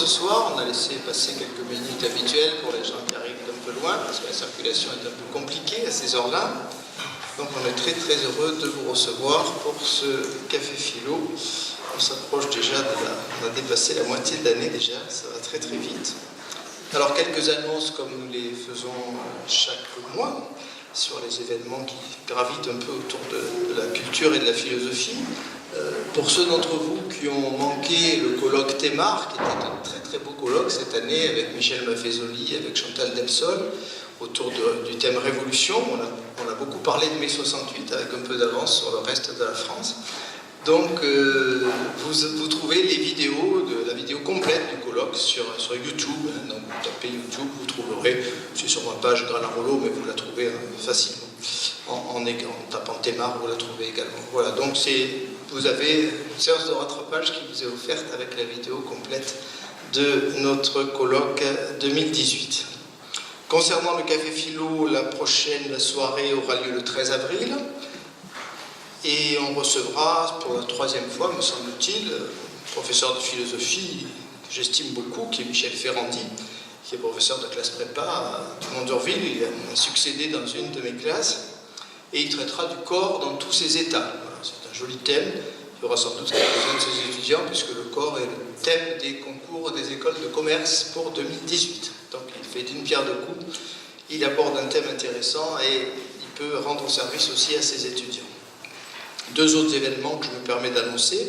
ce soir. On a laissé passer quelques minutes habituelles pour les gens qui arrivent d'un peu loin, parce que la circulation est un peu compliquée à ces heures-là. Donc on est très très heureux de vous recevoir pour ce Café Philo. On s'approche déjà on a dépassé la moitié de l'année déjà, ça va très très vite. Alors quelques annonces comme nous les faisons chaque mois sur les événements qui gravitent un peu autour de la culture et de la philosophie. Pour ceux d'entre vous qui ont manqué le colloque Thémar, qui était un très très beau colloque cette année avec Michel Maffezoli, avec Chantal Delsol, autour du thème Révolution, on a beaucoup parlé de mai 68 avec un peu d'avance sur le reste de la France. Donc vous trouvez les vidéos, la vidéo complète du colloque sur YouTube. Donc vous tapez YouTube, vous trouverez, c'est sur ma page Granarolo, mais vous la trouvez facilement. En tapant Thémar, vous la trouvez également. Voilà, donc vous avez une séance de rattrapage qui vous est offerte avec la vidéo complète de notre colloque 2018. Concernant le Café Philo, la prochaine soirée aura lieu le 13 avril. Et on recevra pour la troisième fois, me semble-t-il, un professeur de philosophie que j'estime beaucoup, qui est Michel Ferrandi, qui est professeur de classe prépa à Mondurville. Il a succédé dans une de mes classes. Et il traitera du corps dans tous ses états. Voilà, c'est un joli thème. Il y aura sans doute quelques-uns de ses étudiants, puisque le corps est le thème des concours des écoles de commerce pour 2018. Donc il fait d'une pierre deux coups. Il aborde un thème intéressant et il peut rendre service aussi à ses étudiants. Deux autres événements que je me permets d'annoncer.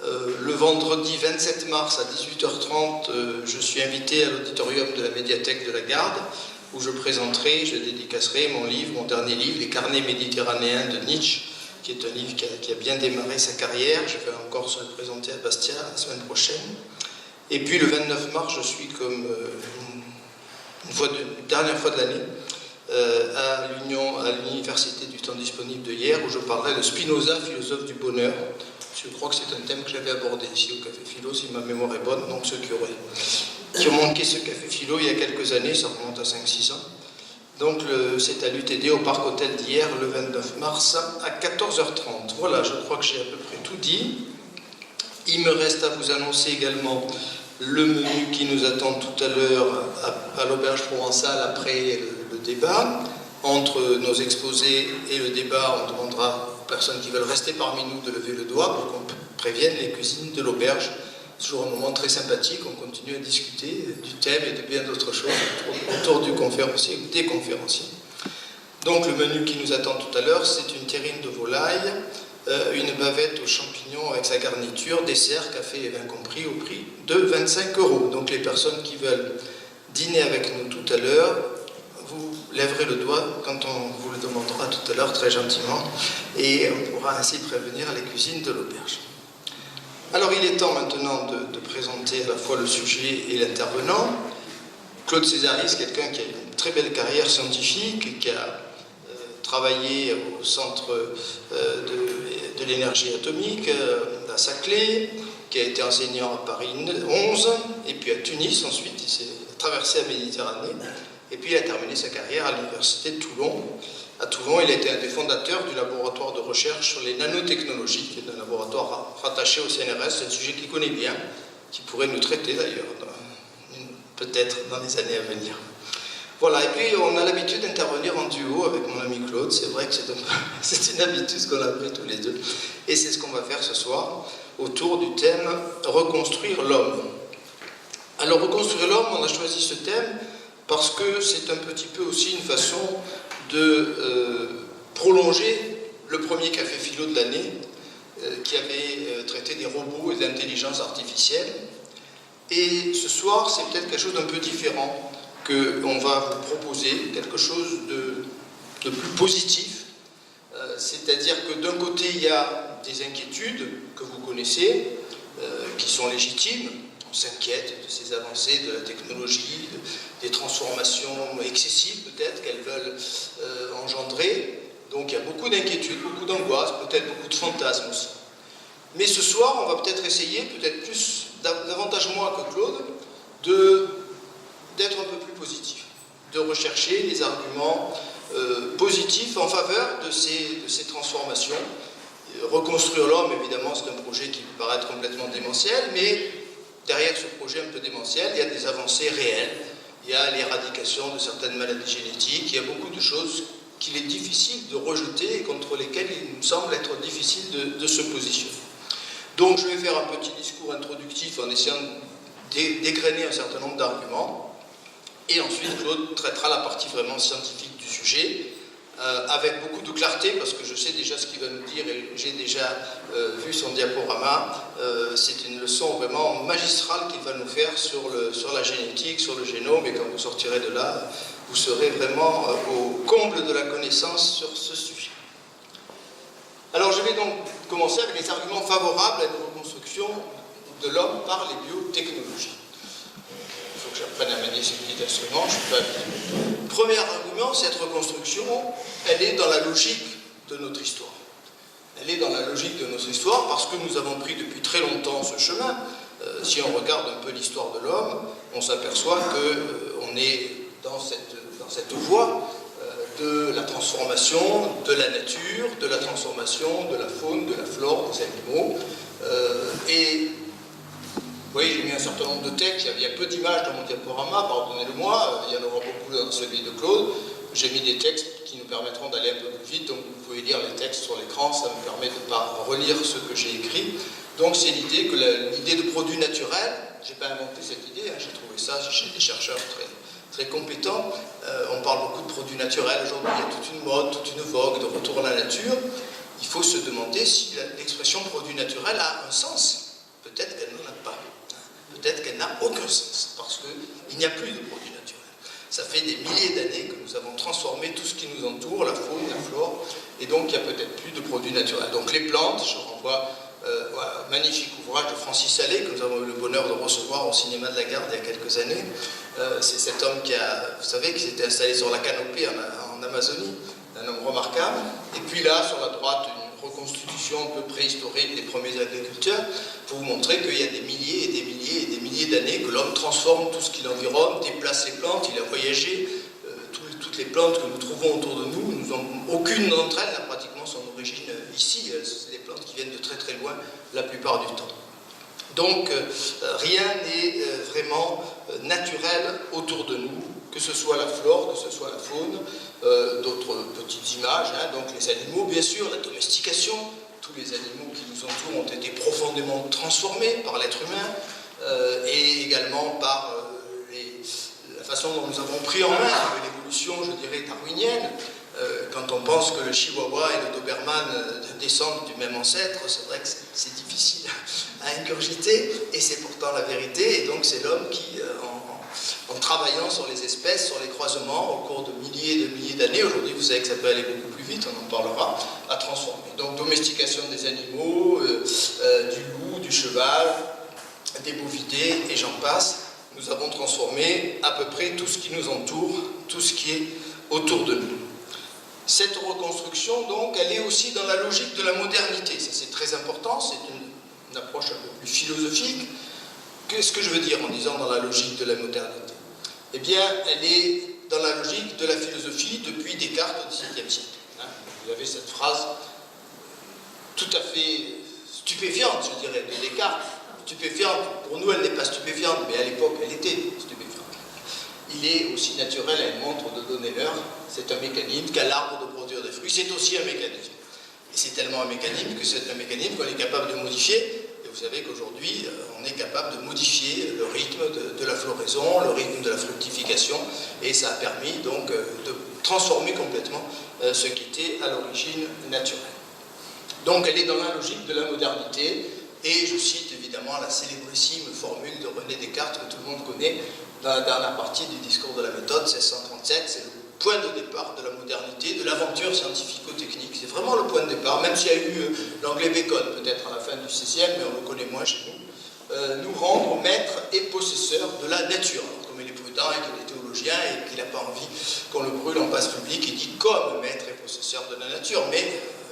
Le vendredi 27 mars à 18h30, je suis invité à l'auditorium de la médiathèque de la Garde, où je présenterai, je dédicacerai mon dernier livre, Les Carnets méditerranéens de Nietzsche, qui est un livre qui a bien démarré sa carrière. Je vais encore se le présenter à Bastia la semaine prochaine. Et puis le 29 mars, je suis comme une dernière fois de l'année à l'université du temps disponible de hier, où je parlerai de Spinoza, philosophe du bonheur. Je crois que c'est un thème que j'avais abordé ici au Café Philo, si ma mémoire est bonne. Donc ceux qui ont manqué ce Café Philo il y a quelques années, ça remonte à 5-6 ans. Donc c'est à l'UTD au Parc Hôtel d'hier, le 29 mars à 14h30. Voilà, je crois que j'ai à peu près tout dit. Il me reste à vous annoncer également le menu qui nous attend tout à l'heure à l'Auberge Provençale après le débat. Entre nos exposés et le débat, on demandera aux personnes qui veulent rester parmi nous de lever le doigt pour qu'on prévienne les cuisines de l'auberge. C'est toujours un moment très sympathique, on continue à discuter du thème et de bien d'autres choses autour du conférencier ou des conférenciers. Donc le menu qui nous attend tout à l'heure, c'est une terrine de volaille, une bavette aux champignons avec sa garniture, dessert, café et vin compris au prix de 25 €. Donc les personnes qui veulent dîner avec nous tout à l'heure, vous lèverez le doigt quand on vous le demandera tout à l'heure très gentiment et on pourra ainsi prévenir les cuisines de l'auberge. Alors il est temps maintenant de présenter à la fois le sujet et l'intervenant. Claude Césaris, quelqu'un qui a une très belle carrière scientifique, qui a travaillé au centre de l'énergie atomique à Saclay, qui a été enseignant à Paris 11 et puis à Tunis ensuite, il s'est traversé la Méditerranée et puis il a terminé sa carrière à l'université de Toulon. À Toulon, il a été un des fondateurs du laboratoire de recherche sur les nanotechnologies, qui est un laboratoire rattaché au CNRS. C'est un sujet qu'il connaît bien, qui pourrait nous traiter d'ailleurs, peut-être dans les années à venir. Voilà, et puis on a l'habitude d'intervenir en duo avec mon ami Claude. C'est vrai que c'est une habitude qu'on a pris tous les deux. Et c'est ce qu'on va faire ce soir, autour du thème « Reconstruire l'homme ». Alors, reconstruire l'homme, on a choisi ce thème parce que c'est un petit peu aussi une façon de prolonger le premier Café Philo de l'année qui avait traité des robots et d'intelligence artificielle. Et ce soir, c'est peut-être quelque chose d'un peu différent qu'on va vous proposer, quelque chose de plus positif. C'est-à-dire que d'un côté, il y a des inquiétudes que vous connaissez, qui sont légitimes. On s'inquiète de ces avancées de la technologie, des transformations excessives peut-être qu'elles veulent engendrer. Donc il y a beaucoup d'inquiétudes, beaucoup d'angoisses, peut-être beaucoup de fantasmes aussi. Mais ce soir, on va peut-être essayer, peut-être plus, davantage moi que Claude, d'être un peu plus positif, de rechercher les arguments positifs en faveur de ces transformations. Reconstruire l'homme, évidemment, c'est un projet qui peut paraître complètement démentiel, mais derrière ce projet un peu démentiel, il y a des avancées réelles. Il y a l'éradication de certaines maladies génétiques, il y a beaucoup de choses qu'il est difficile de rejeter et contre lesquelles il me semble être difficile de se positionner. Donc je vais faire un petit discours introductif en essayant d'égrainer un certain nombre d'arguments, et ensuite Claude traitera la partie vraiment scientifique du sujet, avec beaucoup de clarté, parce que je sais déjà ce qu'il va nous dire et j'ai déjà vu son diaporama. C'est une leçon vraiment magistrale qu'il va nous faire sur la génétique, sur le génome, et quand vous sortirez de là, vous serez vraiment au comble de la connaissance sur ce sujet. Alors je vais donc commencer avec les arguments favorables à une reconstruction de l'homme par les biotechnologies. Il faut que j'apprenne à manier ces petits instruments, je ne suis pas habitué. Premier argument, cette reconstruction, elle est dans la logique de notre histoire. Elle est dans la logique de notre histoire parce que nous avons pris depuis très longtemps ce chemin. Si on regarde un peu l'histoire de l'homme, on s'aperçoit qu'on est dans cette voie de la transformation de la nature, de la transformation de la faune, de la flore, des animaux. Et vous voyez, j'ai mis un certain nombre de textes, il y a peu d'images dans mon diaporama, pardonnez-le-moi, il y en aura beaucoup dans celui de Claude. J'ai mis des textes qui nous permettront d'aller un peu plus vite, donc vous pouvez lire les textes sur l'écran, ça me permet de ne pas relire ce que j'ai écrit. Donc c'est l'idée que l'idée de produit naturel, je n'ai pas inventé cette idée, j'ai trouvé ça chez des chercheurs très compétents. On parle beaucoup de produits naturels aujourd'hui, il y a toute une mode, toute une vogue de retour à la nature. Il faut se demander si l'expression produit naturel a un sens. Peut-être qu'elle n'en a pas. Peut-être qu'elle n'a aucun sens, parce qu'il n'y a plus de produits naturels. Ça fait des milliers d'années que nous avons transformé tout ce qui nous entoure, la faune, la flore, et donc il n'y a peut-être plus de produits naturels. Donc les plantes, je renvoie un magnifique ouvrage de Francis Allais, que nous avons eu le bonheur de recevoir au cinéma de la Garde il y a quelques années. C'est cet homme qui s'était installé sur la canopée en Amazonie, un homme remarquable. Et puis là, sur la droite, une reconstitution un peu préhistorique des premiers agriculteurs, pour vous montrer qu'il y a des milliers et des milliers et des milliers d'années que l'homme transforme tout ce qui l'environne, déplace les plantes, il a voyagé, toutes les plantes que nous trouvons autour de nous, aucune d'entre elles n'a pratiquement son origine ici, c'est des plantes qui viennent de très très loin la plupart du temps. Donc rien n'est vraiment naturel autour de nous, que ce soit la flore, que ce soit la faune, d'autres petites images, donc les animaux bien sûr, la domestication, tous les animaux qui nous entourent ont été profondément transformés par l'être humain et également par la façon dont nous avons pris en main l'évolution, je dirais, darwinienne. Quand on pense que le chihuahua et le doberman descendent du même ancêtre, c'est vrai que c'est difficile à ingurgiter, et c'est pourtant la vérité. Et donc c'est l'homme qui, en travaillant sur les espèces, sur les croisements, au cours de milliers d'années, aujourd'hui vous savez que ça peut aller beaucoup plus vite, on en parlera, a transformé. Donc domestication des animaux, du loup, du cheval, des bovidés, et j'en passe. Nous avons transformé à peu près tout ce qui nous entoure, tout ce qui est autour de nous. Cette reconstruction, donc, elle est aussi dans la logique de la modernité. Ça, c'est très important, c'est une approche un peu plus philosophique. Qu'est-ce que je veux dire en disant dans la logique de la modernité? Eh bien, elle est dans la logique de la philosophie depuis Descartes au XVIIe siècle. Vous avez cette phrase tout à fait stupéfiante, je dirais, de Descartes. Stupéfiante, pour nous, elle n'est pas stupéfiante, mais à l'époque, elle était stupéfiante. Il est aussi naturel à une montre de donner l'heure. C'est un mécanisme qu'à l'arbre de produire des fruits. C'est aussi un mécanisme. Et c'est tellement un mécanisme que c'est un mécanisme qu'on est capable de modifier. Et vous savez qu'aujourd'hui, on est capable de modifier le rythme de la floraison, le rythme de la fructification. Et ça a permis donc de transformer complètement ce qui était à l'origine naturel. Donc elle est dans la logique de la modernité. Et je cite évidemment la célébrissime formule de René Descartes que tout le monde connaît dans la dernière partie du discours de la méthode, 1637, c'est le point de départ de la modernité, de l'aventure scientifico-technique. C'est vraiment le point de départ, même s'il y a eu l'anglais Bacon peut-être à la fin du XVIe, mais on le connaît moins chez nous, nous rendre maîtres et possesseurs de la nature. Alors, comme il est prudent et qu'il est théologien et qu'il n'a pas envie qu'on le brûle en place publique, il dit comme maître et possesseur de la nature, mais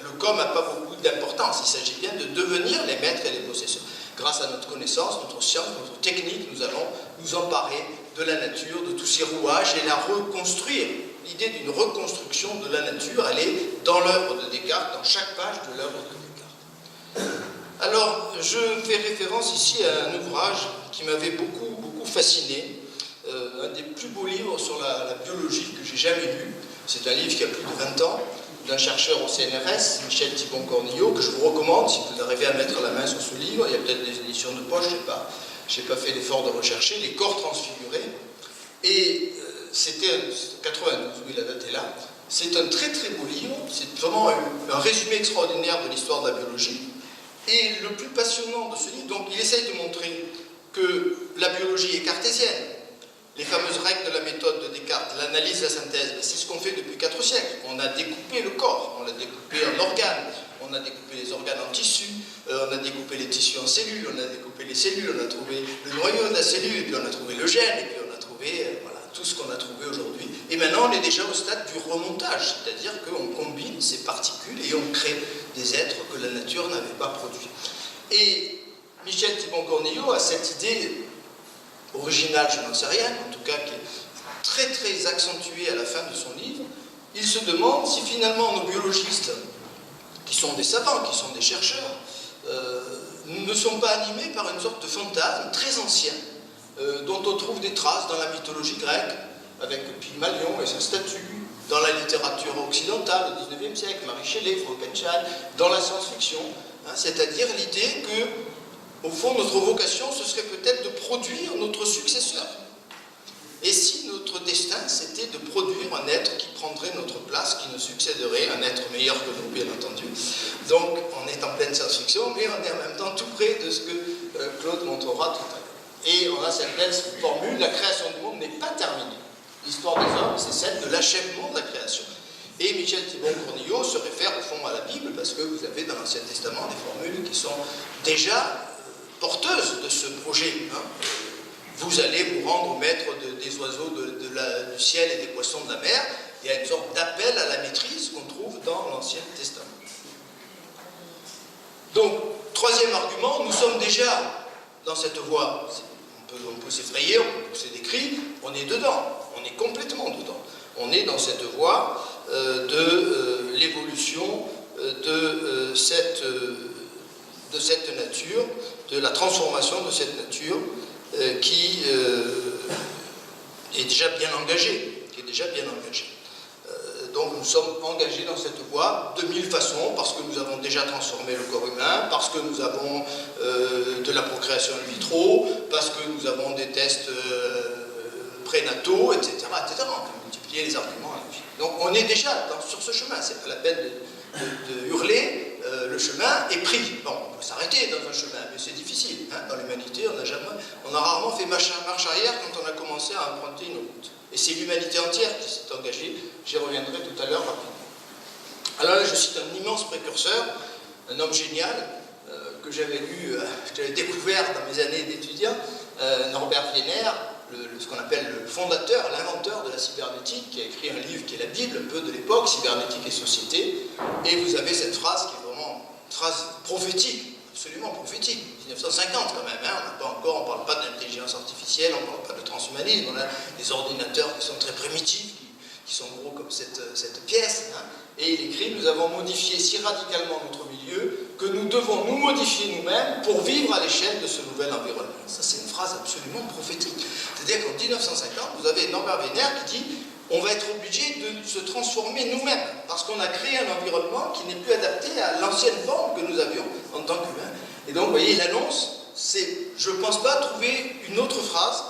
le comme n'a pas beaucoup d'importance, il s'agit bien de devenir les maîtres et les possesseurs. Grâce à notre connaissance, notre science, notre technique, nous allons nous emparer de la nature, de tous ses rouages et la reconstruire. L'idée d'une reconstruction de la nature, elle est dans l'œuvre de Descartes, dans chaque page de l'œuvre de Descartes. Alors, je fais référence ici à un ouvrage qui m'avait beaucoup fasciné, un des plus beaux livres sur la biologie que j'ai jamais lu. C'est un livre qui a plus de 20 ans, d'un chercheur au CNRS, Michel Thibon-Cornillo, que je vous recommande si vous arrivez à mettre la main sur ce livre. Il y a peut-être des éditions de poche, je n'ai pas fait l'effort de rechercher, les corps transfigurés. Et c'était 92, oui, la date est là. C'est un très beau livre, c'est vraiment un résumé extraordinaire de l'histoire de la biologie. Et le plus passionnant de ce livre, donc il essaye de montrer que la biologie est cartésienne. Les fameuses règles de la méthode de Descartes, l'analyse, la synthèse, c'est ce qu'on fait depuis 4 siècles. On a découpé le corps, on l'a découpé en organes, on a découpé les organes en tissus, on a découpé les tissus en cellules, on a découpé les cellules, on a trouvé le noyau de la cellule, et puis on a trouvé le gène, et puis on a trouvé voilà, tout ce qu'on a trouvé aujourd'hui. Et maintenant, on est déjà au stade du remontage, c'est-à-dire qu'on combine ces particules et on crée des êtres que la nature n'avait pas produits. Et Michel Thibon-Cornillo a cette idée originale, je n'en sais rien, en tout cas qui est très accentuée à la fin de son livre. Il se demande si finalement nos biologistes, qui sont des savants, qui sont des chercheurs, ne sont pas animés par une sorte de fantasme très ancien, dont on trouve des traces dans la mythologie grecque, avec Pygmalion et sa statue, dans la littérature occidentale au XIXe siècle, Marie Shelley, Frankenstein, dans la science-fiction, hein, c'est-à-dire l'idée que au fond, notre vocation, ce serait peut-être de produire notre successeur. Et si notre destin, c'était de produire un être qui prendrait notre place, qui nous succéderait, un être meilleur que nous, bien entendu. Donc, on est en pleine science-fiction, mais on est en même temps tout près de ce que Claude montrera tout à l'heure. Et on a cette belle formule, la création du monde n'est pas terminée. L'histoire des hommes, c'est celle de l'achèvement de la création. Et Michel Thibon-Cornillo se réfère au fond à la Bible, parce que vous avez dans l'Ancien Testament des formules qui sont déjà porteuse de ce projet. Hein. Vous allez vous rendre maître des oiseaux du ciel et des poissons de la mer. Il y a une sorte d'appel à la maîtrise qu'on trouve dans l'Ancien Testament. Donc, troisième argument, nous sommes déjà dans cette voie. On peut s'effrayer, on peut pousser des cris, on est dedans, on est complètement dedans. On est dans cette voie de l'évolution de cette nature, de la transformation de cette nature qui est déjà bien engagée. Donc nous sommes engagés dans cette voie de 1000 façons, parce que nous avons déjà transformé le corps humain, parce que nous avons de la procréation in vitro, parce que nous avons des tests prénataux, etc., etc. On peut multiplier les arguments à l'infini. Donc on est déjà sur ce chemin, c'est pas la peine de hurler, le chemin est pris. Bon, on peut s'arrêter dans un chemin, mais c'est difficile. Hein. Dans l'humanité, on a rarement fait marche arrière quand on a commencé à emprunter une route. Et c'est l'humanité entière qui s'est engagée, j'y reviendrai tout à l'heure rapidement. Alors là, je cite un immense précurseur, un homme génial, que j'avais découvert dans mes années d'étudiant, Norbert Wiener, ce qu'on appelle le fondateur, l'inventeur de la cybernétique, qui a écrit un livre qui est la Bible un peu de l'époque, Cybernétique et Société, et vous avez cette phrase qui est vraiment une phrase prophétique, absolument prophétique, 1950 quand même, hein, on ne parle pas d'intelligence artificielle, on ne parle pas de transhumanisme, on a des ordinateurs qui sont très primitifs, qui sont gros comme cette pièce, hein, et il écrit, nous avons modifié si radicalement notre milieu que nous devons nous modifier nous-mêmes pour vivre à l'échelle de ce nouvel environnement. Ça, c'est une phrase absolument prophétique. C'est-à-dire qu'en 1950, vous avez Norbert Wiener qui dit on va être obligé de se transformer nous-mêmes, parce qu'on a créé un environnement qui n'est plus adapté à l'ancienne forme que nous avions en tant qu'humains. Et donc, vous voyez, il annonce, je ne pense pas trouver une autre phrase.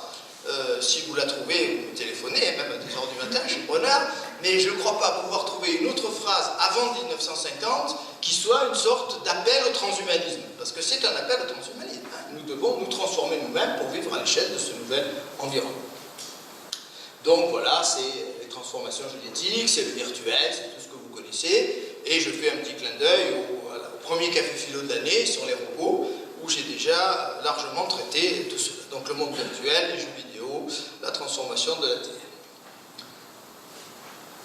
Si vous la trouvez, vous me téléphonez, même à 2h du matin, je suis preneur, mais je ne crois pas pouvoir trouver une autre phrase avant 1950 qui soit une sorte d'appel au transhumanisme, parce que c'est un appel au transhumanisme. Hein. Nous devons nous transformer nous-mêmes pour vivre à l'échelle de ce nouvel environnement. Donc voilà, c'est les transformations génétiques, c'est le virtuel, c'est tout ce que vous connaissez, et je fais un petit clin d'œil au premier café philo de l'année sur les robots, où j'ai déjà largement traité tout cela. Donc le monde virtuel, les jeux vidéo, la transformation de la Terre.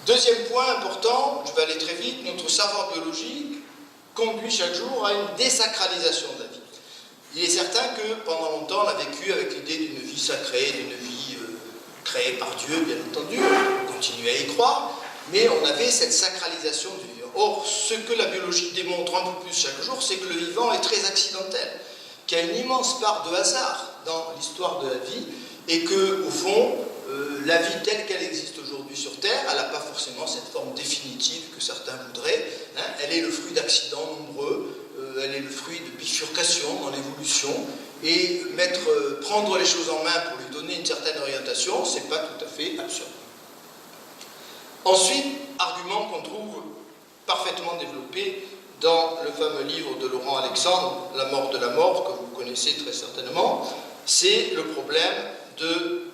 Deuxième point important, je vais aller très vite, notre savoir biologique conduit chaque jour à une désacralisation de la vie. Il est certain que pendant longtemps, on a vécu avec l'idée d'une vie sacrée, d'une vie créée par Dieu, bien entendu, on continue à y croire, mais on avait cette sacralisation du vivant. Or, ce que la biologie démontre un peu plus chaque jour, c'est que le vivant est très accidentel, qu'il y a une immense part de hasard dans l'histoire de la vie, et que, au fond, la vie telle qu'elle existe aujourd'hui sur Terre, elle n'a pas forcément cette forme définitive que certains voudraient. Hein. Elle est le fruit d'accidents nombreux, elle est le fruit de bifurcations dans l'évolution, et prendre les choses en main pour lui donner une certaine orientation, c'est pas tout à fait absurde. Ensuite, argument qu'on trouve parfaitement développé dans le fameux livre de Laurent Alexandre, La mort de la mort, que vous connaissez très certainement, c'est le problème de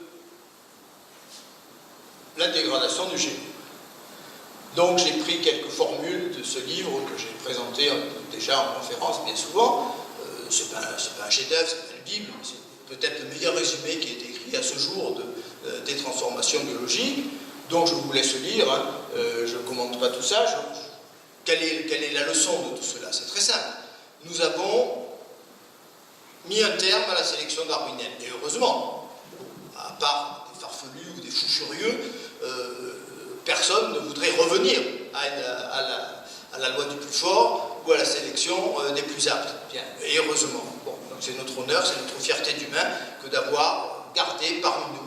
la dégradation du génome. Donc j'ai pris quelques formules de ce livre que j'ai présenté déjà en conférence bien souvent. C'est pas un chef-d'œuvre, c'est pas une Bible, c'est peut-être le meilleur résumé qui a été écrit à ce jour des transformations biologiques. Donc je vous laisse lire, hein. Je ne commente pas tout ça. Quelle est la leçon de tout cela? C'est très simple. Nous avons mis un terme à la sélection darwinienne, et heureusement, à part des farfelus ou des fous furieux, personne ne voudrait revenir à la loi du plus fort ou à la sélection des plus aptes. Bien, et heureusement. Bon, donc c'est notre honneur, c'est notre fierté d'humain que d'avoir gardé parmi nous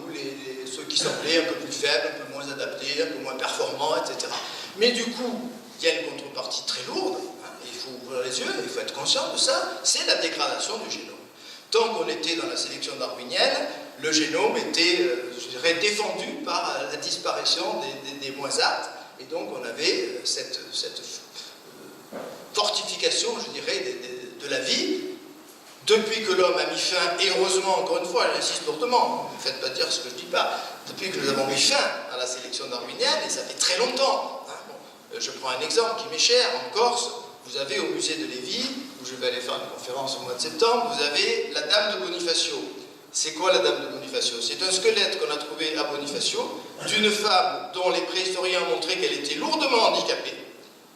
ceux qui semblaient un peu plus faibles, un peu moins adaptés, un peu moins performants, etc. Mais du coup, il y a une contrepartie très lourde, hein, il faut ouvrir les yeux, il faut être conscient de ça, c'est la dégradation du génome. Tant qu'on était dans la sélection darwinienne, le génome était, je dirais, défendu par la disparition des moins aptes, et donc on avait cette fortification, je dirais, de la vie. Depuis que l'homme a mis fin, et heureusement, encore une fois, j'insiste lourdement, ne faites pas dire ce que je ne dis pas, depuis que nous avons mis fin à la sélection darwinienne, et ça fait très longtemps, hein, bon, je prends un exemple qui m'est cher, en Corse, vous avez au musée de Lévis, où je vais aller faire une conférence au mois de septembre, vous avez la Dame de Bonifacio. C'est quoi la Dame de Bonifacio? C'est un squelette qu'on a trouvé à Bonifacio, d'une femme dont les préhistoriens ont montré qu'elle était lourdement handicapée,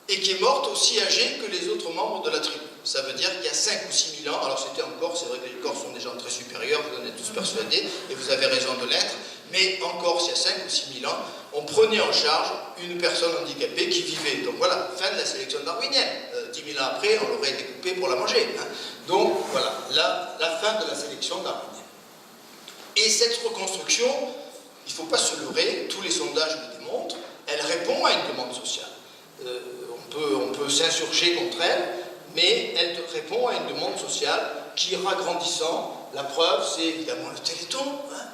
et qui est morte aussi âgée que les autres membres de la tribu. Ça veut dire qu'il y a 5 ou 6 000 ans, alors c'était en Corse, c'est vrai que les Corses sont des gens très supérieurs, vous en êtes tous persuadés, et vous avez raison de l'être, mais en Corse, il y a 5 ou 6 000 ans, on prenait en charge une personne handicapée qui vivait. Donc voilà, fin de la sélection darwinienne. 10 000 ans après, on l'aurait découpée pour la manger. Hein. Donc voilà, la fin de la sélection darwinienne. Et cette reconstruction, il ne faut pas se leurrer, tous les sondages le démontrent, elle répond à une demande sociale. On peut s'insurger contre elle, mais elle répond à une demande sociale qui ira grandissant. La preuve, c'est évidemment le Téléthon. Hein.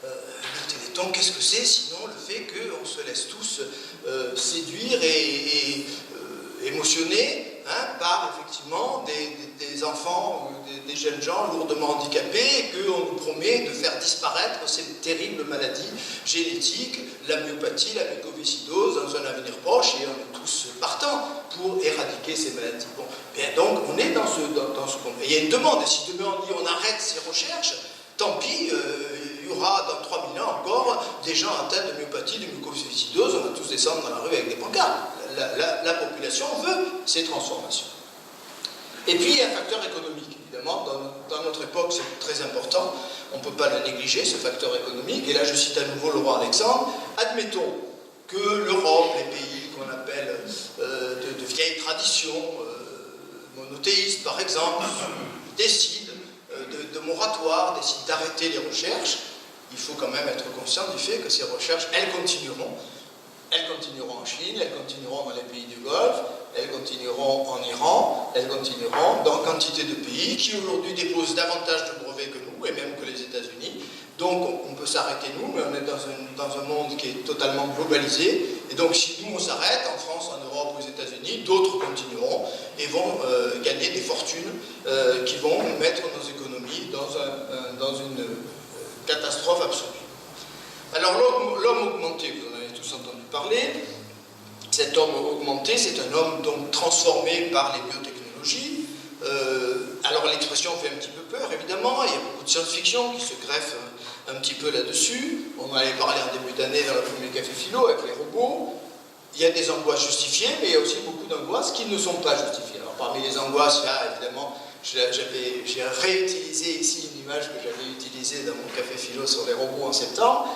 Le Téléthon, qu'est-ce que c'est sinon le fait qu'on se laisse tous séduire et émotionner, hein, par effectivement des enfants ou des jeunes gens lourdement handicapés, et qu'on nous promet de faire disparaître ces terribles maladies génétiques, la myopathie, la mucoviscidose, dans un avenir proche, et on est tous partants pour éradiquer ces maladies. Bon, bien, donc on est dans ce contexte. Il y a une demande, et si demain on dit on arrête ces recherches, tant pis, il y aura dans 3000 ans encore des gens atteints de myopathie, de mucoviscidose, on va tous descendre dans la rue avec des pancartes. La population veut ces transformations. Et puis il y a un facteur économique, évidemment, dans notre époque c'est très important, on ne peut pas le négliger, ce facteur économique, et là je cite à nouveau Laurent Alexandre, admettons que l'Europe, les pays qu'on appelle de vieilles traditions, monothéistes par exemple, décident de moratoire, décident d'arrêter les recherches. Il faut quand même être conscient du fait que ces recherches, elles continueront en Chine, elles continueront dans les pays du Golfe, elles continueront en Iran, elles continueront dans quantité de pays qui aujourd'hui déposent davantage de brevets que nous, et même que les États-Unis. Donc on peut s'arrêter nous, mais on est dans un monde qui est totalement globalisé. Et donc si nous on s'arrête, en France, en Europe, aux États-Unis, d'autres continueront et vont gagner des fortunes qui vont mettre nos économies dans une catastrophe absolue. Alors l'homme augmenté, vous en avez tous entendu parler. Cet homme augmenté, c'est un homme donc transformé par les biotechnologies. Alors l'expression fait un petit peu peur, évidemment. Il y a beaucoup de science-fiction qui se greffe un petit peu là-dessus. On en avait parlé en début d'année dans le premier Café Philo avec les robots. Il y a des angoisses justifiées, mais il y a aussi beaucoup d'angoisses qui ne sont pas justifiées. Alors parmi les angoisses, il y a évidemment, j'ai réutilisé ici une image que j'avais utilisée dans mon Café Philo sur les robots en septembre,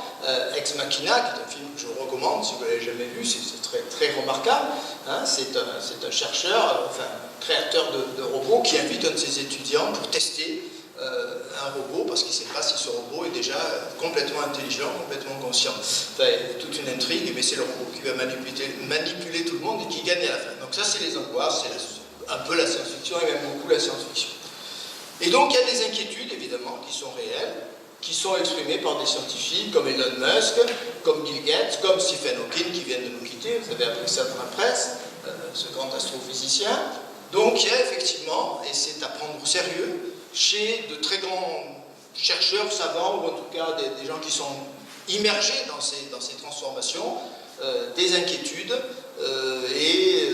Ex Machina, qui est un film que je vous recommande si vous ne l'avez jamais vu, c'est très, très remarquable. Hein, c'est un chercheur, enfin créateur de robots, qui invite un de ses étudiants pour tester un robot, parce qu'il ne sait pas si ce robot est déjà complètement intelligent, complètement conscient. Enfin, il y a toute une intrigue, mais c'est le robot qui va manipuler tout le monde et qui gagne à la fin. Donc ça, c'est les angoisses, c'est un peu la science-fiction et même beaucoup la science-fiction. Et donc, il y a des inquiétudes, évidemment, qui sont réelles, qui sont exprimées par des scientifiques comme Elon Musk, comme Bill Gates, comme Stephen Hawking, qui viennent de nous quitter, vous avez appris ça dans la presse, ce grand astrophysicien. Donc, il y a effectivement, et c'est à prendre au sérieux, chez de très grands chercheurs, savants, ou en tout cas des gens qui sont immergés dans ces transformations, des inquiétudes et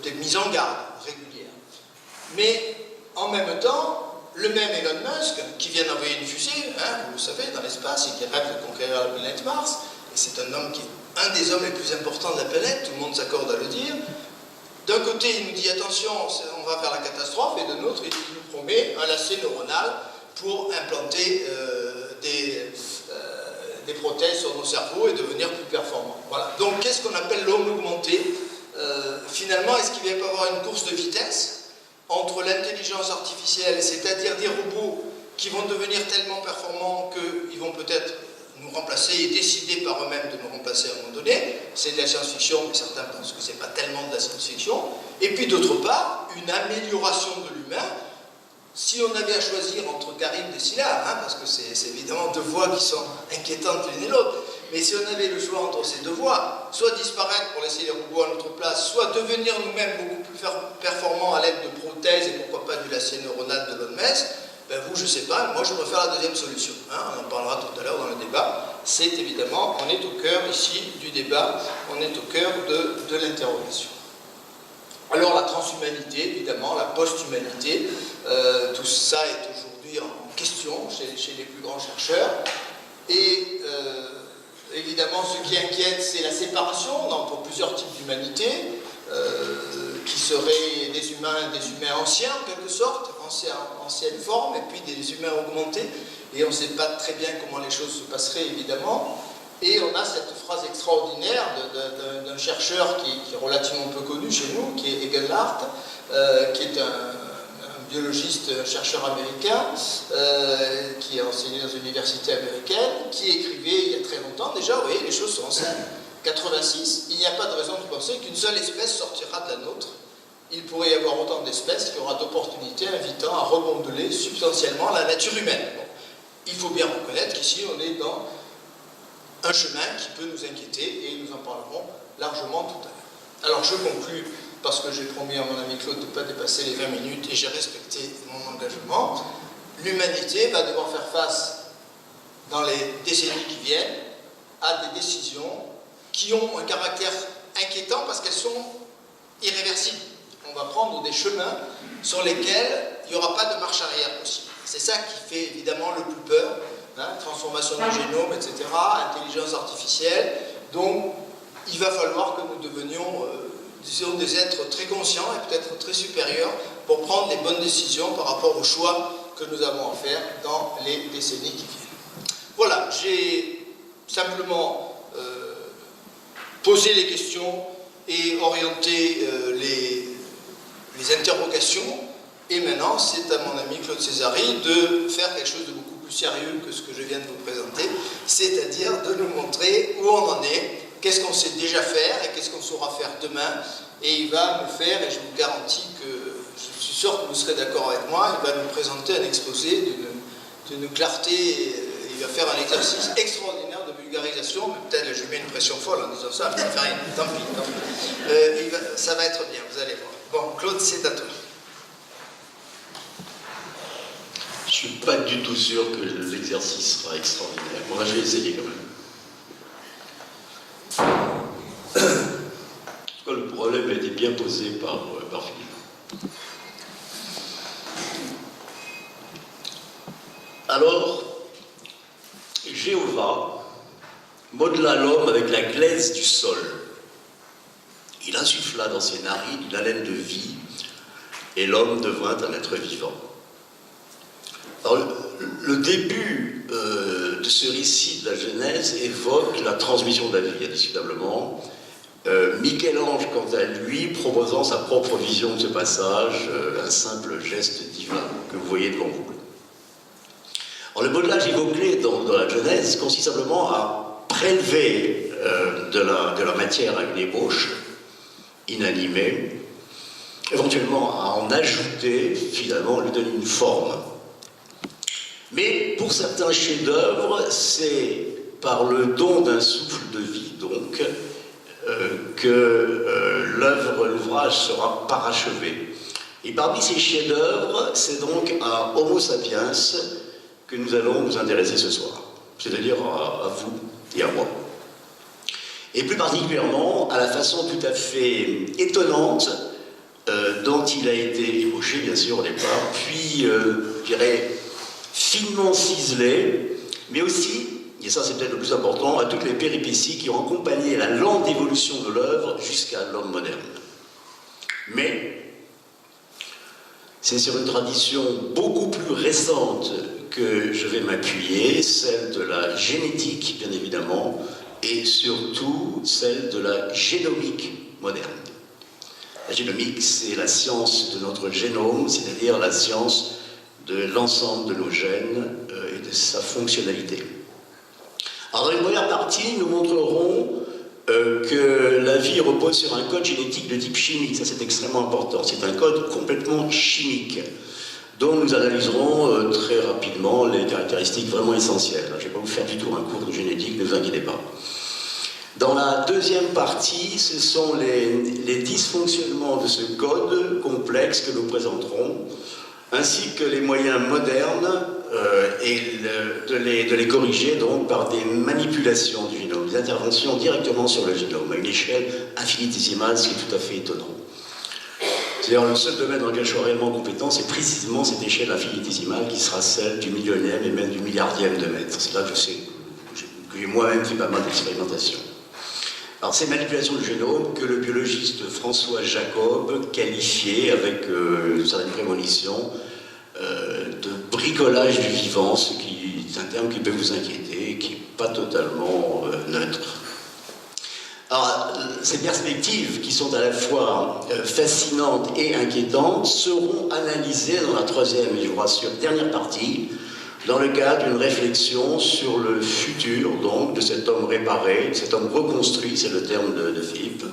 des mises en garde régulières. Mais en même temps, le même Elon Musk, qui vient d'envoyer une fusée, hein, vous le savez, dans l'espace, et qui rêve de conquérir la planète Mars, et c'est un homme qui est un des hommes les plus importants de la planète, tout le monde s'accorde à le dire. D'un côté, il nous dit attention, on va vers la catastrophe, et de l'autre, il nous promet un lacet neuronal pour implanter des prothèses sur nos cerveaux et devenir plus performants. Voilà. Donc, qu'est-ce qu'on appelle l'homme augmenté? Finalement, est-ce qu'il va y avoir une course de vitesse entre l'intelligence artificielle, c'est-à-dire des robots qui vont devenir tellement performants qu'ils vont peut-être nous remplacer et décider par eux-mêmes de nous remplacer à un moment donné? C'est de la science-fiction, mais certains pensent que ce n'est pas tellement de la science-fiction. Et puis d'autre part, une amélioration de l'humain. Si on avait à choisir entre Karim et Scylla, hein, parce que c'est évidemment deux voies qui sont inquiétantes l'une et l'autre, mais si on avait le choix entre ces deux voies, soit disparaître pour laisser les robots à notre place, soit devenir nous-mêmes beaucoup plus performants à l'aide de prothèses et pourquoi pas du lacet neuronal de Elon Musk, ben vous, je ne sais pas, moi je préfère la deuxième solution. Hein, on en parlera tout à l'heure dans le débat. C'est évidemment, on est au cœur ici du débat, on est au cœur de l'interrogation. Alors la transhumanité, évidemment, la post-humanité, tout ça est aujourd'hui en question chez les plus grands chercheurs. Et évidemment, ce qui inquiète, c'est la séparation entre plusieurs types d'humanité, qui seraient des humains anciens en quelque sorte, ancienne forme, et puis des humains augmentés. Et on ne sait pas très bien comment les choses se passeraient, évidemment. Et on a cette phrase extraordinaire d'un chercheur qui est relativement peu connu chez nous, qui est Egelhardt, qui est un biologiste, un chercheur américain, qui a enseigné dans une université américaine, qui écrivait il y a très longtemps déjà, vous voyez, les choses sont anciennes. 86, il n'y a pas de raison de penser qu'une seule espèce sortira de la nôtre. Il pourrait y avoir autant d'espèces qu'il y aura d'opportunités invitant à remodeler substantiellement la nature humaine. Bon, il faut bien reconnaître qu'ici, on est dans un chemin qui peut nous inquiéter et nous en parlerons largement tout à l'heure. Alors je conclus parce que j'ai promis à mon ami Claude de ne pas dépasser les 20 minutes et j'ai respecté mon engagement. L'humanité va devoir faire face dans les décennies qui viennent à des décisions qui ont un caractère inquiétant parce qu'elles sont irréversibles. On va prendre des chemins sur lesquels il n'y aura pas de marche arrière possible. C'est ça qui fait évidemment le plus peur. Hein, transformation du génome, etc., intelligence artificielle. Donc, il va falloir que nous devenions disons, des êtres très conscients et peut-être très supérieurs pour prendre les bonnes décisions par rapport aux choix que nous avons à faire dans les décennies qui viennent. Voilà, j'ai simplement posé les questions et orienté les interrogations. Et maintenant, c'est à mon ami Claude Césari de faire quelque chose de beaucoup plus sérieux que ce que je viens de vous présenter, c'est-à-dire de nous montrer où on en est, qu'est-ce qu'on sait déjà faire et qu'est-ce qu'on saura faire demain. Et il va nous faire, et je vous garantis que je suis sûr que vous serez d'accord avec moi, il va nous présenter un exposé d'une clarté, il va faire un exercice extraordinaire de vulgarisation, mais peut-être je mets une pression folle en disant ça, mais ça ne fait rien, tant pis. Ça va être bien, vous allez voir. Bon, Claude, c'est à toi. Je ne suis pas du tout sûr que l'exercice sera extraordinaire. Moi, je vais essayer quand même. En tout cas, le problème a été bien posé par Philippe. Alors, Jéhovah modela l'homme avec la glaise du sol. Il insuffla dans ses narines une haleine de vie, et l'homme devint un être vivant. Alors, le début de ce récit de la Genèse évoque la transmission de la vie, indiscutablement. Michel-Ange, quant à lui, proposant sa propre vision de ce passage, un simple geste divin que vous voyez devant vous. Alors, le modelage évoqué dans la Genèse consiste simplement à prélever de la matière à une ébauche inanimée, éventuellement à en ajouter, finalement, lui donner une forme. Mais pour certains chefs-d'œuvre, c'est par le don d'un souffle de vie, donc, que l'ouvrage sera parachevé. Et parmi ces chefs-d'œuvre, c'est donc à Homo sapiens que nous allons nous intéresser ce soir, c'est-à-dire à vous et à moi. Et plus particulièrement à la façon tout à fait étonnante dont il a été ébauché, bien sûr, au départ, puis, je dirais, finement ciselé, mais aussi, et ça c'est peut-être le plus important, à toutes les péripéties qui ont accompagné la lente évolution de l'œuvre jusqu'à l'homme moderne. Mais c'est sur une tradition beaucoup plus récente que je vais m'appuyer, celle de la génétique, bien évidemment, et surtout celle de la génomique moderne. La génomique, c'est la science de notre génome, c'est-à-dire la science de l'ensemble de nos gènes et de sa fonctionnalité. Alors, dans une première partie, nous montrerons que la vie repose sur un code génétique de type chimique. Ça, c'est extrêmement important. C'est un code complètement chimique, dont nous analyserons très rapidement les caractéristiques vraiment essentielles. Je ne vais pas vous faire du tout un cours de génétique, ne vous inquiétez pas. Dans la deuxième partie, ce sont les dysfonctionnements de ce code complexe que nous présenterons, ainsi que les moyens modernes et de les corriger donc par des manipulations du génome, des interventions directement sur le génome, à une échelle infinitésimale, ce qui est tout à fait étonnant. C'est-à-dire le seul domaine dans lequel je suis réellement compétent, c'est précisément cette échelle infinitésimale qui sera celle du millionième et même du milliardième de mètre. C'est là que je sais, que j'ai moi-même fait pas mal d'expérimentations. Alors, ces manipulations du génome que le biologiste François Jacob qualifiait avec une certaine prémonition de bricolage du vivant, ce qui est un terme qui peut vous inquiéter et qui n'est pas totalement neutre. Alors, ces perspectives, qui sont à la fois fascinantes et inquiétantes, seront analysées dans la troisième, et je vous rassure, dernière partie, dans le cadre d'une réflexion sur le futur, donc, de cet homme réparé, de cet homme reconstruit, c'est le terme de Philippe.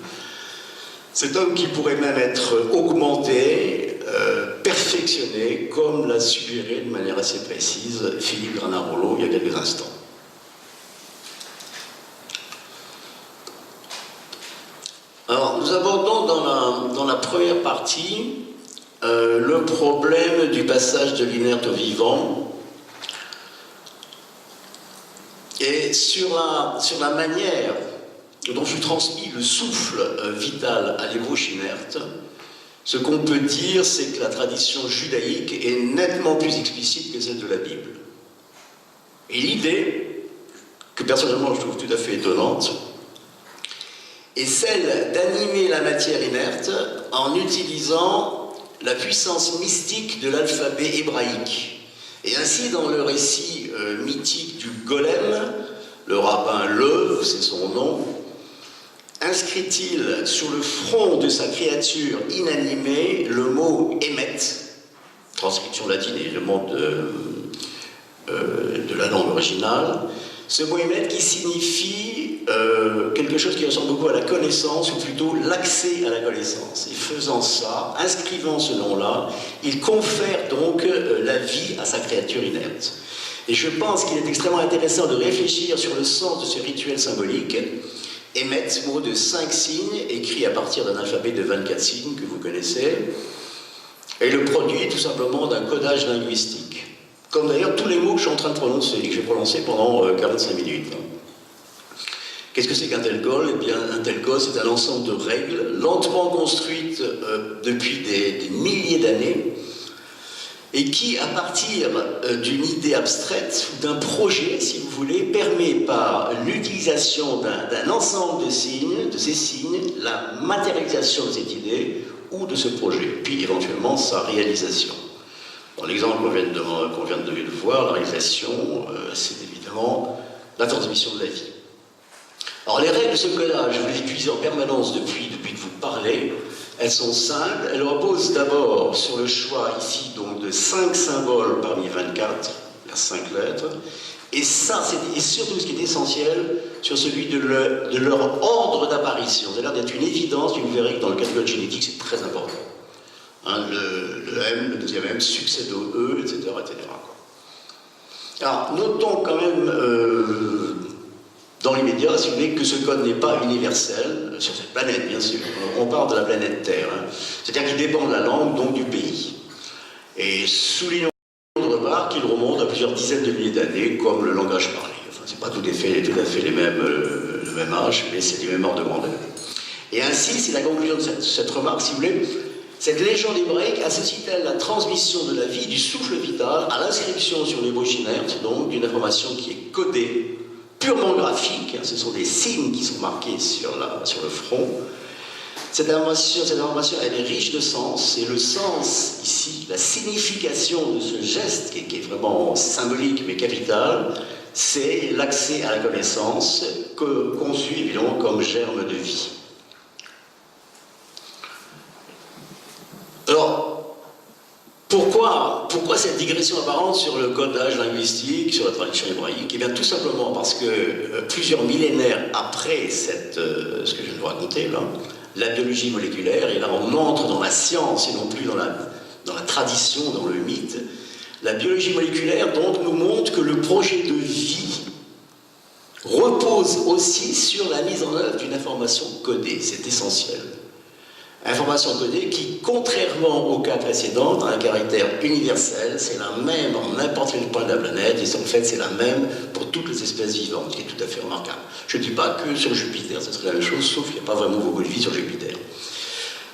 Cet homme qui pourrait même être augmenté, perfectionné, comme l'a suggéré de manière assez précise Philippe Granarolo il y a quelques instants. Alors, nous abordons dans la première partie le problème du passage de l'inerte au vivant, et sur la manière dont fut transmis le souffle vital à l'ébauche inerte, ce qu'on peut dire, c'est que la tradition judaïque est nettement plus explicite que celle de la Bible. Et l'idée, que personnellement je trouve tout à fait étonnante, est celle d'animer la matière inerte en utilisant la puissance mystique de l'alphabet hébraïque. Et ainsi, dans le récit mythique du golem, le rabbin Leuve, c'est son nom, inscrit-il sur le front de sa créature inanimée le mot « émet », transcription latine évidemment de la langue originale, ce mot « émet » qui signifie quelque chose qui ressemble beaucoup à la connaissance, ou plutôt l'accès à la connaissance. Et faisant ça, inscrivant ce nom-là, il confère donc la vie à sa créature inerte. Et je pense qu'il est extrêmement intéressant de réfléchir sur le sens de ce rituel symbolique. Émet, mot de 5 signes, écrit à partir d'un alphabet de 24 signes que vous connaissez, est le produit tout simplement d'un codage linguistique. Comme d'ailleurs tous les mots que je suis en train de prononcer, et que j'ai prononcé pendant 45 minutes. Qu'est-ce que c'est qu'un tel code ? Eh bien, un tel code, c'est un ensemble de règles lentement construites depuis des milliers d'années, et qui, à partir d'une idée abstraite, ou d'un projet, si vous voulez, permet par l'utilisation d'un ensemble de signes, de ces signes, la matérialisation de cette idée ou de ce projet, puis éventuellement sa réalisation. Dans l'exemple qu'on vient de voir, la réalisation, c'est évidemment la transmission de la vie. Alors les règles de ce codage, vous les utilisez en permanence depuis que vous parlez. Elles sont simples, elles reposent d'abord sur le choix ici donc de 5 symboles parmi 24, Il y a 5 lettres. Et ça, et surtout ce qui est essentiel, sur celui de leur ordre d'apparition. Ça a l'air d'être une évidence, vous verrez que dans le calcul génétique, c'est très important. Hein, le M, le deuxième M succède au E, etc. etc. Alors, notons quand même, dans l'immédiat, si vous voulez, que ce code n'est pas universel, sur cette planète, bien sûr. On parle de la planète Terre. Hein. C'est-à-dire qu'il dépend de la langue, donc du pays. Et soulignons d'autre part qu'il remonte à plusieurs dizaines de milliers d'années, comme le langage parlé. Enfin, c'est pas tout à fait le même âge, mais c'est du même ordre de grandeur. Et ainsi, c'est la conclusion de cette remarque, si vous voulez. Cette légende hébraïque associe-t-elle la transmission de la vie, du souffle vital, à l'inscription sur les synapses, donc d'une information qui est codée, purement graphique, hein, ce sont des signes qui sont marqués sur le front. Cette information, elle est riche de sens, et le sens, ici, la signification de ce geste, qui est vraiment symbolique mais capital, c'est l'accès à la connaissance, conçu évidemment comme germe de vie. Alors, pourquoi cette digression apparente sur le codage linguistique, sur la traduction hébraïque? Eh bien, tout simplement parce que plusieurs millénaires après ce que je viens de vous raconter, là, la biologie moléculaire, et là on entre dans la science et non plus dans la tradition, dans le mythe, la biologie moléculaire donc nous montre que le projet de vie repose aussi sur la mise en œuvre d'une information codée, c'est essentiel. Information codée qui, contrairement au cas précédent, a un caractère universel, c'est la même en n'importe quel point de la planète, et en fait c'est la même pour toutes les espèces vivantes, ce qui est tout à fait remarquable. Je ne dis pas que sur Jupiter, ce serait la même chose, sauf qu'il n'y a pas vraiment beaucoup de vie sur Jupiter.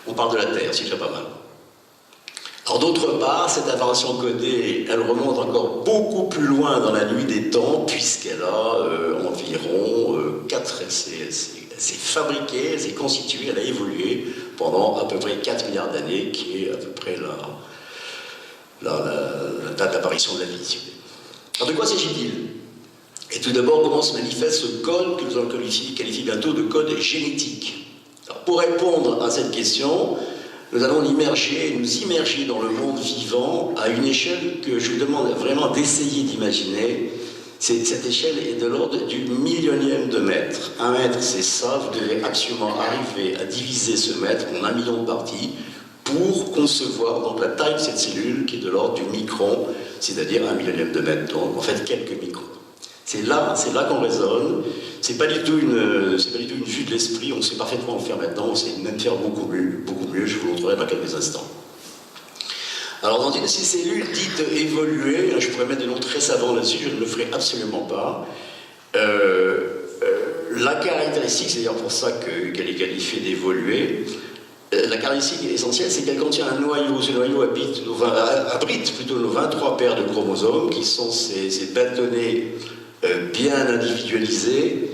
On parle de la Terre, c'est déjà pas mal. Alors d'autre part, cette information codée, elle remonte encore beaucoup plus loin dans la nuit des temps, puisqu'elle a environ 4... Elle s'est fabriquée, elle s'est constituée, elle a évolué pendant à peu près 4 milliards d'années, qui est à peu près la date d'apparition de la vie. Alors de quoi s'agit-il? Et tout d'abord, comment se manifeste ce code que nous allons qualifier bientôt de code génétique? Alors, pour répondre à cette question, nous allons nous immerger dans le monde vivant à une échelle que je vous demande vraiment d'essayer d'imaginer. Cette échelle est de l'ordre du millionième de mètre. 1 mètre, c'est ça, vous devez absolument arriver à diviser ce mètre en 1 million de parties pour concevoir donc la taille de cette cellule qui est de l'ordre du micron, c'est-à-dire 1 millionième de mètre, donc en fait quelques microns. C'est là qu'on raisonne. C'est pas du tout une vue de l'esprit, on sait parfaitement le faire maintenant, on sait même faire beaucoup mieux, je vous le montrerai dans quelques instants. Alors dans une de ces cellules dites évoluées, je pourrais mettre des noms très savants là-dessus, je ne le ferai absolument pas. La caractéristique, c'est d'ailleurs pour ça qu'elle est qualifiée d'évoluée, la caractéristique essentielle, c'est qu'elle contient un noyau. Ce noyau abrite plutôt nos 23 paires de chromosomes, qui sont ces bâtonnets bien individualisés,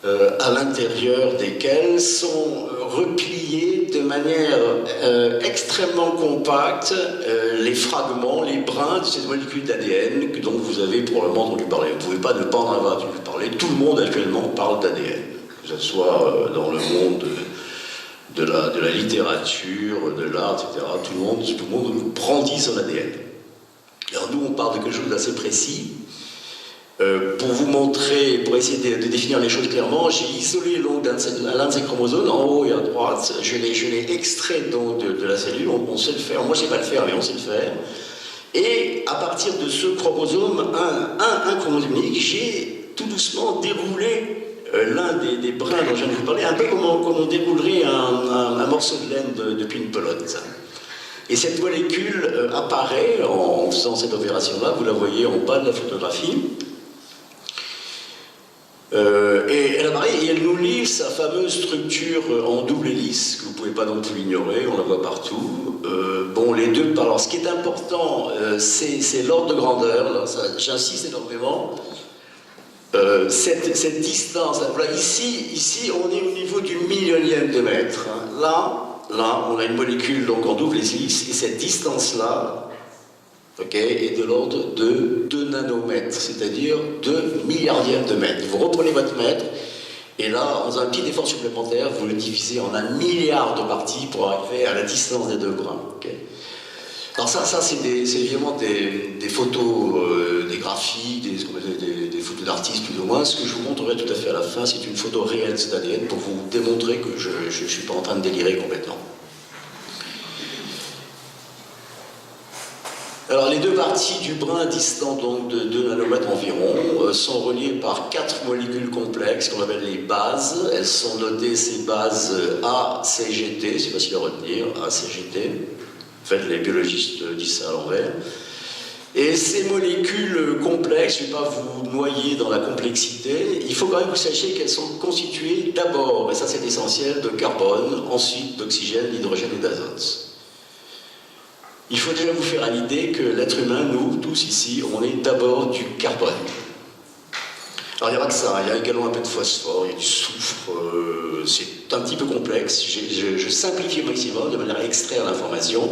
à l'intérieur desquels sont repliés de manière extrêmement compacte les fragments, les brins de cette molécule d'ADN dont vous avez probablement entendu parler. Vous ne pouvez pas ne pas en avoir entendu parler. Tout le monde actuellement parle d'ADN, que ce soit dans le monde de la littérature, de l'art, etc. Tout le monde brandit son ADN. Alors nous, on parle de quelque chose d'assez précis. Pour vous montrer, pour essayer de définir les choses clairement, j'ai isolé l'un de ces chromosomes, en haut et à droite, je l'ai extrait donc de la cellule, on sait le faire, moi je ne sais pas le faire, mais on sait le faire. Et à partir de ce chromosome, un chromosome unique, j'ai tout doucement déroulé l'un des brins dont je viens de vous parler, un peu comme on déroulerait un morceau de laine depuis une pelote. Et cette molécule apparaît en faisant cette opération-là, vous la voyez en bas de la photographie. Et elle apparaît et elle nous livre sa fameuse structure en double hélice, que vous ne pouvez pas non plus ignorer, on la voit partout. Bon, les deux, alors ce qui est important, c'est l'ordre de grandeur, j'insiste énormément. Cette distance, voilà, ici, on est au niveau du millionième de mètre. Hein. Là, on a une molécule donc en double hélice, et cette distance-là, est de l'ordre de 2 nanomètres, c'est-à-dire 2 milliardièmes de mètre. Vous reprenez votre mètre, et là, en faisant un petit effort supplémentaire, vous le divisez en 1 milliard de parties pour arriver à la distance des 2 brins. Alors ça c'est évidemment des photos, des graphies, des photos d'artistes plus ou moins. Ce que je vous montrerai tout à fait à la fin, c'est une photo réelle de cet ADN pour vous démontrer que je ne suis pas en train de délirer complètement. Alors les deux parties du brin distant donc de 2 nanomètres environ sont reliées par 4 molécules complexes qu'on appelle les bases. Elles sont notées, ces bases ACGT, c'est facile à retenir, ACGT. En fait, les biologistes disent ça à l'envers. Et ces molécules complexes, je ne vais pas vous noyer dans la complexité, il faut quand même que vous sachiez qu'elles sont constituées d'abord, et ça c'est essentiel, de carbone, ensuite d'oxygène, d'hydrogène et d'azote. Il faut déjà vous faire à l'idée que l'être humain, nous tous ici, on est d'abord du carbone. Alors il n'y a pas que ça, il y a également un peu de phosphore, il y a du soufre, c'est un petit peu complexe, je simplifie au maximum de manière à extraire l'information.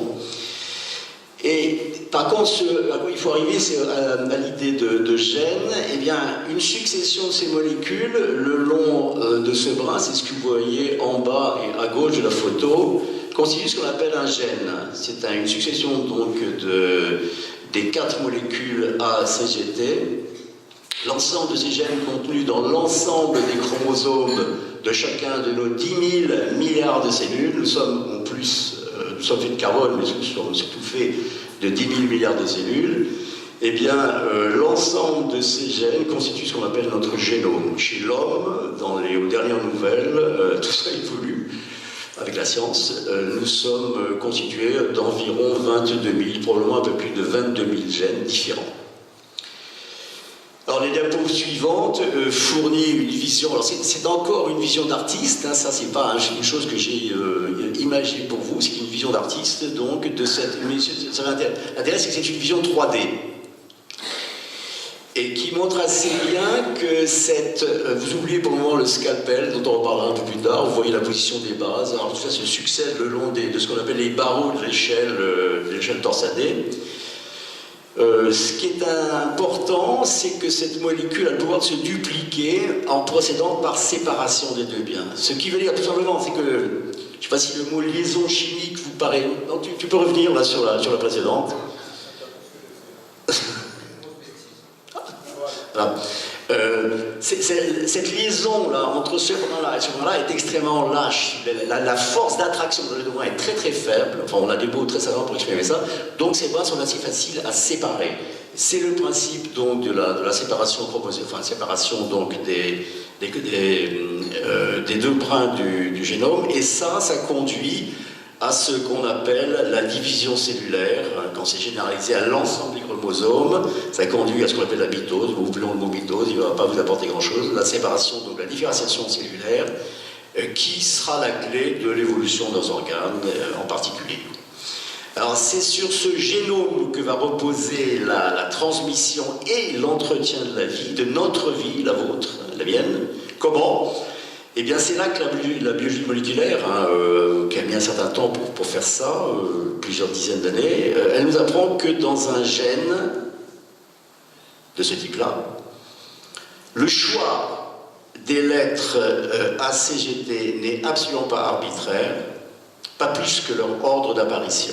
Et par contre, à quoi il faut arriver, c'est à l'idée de gènes. Eh bien, une succession de ces molécules, le long de ce brin, c'est ce que vous voyez en bas et à gauche de la photo, constitue ce qu'on appelle un gène. C'est une succession donc des 4 molécules ACGT. L'ensemble de ces gènes contenus dans l'ensemble des chromosomes de chacun de nos 10 000 milliards de cellules, nous sommes en plus, nous sommes faits de carbone, mais nous sommes surtout faits de 10 000 milliards de cellules, eh bien, l'ensemble de ces gènes constitue ce qu'on appelle notre génome. Chez l'homme, aux dernières nouvelles, tout ça évolue avec la science, nous sommes constitués d'environ 22 000, probablement un peu plus de 22 000 gènes différents. Alors les diapos suivantes fournissent une vision, alors c'est encore une vision d'artiste, hein, ça c'est pas une chose que j'ai imagée pour vous, c'est une vision d'artiste, donc de cette... L'intérêt c'est que c'est une vision 3D, et qui montre assez bien que vous oubliez pour le moment le scalpel, dont on reparlera un peu plus tard, vous voyez la position des bases, alors tout ça se succède le long de ce qu'on appelle les barreaux de l'échelle torsadée. Ce qui est important, c'est que cette molécule a le pouvoir de se dupliquer en procédant par séparation des deux biens. Ce qui veut dire tout simplement, c'est que, je ne sais pas si le mot liaison chimique vous paraît... Non, tu peux revenir là sur la précédente. Voilà. Cette liaison-là entre ce brin-là et ce brin-là est extrêmement lâche. La force d'attraction de deux brins est très très faible. Enfin, on a des mots très savants pour exprimer ça. Donc ces brins sont assez faciles à séparer. C'est le principe donc de la séparation proposée, enfin séparation donc des deux brins du génome. Et ça conduit à ce qu'on appelle la division cellulaire, quand c'est généralisé à l'ensemble des chromosomes, ça conduit à ce qu'on appelle la mitose. Vous oubliez le mot mitose, il ne va pas vous apporter grand-chose. La séparation, donc la différenciation cellulaire, qui sera la clé de l'évolution de nos organes en particulier. Alors c'est sur ce génome que va reposer la transmission et l'entretien de la vie, de notre vie, la vôtre, la mienne. Comment ? Eh bien, c'est là que la biologie moléculaire, qui a mis un certain temps pour faire ça, plusieurs dizaines d'années, elle nous apprend que dans un gène de ce type-là, le choix des lettres ACGT n'est absolument pas arbitraire, pas plus que leur ordre d'apparition.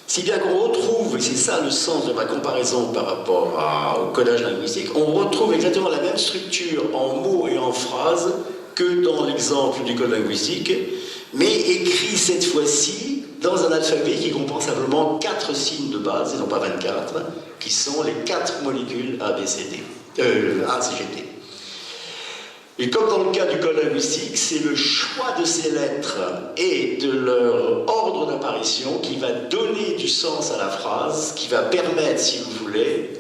Si bien qu'on retrouve, et c'est ça le sens de ma comparaison par rapport au codage linguistique, on retrouve exactement la même structure en mots et en phrases que dans l'exemple du code linguistique, mais écrit cette fois-ci dans un alphabet qui comprend simplement 4 signes de base, et non pas 24, qui sont les 4 molécules ACGT. Et comme dans le cas du code linguistique, c'est le choix de ces lettres et de leur ordre d'apparition qui va donner du sens à la phrase, qui va permettre, si vous voulez,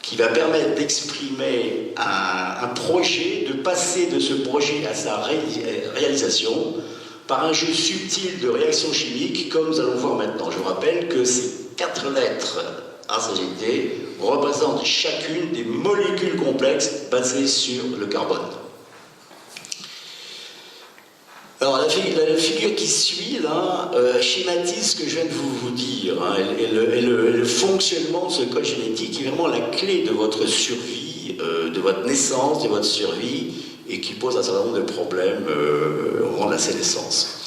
qui va permettre d'exprimer un projet, de passer de ce projet à sa réalisation par un jeu subtil de réactions chimiques, comme nous allons voir maintenant. Je vous rappelle que ces 4 lettres ACGT représentent chacune des molécules complexes basées sur le carbone. Alors la figure qui suit là schématise ce que je viens de vous dire, hein, et le fonctionnement de ce code génétique qui est vraiment la clé de votre survie, de votre naissance, de votre survie, et qui pose un certain nombre de problèmes au moment de la sénescence.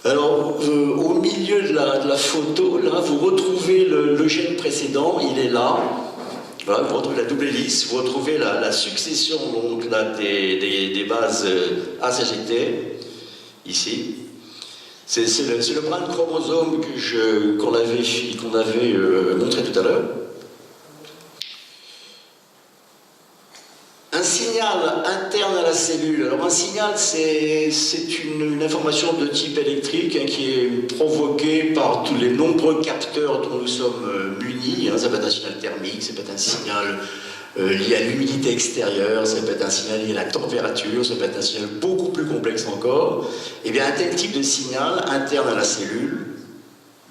Alors, Alors, au milieu de la photo, là, vous retrouvez le gène précédent, il est là. Voilà, vous retrouvez la double hélice, vous retrouvez la succession donc, là, des bases ACGT, ici. C'est le brin de chromosome qu'on avait montré tout à l'heure. Un signal interne à la cellule. Alors un signal, c'est une information de type électrique hein, qui est provoquée par tous les nombreux capteurs dont nous sommes munis. Hein. Ça peut être un signal thermique, ça peut être un signal lié à l'humidité extérieure, ça peut être un signal lié à la température, ça peut être un signal beaucoup plus complexe encore. Et bien un tel type de signal interne à la cellule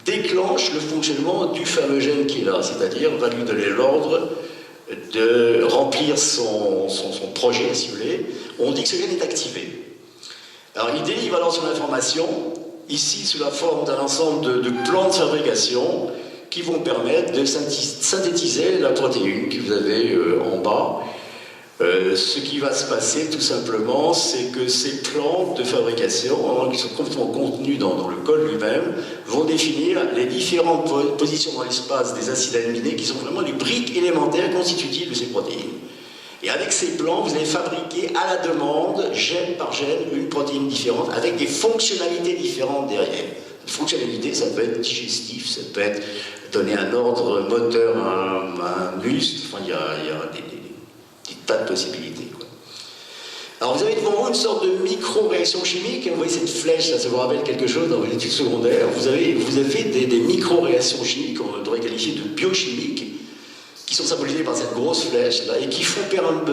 déclenche le fonctionnement du fameux gène qui est là, c'est-à-dire va lui donner l'ordre de remplir son projet, si vous voulez. On dit que ce gène est activé. Alors il délivre alors son information, ici sous la forme d'un ensemble de plans de fabrication qui vont permettre de synthétiser la protéine que vous avez en bas. Ce qui va se passer tout simplement, c'est que ces plans de fabrication, qui sont complètement contenus dans le code lui-même, vont définir les différentes positions dans l'espace des acides aminés qui sont vraiment les briques élémentaires constitutives de ces protéines. Et avec ces plans, vous allez fabriquer à la demande, gène par gène, une protéine différente avec des fonctionnalités différentes derrière. Une fonctionnalité, ça peut être digestif, ça peut être donner un ordre moteur à un muscle, enfin il y a des tas de possibilités. Quoi. Alors vous avez devant vous une sorte de micro-réaction chimique, vous voyez cette flèche, ça vous rappelle quelque chose dans vos études secondaires, vous avez des micro-réactions chimiques, on devrait qualifier de biochimiques, qui sont symbolisées par cette grosse flèche là, et qui font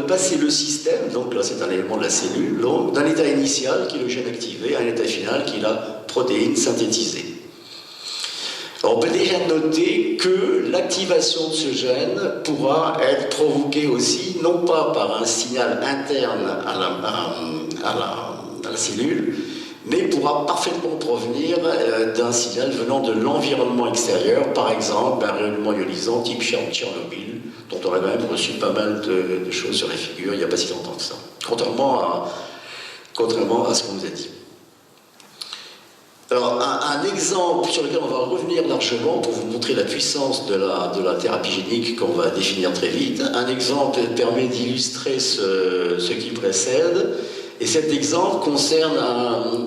passer le système, donc là c'est un élément de la cellule, d'un état initial qui est le gène activé à un état final qui est la protéine synthétisée. Alors, on peut déjà noter que l'activation de ce gène pourra être provoquée aussi, non pas par un signal interne à la cellule, mais pourra parfaitement provenir d'un signal venant de l'environnement extérieur, par exemple un rayonnement ionisant type Tchernobyl, dont on a quand même reçu pas mal de choses sur la figure il n'y a pas si longtemps que ça, contrairement à ce qu'on nous a dit. Alors, un exemple sur lequel on va revenir largement pour vous montrer la puissance de la thérapie génique qu'on va définir très vite. Un exemple permet d'illustrer ce qui précède. Et cet exemple concerne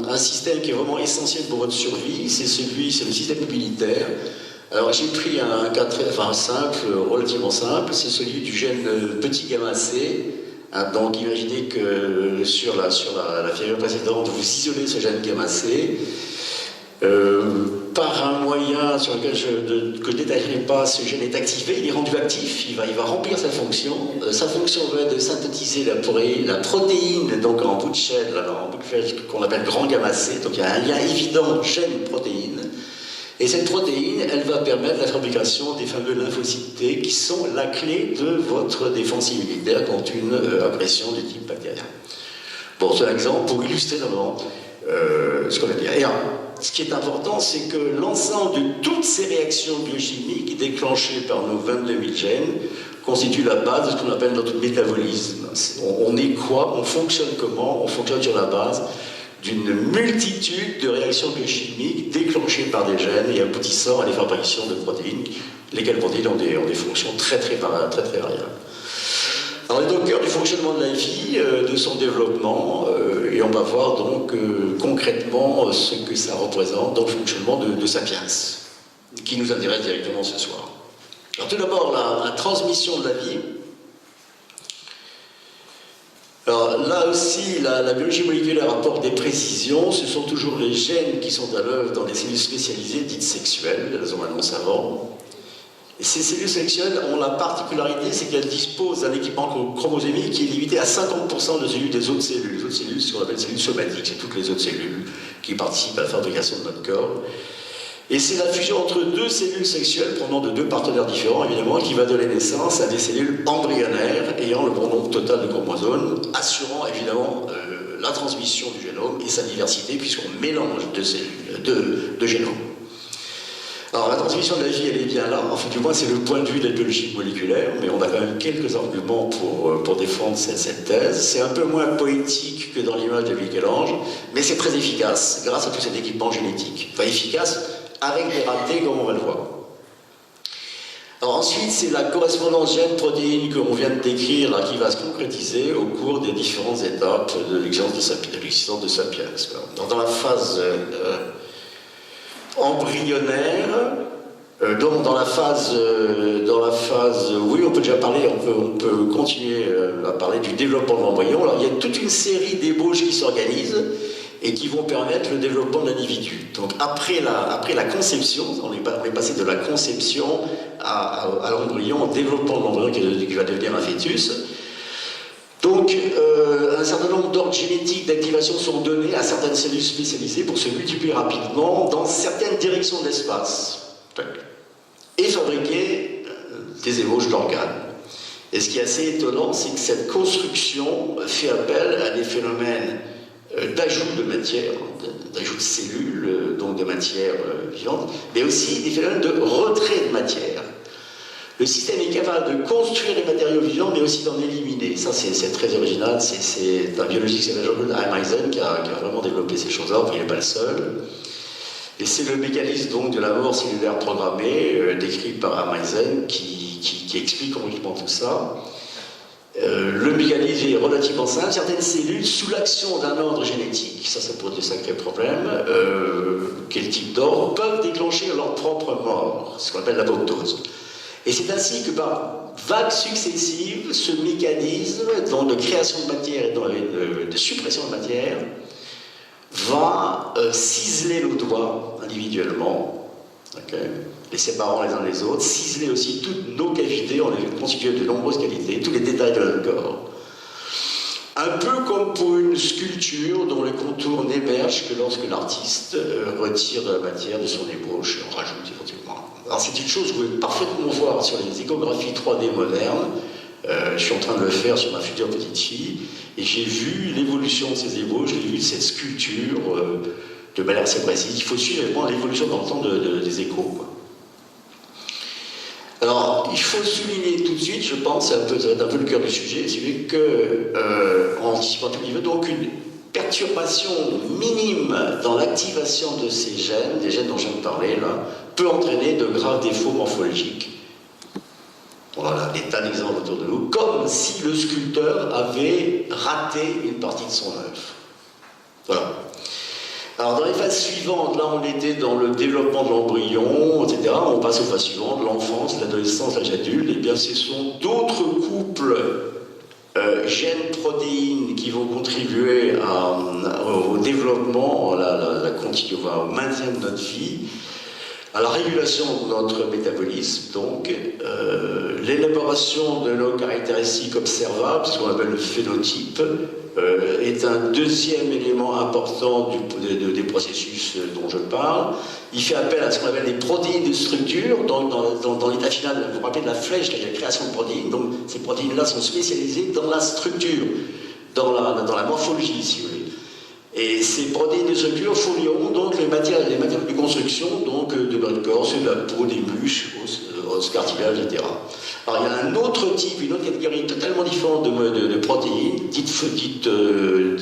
un système qui est vraiment essentiel pour votre survie. C'est le système immunitaire. Alors, j'ai pris un cas relativement simple. C'est celui du gène petit gamma C. Donc, imaginez que sur la figure précédente, vous isolez ce gène gamma C. Par un moyen sur lequel je ne détaillerai pas, ce gène est activé, il est rendu actif, il va remplir sa fonction. Sa fonction va être de synthétiser la protéine, donc en bout de chaîne, qu'on appelle grand gamma C. Donc il y a un lien évident gène-protéine. Et cette protéine, elle va permettre la fabrication des fameux lymphocytes T, qui sont la clé de votre défense immunitaire contre une agression du type bactérien. Bon, c'est un exemple pour illustrer d'abord ce qu'on va dire. Et ce qui est important, c'est que l'ensemble de toutes ces réactions biochimiques déclenchées par nos 22 000 gènes constitue la base de ce qu'on appelle notre métabolisme. On est quoi? On fonctionne comment? On fonctionne sur la base d'une multitude de réactions biochimiques déclenchées par des gènes et aboutissant à la fabrication de protéines, lesquelles protéines ont des fonctions très variables. Alors, on est au cœur du fonctionnement de la vie, de son développement, et on va voir donc concrètement ce que ça représente dans le fonctionnement de Sapiens, qui nous intéresse directement ce soir. Alors, tout d'abord, la transmission de la vie. Alors, là aussi, la biologie moléculaire apporte des précisions. Ce sont toujours les gènes qui sont à l'œuvre dans des cellules spécialisées, dites sexuelles, elles ont un nom savant. Et ces cellules sexuelles ont la particularité, c'est qu'elles disposent d'un équipement chromosomique qui est limité à 50% de celui des autres cellules. Les autres cellules, c'est ce qu'on appelle cellules somatiques, c'est toutes les autres cellules qui participent à la fabrication de notre corps. Et c'est la fusion entre deux cellules sexuelles provenant de deux partenaires différents, évidemment, qui va donner naissance à des cellules embryonnaires ayant le bon nombre total de chromosomes, assurant évidemment la transmission du génome et sa diversité, puisqu'on mélange deux génomes. Alors la transmission de la vie, elle est bien là, enfin du moins c'est le point de vue de la biologie moléculaire, mais on a quand même quelques arguments pour défendre cette thèse. C'est un peu moins poétique que dans l'image de Michel-Ange, mais c'est très efficace grâce à tout cet équipement génétique. Enfin efficace avec des ratés comme on va le voir. Alors ensuite, c'est la correspondance gène-protéine que l'on vient de décrire, là, qui va se concrétiser au cours des différentes étapes de l'existence de Sapiens. Dans la phase embryonnaire, donc dans la phase, oui, on peut déjà parler, on peut continuer à parler du développement de l'embryon. Alors, il y a toute une série d'ébauches qui s'organisent et qui vont permettre le développement de l'individu. Donc après la conception, on est passé de la conception à l'embryon, au développement de l'embryon qui va devenir un fœtus. Donc un certain nombre d'ordres génétiques d'activation sont donnés à certaines cellules spécialisées pour se multiplier rapidement dans certaines directions de l'espace et fabriquer des ébauches d'organes. Et ce qui est assez étonnant, c'est que cette construction fait appel à des phénomènes d'ajout de matière, d'ajout de cellules, donc de matière vivante, mais aussi des phénomènes de retrait de matière. Le système est capable de construire des matériaux vivants, mais aussi d'en éliminer. Ça, c'est très original. C'est un biologiste qui s'appelle Jean-Claude Ameisen qui a vraiment développé ces choses-là, il n'est pas le seul. Et c'est le mécanisme donc, de la mort cellulaire programmée, décrit par Ameisen, qui explique complètement tout ça. Le mécanisme est relativement simple. Certaines cellules, sous l'action d'un ordre génétique, ça pose de sacrés problèmes, quel type d'ordre, peuvent déclencher leur propre mort, ce qu'on appelle l'apoptose. Et c'est ainsi que par vagues successives, ce mécanisme donc, de création de matière et de suppression de matière va ciseler nos doigts individuellement, les séparant les uns les autres, ciseler aussi toutes nos cavités, on est constitué de nombreuses cavités, tous les détails de notre corps. Un peu comme pour une sculpture dont les contours n'émergent que lorsque l'artiste retire de la matière de son ébauche et en rajoute éventuellement. Alors c'est une chose que vous pouvez parfaitement voir sur les échographies 3D modernes. Je suis en train de le faire sur ma future petite fille, et j'ai vu l'évolution de ces ébauches, j'ai vu cette sculpture de manière assez précise. Il faut suivre l'évolution dans le temps des échos, quoi. Alors, il faut souligner tout de suite, je pense, ça va être un peu le cœur du sujet, c'est que, en anticipant tout niveau, donc une perturbation minime dans l'activation de ces gènes, des gènes dont je viens de parler, là, peut entraîner de graves défauts morphologiques. Voilà, des tas d'exemples autour de nous, comme si le sculpteur avait raté une partie de son œuvre. Voilà. Alors dans les phases suivantes, là on était dans le développement de l'embryon, etc. On passe aux phases suivantes, l'enfance, l'adolescence, l'âge adulte. Et bien ce sont d'autres couples gènes-protéines qui vont contribuer au développement, au maintien de notre vie, à la régulation de notre métabolisme, donc l'élaboration de nos caractéristiques observables, ce qu'on appelle le phénotype, est un deuxième élément important des processus dont je parle. Il fait appel à ce qu'on appelle les protéines de structure. Donc dans l'état final, vous vous rappelez de la flèche, il y a la création de protéines. Donc ces protéines-là sont spécialisées dans la structure, dans la morphologie, si vous voulez. Et ces protéines de structure fourniront donc les matières de construction donc, de notre corps, c'est de la peau, des muscles, os, cartilage, etc. Alors il y a un autre type, une autre catégorie totalement différente de protéines, dites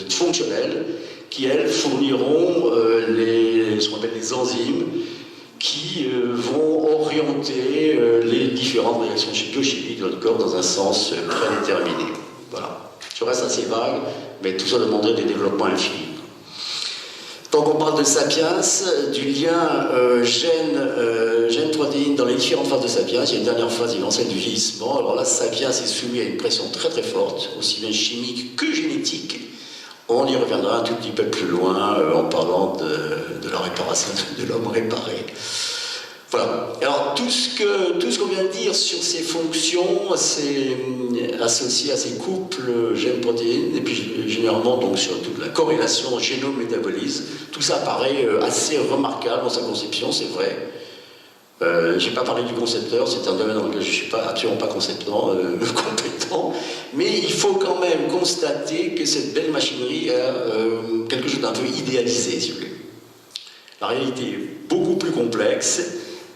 fonctionnelles, qui elles fourniront ce qu'on appelle les enzymes, qui vont orienter les différentes réactions biochimiques de notre corps dans un sens prédéterminé. Voilà. Je reste assez vague, mais tout ça demanderait des développements infinis. Donc on parle de Sapiens, du lien gène-protéine dans les différentes phases de Sapiens. Il y a une dernière phase, celle du vieillissement. Alors là, Sapiens est soumis à une pression très très forte, aussi bien chimique que génétique. On y reviendra un tout petit peu plus loin en parlant de la réparation de l'homme réparé. Voilà. Alors tout ce qu'on vient de dire sur ces fonctions, c'est associé à ces couples gènes-protéines, et puis généralement donc sur toute la corrélation génome-métabolisme, tout ça paraît assez remarquable dans sa conception, c'est vrai. Je n'ai pas parlé du concepteur, c'est un domaine dans lequel je ne suis absolument pas compétent, mais il faut quand même constater que cette belle machinerie a quelque chose d'un peu idéalisé, si vous voulez. La réalité est beaucoup plus complexe,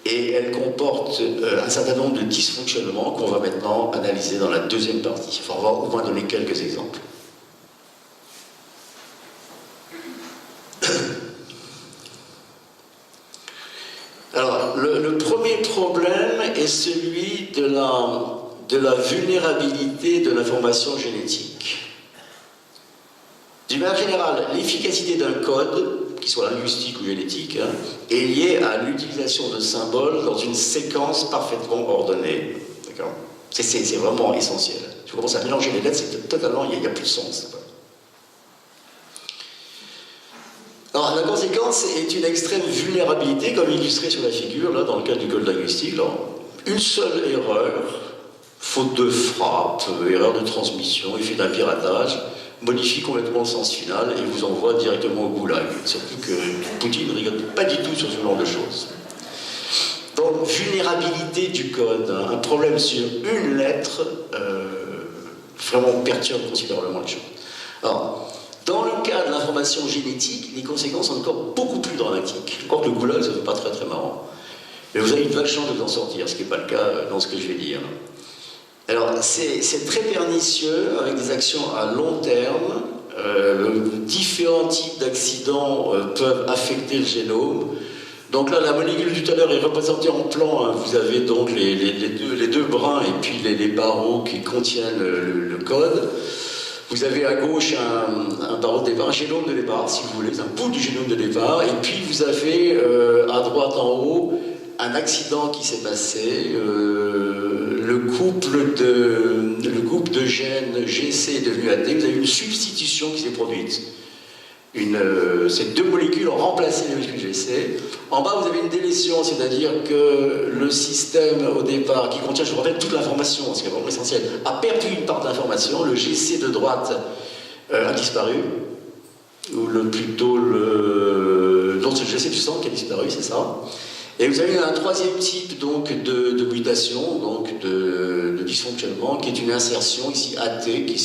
et elle comporte un certain nombre de dysfonctionnements qu'on va maintenant analyser dans la deuxième partie. Enfin, on va au moins donner quelques exemples. Alors, le premier problème est celui de la vulnérabilité de l'information génétique. D'une manière générale, l'efficacité d'un code, qu'il soit linguistique ou génétique, est liée à l'utilisation de symboles dans une séquence parfaitement ordonnée. D'accord ? C'est vraiment essentiel. Si vous commencez à mélanger les lettres, c'est totalement, il n'y a plus de sens. Alors, la conséquence est une extrême vulnérabilité, comme illustré sur la figure, là, dans le cas du code linguistique. Là, une seule erreur, faute de frappe, erreur de transmission, effet d'un piratage, modifie complètement le sens final et vous envoie directement au goulag. Surtout que Poutine ne rigole pas du tout sur ce genre de choses. Donc, vulnérabilité du code, un problème sur une lettre, vraiment perturbe considérablement les choses. Alors, dans le cas de l'information génétique, les conséquences sont encore beaucoup plus dramatiques. Je crois que le goulag, ça ne fait pas très très marrant. Mais vous avez une vague chance de vous en sortir, ce qui n'est pas le cas dans ce que je vais dire. Alors, c'est très pernicieux, avec des actions à long terme. Différents types d'accidents peuvent affecter le génome. Donc là, la molécule du tout à l'heure est représentée en plan. Vous avez donc les deux brins et puis les barreaux qui contiennent le code. Vous avez à gauche un barreau de départ, un génome de départ, si vous voulez, un bout du génome de départ. Et puis vous avez à droite en haut un accident qui s'est passé. Le couple de gènes GC est devenu AT. Vous avez une substitution qui s'est produite. Ces deux molécules ont remplacé les molécules GC. En bas, vous avez une délétion, c'est-à-dire que le système, au départ, qui contient, je vous rappelle, toute l'information, ce qui est vraiment essentiel, a perdu une part d'information. Le GC de droite a disparu, ou plutôt donc c'est le GC du centre qui a disparu, c'est ça. Et vous avez un troisième type donc, de mutation, donc de dysfonctionnement, qui est une insertion ici AT qui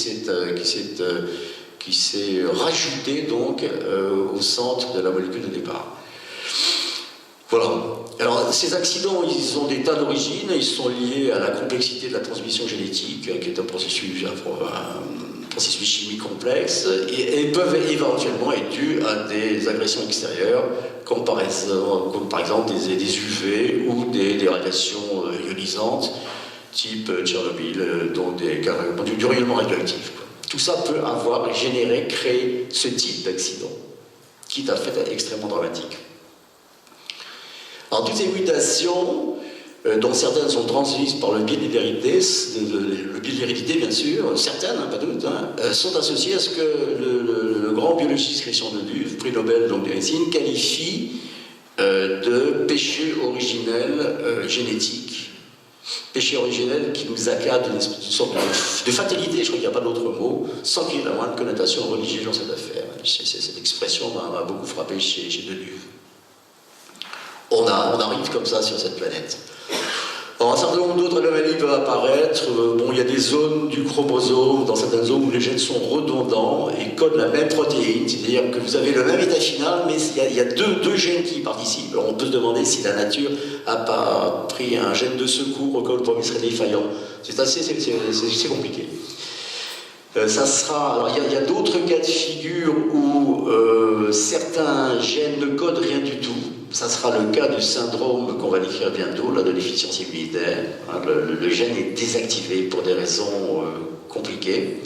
s'est rajouté donc au centre de la molécule de départ. Voilà. Alors ces accidents, ils ont des tas d'origines, ils sont liés à la complexité de la transmission génétique, qui est un processus chimique complexe, et peuvent éventuellement être dus à des agressions extérieures, comme par exemple des UV ou des radiations ionisantes, type Tchernobyl, donc du rayonnement radioactif. Tout ça peut créer ce type d'accident, qui est en fait extrêmement dramatique. Alors toutes ces mutations, dont certaines sont transmises par le biais de l'hérédité, bien sûr, certaines, pas toutes, sont associées à ce que le grand biologiste Christian de Duve, prix Nobel donc, de médecine, qualifie de péché originel génétique. Péché originel qui nous accade d'une sorte de fatalité, je crois qu'il n'y a pas d'autre mot, sans qu'il y ait la moindre connotation religieuse dans cette affaire. Cette expression m'a beaucoup frappé chez Deleuze. On arrive comme ça sur cette planète. Alors, un certain nombre d'autres anomalies peuvent apparaître. Il y a des zones du chromosome, dans certaines zones où les gènes sont redondants et codent la même protéine, c'est-à-dire que vous avez le même état final, mais il y a deux gènes qui y participent. Alors, on peut se demander si la nature n'a pas pris un gène de secours au cas où le premier serait défaillant. C'est compliqué. Alors, il y a d'autres cas de figure où certains gènes ne codent rien du tout. Ça sera le cas du syndrome qu'on va décrire bientôt, là, de déficience immunitaire. Le gène est désactivé pour des raisons compliquées.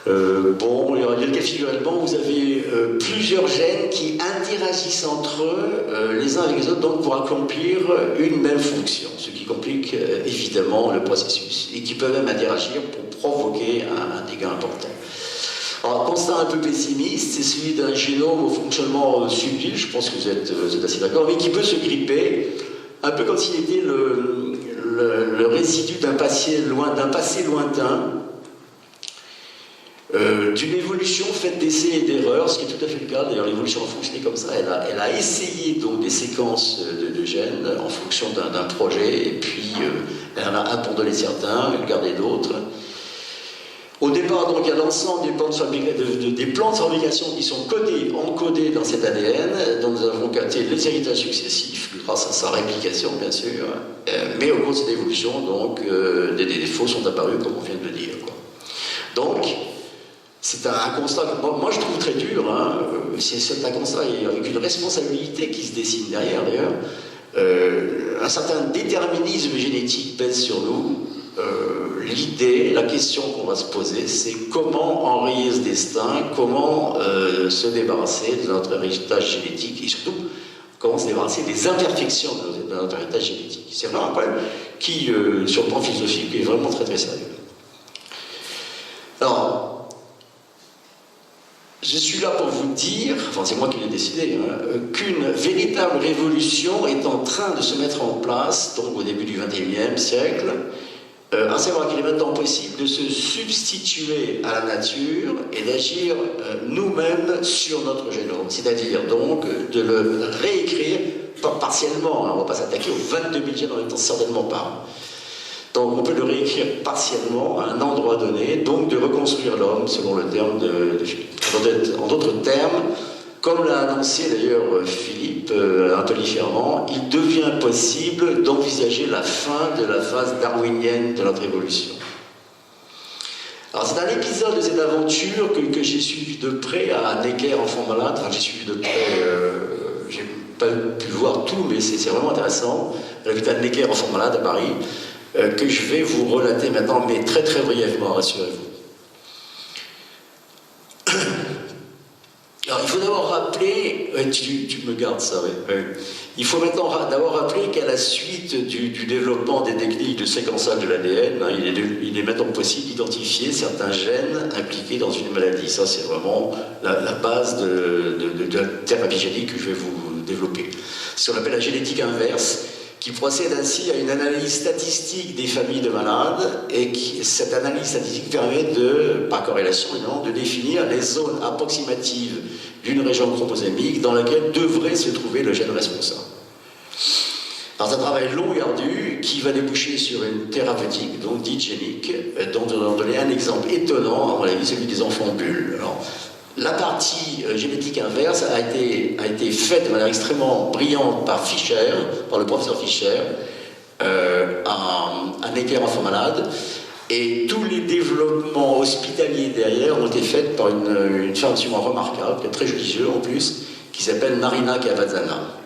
Il y a le cas de figure allemand, vous avez plusieurs gènes qui interagissent entre eux, les uns avec les autres, donc pour accomplir une même fonction, ce qui complique évidemment le processus, et qui peuvent même interagir pour provoquer un dégât important. Alors, un constat un peu pessimiste, c'est celui d'un génome au fonctionnement subtil, je pense que vous êtes assez d'accord, mais qui peut se gripper, un peu comme s'il était le résidu d'un passé lointain, d'une évolution faite d'essais et d'erreurs, ce qui est tout à fait le cas. D'ailleurs, l'évolution a fonctionné comme ça. Elle a essayé donc des séquences de gènes en fonction d'un projet, et puis elle en a abandonné certains, elle gardait d'autres. Au départ, donc, il y a l'ensemble des plans de fabrication qui sont encodés dans cet ADN, dont nous avons capté les héritages successifs, grâce à sa réplication, bien sûr, mais au cours de cette évolution, donc, des défauts sont apparus, comme on vient de le dire, quoi. Donc, c'est un constat que moi je trouve très dur, hein. C'est un constat avec une responsabilité qui se dessine derrière, d'ailleurs. Un certain déterminisme génétique pèse sur nous. L'idée, la question qu'on va se poser, c'est comment enrayer ce destin, comment se débarrasser de notre héritage génétique et surtout comment se débarrasser des imperfections de notre héritage génétique. C'est vraiment un problème qui, sur le plan philosophique, est vraiment très très sérieux. Alors, je suis là pour vous dire, enfin c'est moi qui l'ai décidé, hein, qu'une véritable révolution est en train de se mettre en place, donc au début du XXIe siècle, à savoir qu'il est maintenant possible de se substituer à la nature et d'agir nous-mêmes sur notre génome, c'est-à-dire donc de le réécrire, pas partiellement, hein, on ne va pas s'attaquer aux 22 000 gènes en même temps, certainement pas. Donc on peut le réécrire partiellement à un endroit donné, donc de reconstruire l'homme selon le terme de Philippe. En d'autres termes, comme l'a annoncé d'ailleurs Philippe un peu différemment, il devient possible d'envisager la fin de la phase darwinienne de notre évolution. Alors c'est un épisode de cette aventure que j'ai suivi de près à Necker, enfant malade. Enfin j'ai suivi de près, j'ai pas pu voir tout, mais c'est vraiment intéressant. À l'hôpital Necker, enfant malade à Paris, que je vais vous relater maintenant, mais très très brièvement, rassurez-vous. Alors, il faut d'abord rappeler, tu me gardes ça, oui. Il faut maintenant d'abord rappeler qu'à la suite du développement des techniques de séquençage de l'ADN, hein, il est maintenant possible d'identifier certains gènes impliqués dans une maladie. Ça, c'est vraiment la base de la thérapie génétique que je vais vous développer. C'est ce qu'on appelle la génétique inverse, qui procède ainsi à une analyse statistique des familles de malades, et cette analyse statistique permet par corrélation évidemment, de définir les zones approximatives d'une région chromosomique dans laquelle devrait se trouver le gène responsable. Alors c'est un travail long et ardu qui va déboucher sur une thérapeutique, donc dite génique, dont on va donner un exemple étonnant, à mon avis, celui des enfants bulles. Alors, la partie génétique inverse a été faite de manière extrêmement brillante par Fischer, par le professeur Fischer, à Necker, enfant malade, et tous les développements hospitaliers derrière ont été faits par une femme absolument remarquable, très judicieuse en plus, qui s'appelle Marina Cavazzana.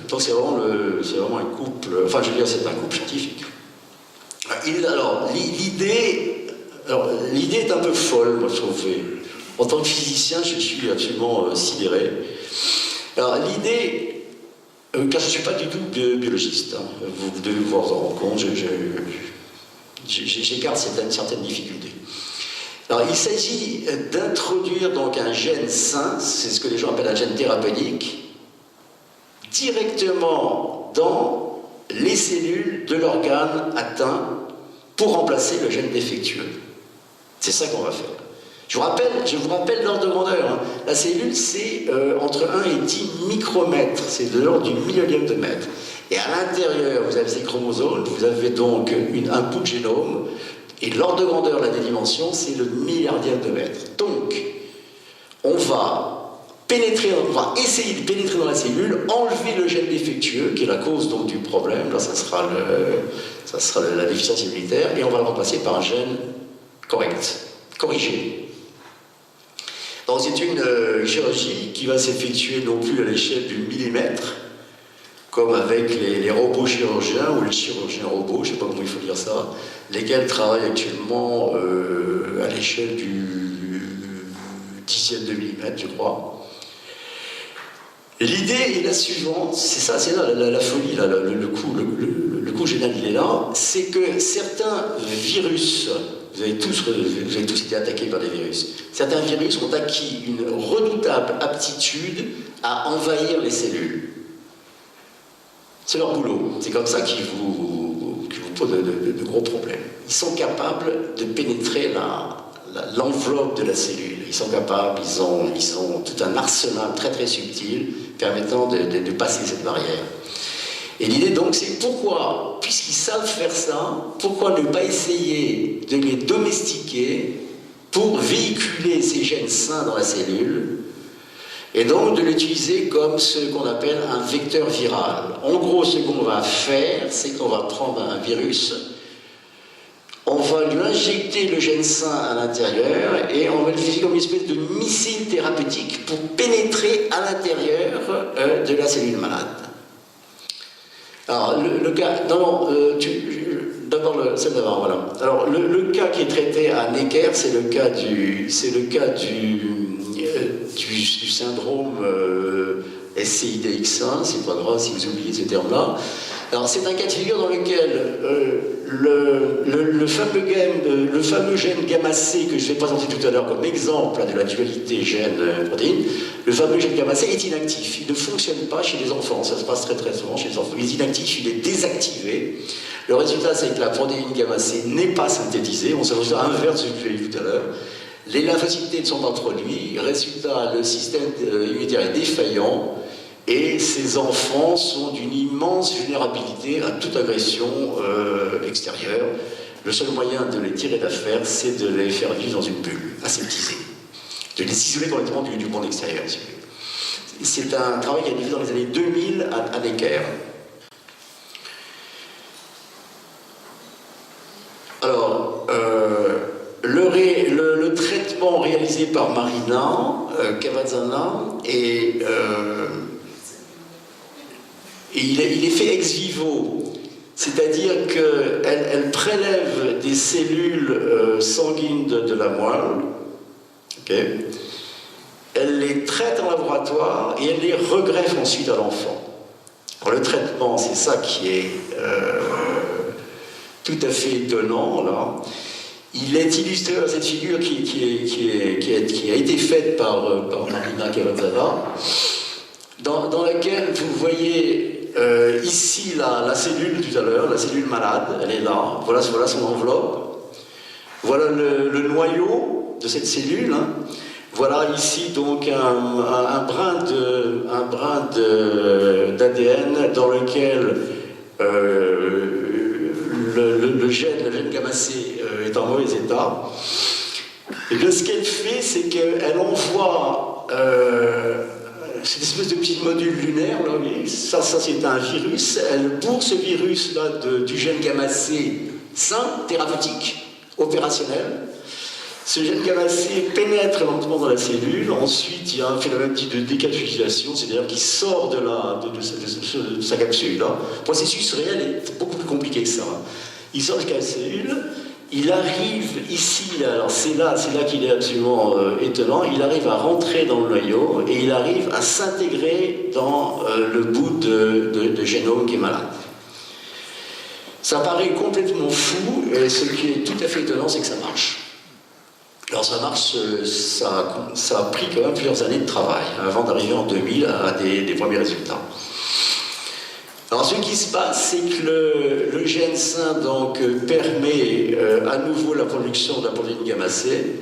Donc c'est vraiment un couple, enfin je veux dire c'est un couple scientifique. Alors l'idée est un peu folle, moi je trouve. En tant que physicien, je suis absolument sidéré. Alors l'idée, car je ne suis pas du tout biologiste, hein, vous devez vous en rendre compte, j'écarte certaines difficultés. Alors il s'agit d'introduire donc un gène sain, c'est ce que les gens appellent un gène thérapeutique, directement dans les cellules de l'organe atteint pour remplacer le gène défectueux. C'est ça qu'on va faire. Je vous rappelle l'ordre de grandeur. Hein. La cellule, c'est entre 1 et 10 micromètres. C'est de l'ordre du millionième de mètre. Et à l'intérieur, vous avez ces chromosomes, vous avez donc un bout de génome. Et l'ordre de grandeur, la dimension, c'est le milliardième de mètre. Donc, on va essayer de pénétrer dans la cellule, enlever le gène défectueux, qui est la cause donc du problème. Là, ça sera la déficience immunitaire. Et on va le remplacer par un gène correct, corrigé. Donc c'est une chirurgie qui va s'effectuer non plus à l'échelle du millimètre, comme avec les robots chirurgiens ou les chirurgiens robots, je ne sais pas comment il faut dire ça, lesquels travaillent actuellement à l'échelle du dixième de millimètre, je crois. L'idée est la suivante, c'est là la folie, là, le coup génial il est là, c'est que certains virus, vous avez tous été attaqués par des virus, certains virus ont acquis une redoutable aptitude à envahir les cellules. C'est leur boulot, c'est comme ça qu'ils vous posent de gros problèmes. Ils sont capables de pénétrer l'enveloppe de la cellule. Ils sont capables, ils ont tout un arsenal très très subtil permettant de passer cette barrière. Et l'idée donc c'est pourquoi, puisqu'ils savent faire ça, pourquoi ne pas essayer de les domestiquer pour véhiculer ces gènes sains dans la cellule et donc de l'utiliser comme ce qu'on appelle un vecteur viral. En gros, ce qu'on va faire, c'est qu'on va prendre un virus, on va lui injecter le gène sain à l'intérieur et on va l'utiliser comme une espèce de missile thérapeutique pour pénétrer à l'intérieur de la cellule malade. Alors, le cas... Non, d'abord, celle d'avant, voilà. Alors, le cas qui est traité à Necker, c'est le cas du syndrome SCIDX1, c'est pas grave si vous oubliez ce terme-là. Alors, c'est un cas de figure dans lequel le fameux gène gamma-C que je vais présenter tout à l'heure comme exemple de la dualité gène-protéine, le fameux gène gamma-C est inactif. Il ne fonctionne pas chez les enfants. Ça se passe très très souvent chez les enfants. Il est inactif, il est désactivé. Le résultat, c'est que la protéine gamma-C n'est pas synthétisée. On s'est le résultat inverse de ce que je l'ai dit tout à l'heure. Les lymphocytes T ne sont pas produits. Résultat, le système immunitaire est défaillant. Et ces enfants sont d'une immense vulnérabilité à toute agression extérieure. Le seul moyen de les tirer d'affaire, c'est de les faire vivre dans une bulle, aseptisée. De les isoler complètement du monde extérieur. C'est un travail qui a été fait dans les années 2000 à Necker. Alors, le traitement réalisé par Marina Cavazzana et il est fait ex vivo, c'est-à-dire qu'elle prélève des cellules sanguines de la moelle, okay. Elle les traite en laboratoire et elle les regreffe ensuite à l'enfant. Le traitement, c'est ça qui est tout à fait étonnant, là. Il est illustré dans cette figure qui a été faite par Marina Cavazzana, dans laquelle vous voyez ici la cellule tout à l'heure, la cellule malade, elle est là, voilà son enveloppe, voilà le noyau de cette cellule, hein. Voilà ici donc un brin d'ADN dans lequel le gène gamma-C est en mauvais état. Et bien ce qu'elle fait, c'est qu'elle envoie cette espèce de petit module lunaire, là, oui, ça c'est un virus. Elle bourre ce virus-là du gène gamma-C sain, thérapeutique, opérationnel. Ce gène gamma-C pénètre lentement dans la cellule. Ensuite, il y a un phénomène de décapsulation, c'est-à-dire qu'il sort de sa capsule. Là. Le processus réel est beaucoup plus compliqué que ça. Il sort de la cellule. Il arrive ici, alors c'est là qu'il est absolument étonnant, il arrive à rentrer dans le noyau et il arrive à s'intégrer dans le bout de génome qui est malade. Ça paraît complètement fou, et ce qui est tout à fait étonnant, c'est que ça marche. Alors ça marche, ça a pris quand même plusieurs années de travail avant d'arriver en 2000 à des premiers résultats. Alors ce qui se passe, c'est que le gène sain donc, permet à nouveau la production de la protéine gamma-C.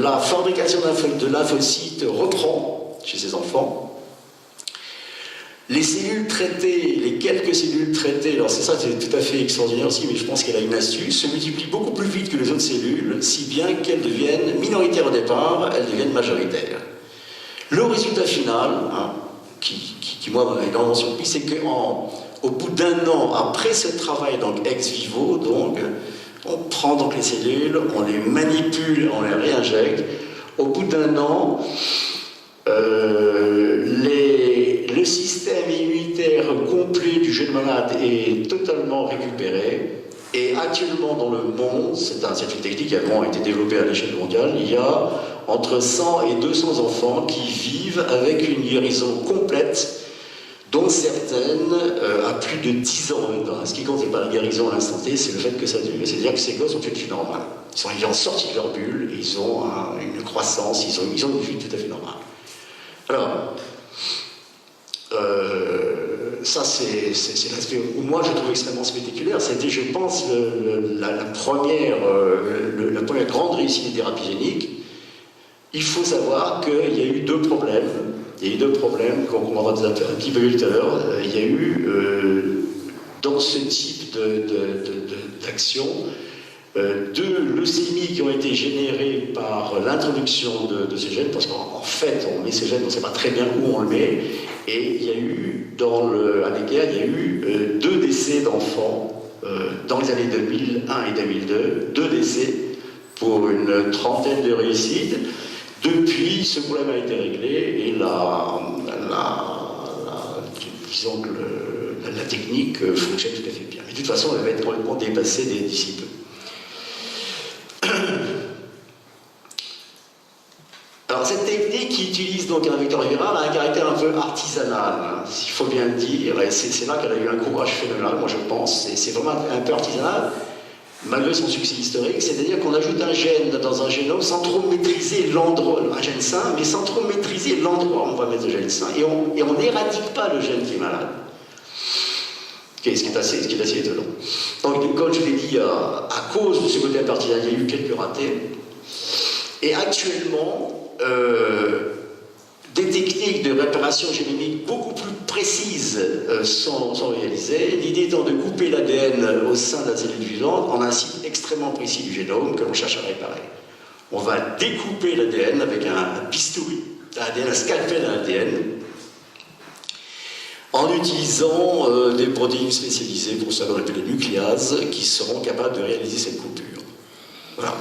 La fabrication de lymphocytes reprend chez ces enfants. Les cellules traitées, les quelques cellules traitées, alors c'est ça, c'est tout à fait extraordinaire aussi, mais je pense qu'elle a une astuce, se multiplient beaucoup plus vite que les autres cellules, si bien qu'elles deviennent minoritaires au départ, elles deviennent majoritaires. Le résultat final, hein, qui moi m'a énormément surpris, c'est qu'au bout d'un an, après ce travail donc ex vivo, donc, on prend donc les cellules, on les manipule, on les réinjecte. Au bout d'un an, le système immunitaire complet du jeune malade est totalement récupéré. Et actuellement dans le monde, c'est une technique qui a vraiment été développée à l'échelle mondiale, il y a entre 100 et 200 enfants qui vivent avec une guérison complète, dont certaines à plus de 10 ans. Ce qui compte, c'est pas la guérison à l'instant T, c'est le fait que ça dure. C'est-à-dire que ces gosses ont une vie normale. Ils sont arrivés en sortie de leur bulle, et ils ont une croissance, ils ont une vie tout à fait normale. Alors, ça c'est l'aspect où moi je trouve extrêmement spectaculaire. C'était, je pense, la première grande réussite des thérapies géniques. Il faut savoir qu'il y a eu deux problèmes. Il y a eu deux problèmes qu'on va un petit peu tout à l'heure. Il y a eu, dans ce type d'action, deux leucémies qui ont été générées par l'introduction de ces gènes, parce qu'en fait, on met ces gènes, on ne sait pas très bien où on le met, et il y a eu, à l'égard, il y a eu 2 décès d'enfants dans les années 2001 et 2002, 2 décès pour une trentaine de réussites. Depuis, ce problème a été réglé, et disons que la technique fonctionne tout à fait bien. Mais de toute façon, elle va être complètement dépassée d'ici peu. Alors cette technique qui utilise donc un vecteur viral a un caractère un peu artisanal, il faut bien le dire, et c'est là qu'elle a eu un courage phénoménal, moi je pense, et c'est vraiment un peu artisanal, malgré son succès historique, c'est-à-dire qu'on ajoute un gène dans un génome sans trop maîtriser l'endroit, un gène sain, mais sans trop maîtriser l'endroit où on va mettre le gène sain, et on n'éradique pas le gène qui est malade. Ce qui est assez étonnant. Donc, comme je l'ai dit, à cause de ce côté partisan, il y a eu quelques ratés. Et actuellement, des techniques de réparation génomique beaucoup plus précises sont réalisées. L'idée étant de couper l'ADN au sein de la cellule vivante en un site extrêmement précis du génome que l'on cherche à réparer. On va découper l'ADN avec un bistouri, un scalpel à l'ADN, en utilisant des protéines spécialisées pour ça qu'on appelle les nucléases, qui seront capables de réaliser cette coupure. Voilà.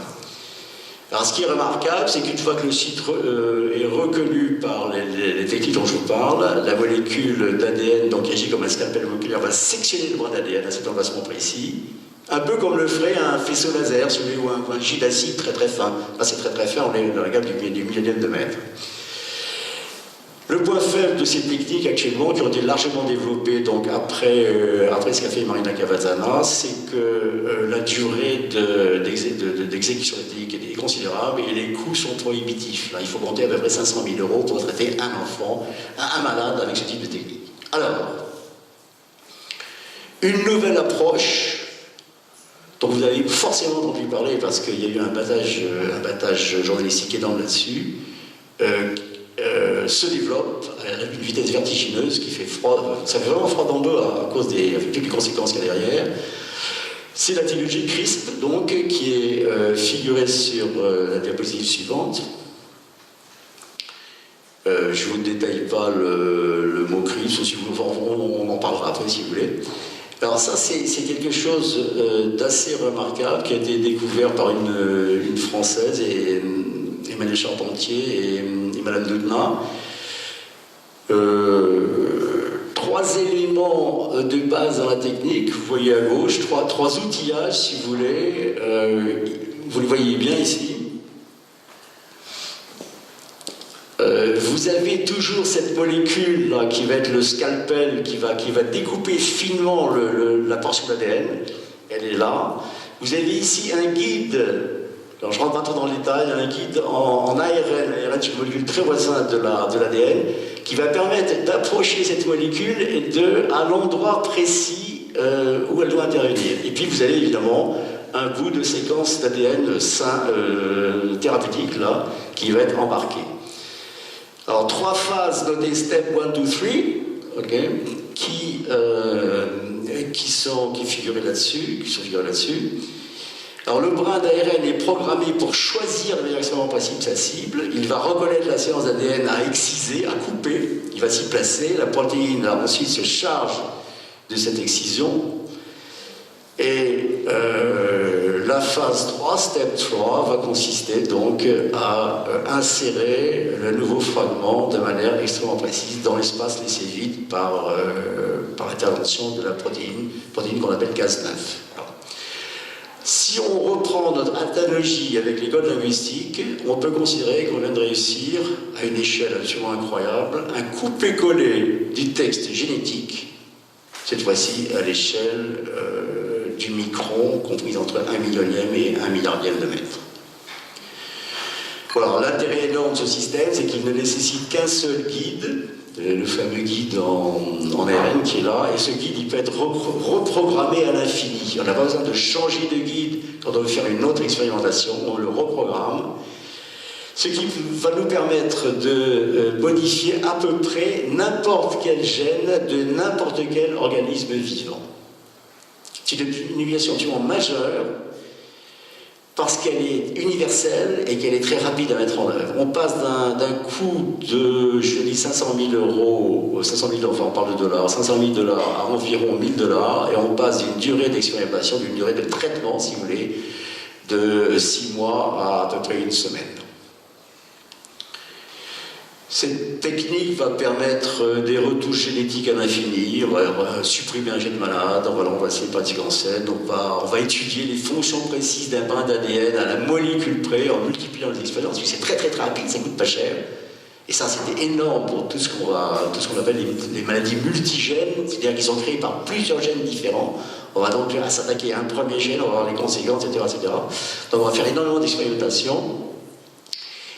Alors ce qui est remarquable, c'est qu'une fois que le site est reconnu par les techniques dont je vous parle, la molécule d'ADN, donc qui agit comme un scalpel moléculaire, va sectionner le brin d'ADN à cet emplacement précis, un peu comme le ferait un faisceau laser, ou un jet d'acide très très fin. Là c'est très très fin, on est dans la gamme du millionième de mètre. Le point faible de ces techniques actuellement, qui ont été largement développées donc après ce qu'a fait Marina Cavazzana, c'est que la durée d'exécution des techniques est considérable et les coûts sont prohibitifs. Là, il faut compter à peu près 500 000 € pour traiter un enfant, un malade avec ce type de technique. Alors, une nouvelle approche dont vous avez forcément entendu parler parce qu'il y a eu un battage journalistique énorme là-dessus, se développe à une vitesse vertigineuse qui fait froid, ça fait vraiment froid dans le dos à cause avec toutes les conséquences qu'il y a derrière. C'est la technologie CRISPR, donc, qui est figurée sur la diapositive suivante. Je ne vous détaille pas le mot CRISPR, si on en parlera après si vous voulez. Alors ça, c'est quelque chose d'assez remarquable qui a été découvert par une Française, Emmanuel Charpentier et Madame Doudna. 3 éléments de base dans la technique, vous voyez à gauche, 3 outillages si vous voulez, vous le voyez bien ici. Vous avez toujours cette molécule là, qui va être le scalpel, qui va découper finement la portion d'ADN, elle est là. Vous avez ici un guide. Alors, je ne rentre pas trop dans le détail, il y a un guide en ARN. ARN, c'est une molécule très voisine de l'ADN, qui va permettre d'approcher cette molécule et à l'endroit précis où elle doit intervenir. Et puis, vous avez évidemment un bout de séquence d'ADN thérapeutique, là, qui va être embarqué. Alors, 3 phases notées step 1, 2, 3, okay, qui sont figurées là-dessus, Alors le brin d'ARN est programmé pour choisir le meilleur extrêmement possible sa cible. Il va reconnaître la séquence d'ADN à exciser, à couper. Il va s'y placer. La protéine ensuite se charge de cette excision. Et la phase 3, step 3, va consister donc à insérer le nouveau fragment de manière extrêmement précise dans l'espace laissé vide par l'intervention de la protéine qu'on appelle Cas9. Si on reprend notre analogie avec les codes linguistiques, on peut considérer qu'on vient de réussir, à une échelle absolument incroyable, un coupé-collé du texte génétique, cette fois-ci à l'échelle du micron, compris entre 1 millionième et 1 milliardième de mètre. Voilà, l'intérêt énorme de ce système, c'est qu'il ne nécessite qu'un seul guide, le fameux guide en ARN qui est là, et ce guide il peut être reprogrammé à l'infini. On n'a pas besoin de changer de guide quand on veut faire une autre expérimentation, on le reprogramme. Ce qui va nous permettre de modifier à peu près n'importe quel gène de n'importe quel organisme vivant. C'est une innovation absolument majeure parce qu'elle est universelle et qu'elle est très rapide à mettre en œuvre. On passe d'un coût de, je dis 500 000 euros, 500 000, enfin on parle de dollars, 500 000 dollars à environ 1000 dollars, et on passe d'une durée d'expérimentation, d'une durée de traitement, si vous voulez, de 6 mois à peu près une semaine. Cette technique va permettre des retouches génétiques à l'infini, on va supprimer un gène malade, on va remplacer par des cancers, on va étudier les fonctions précises d'un brin d'ADN à la molécule près en multipliant les expériences. C'est très très très rapide, ça coûte pas cher. Et ça, c'était énorme pour tout ce qu'on appelle les maladies multigènes, c'est-à-dire qui sont créées par plusieurs gènes différents. On va donc s'attaquer à un premier gène, on va voir les conséquences, etc., etc. Donc on va faire énormément d'expérimentations.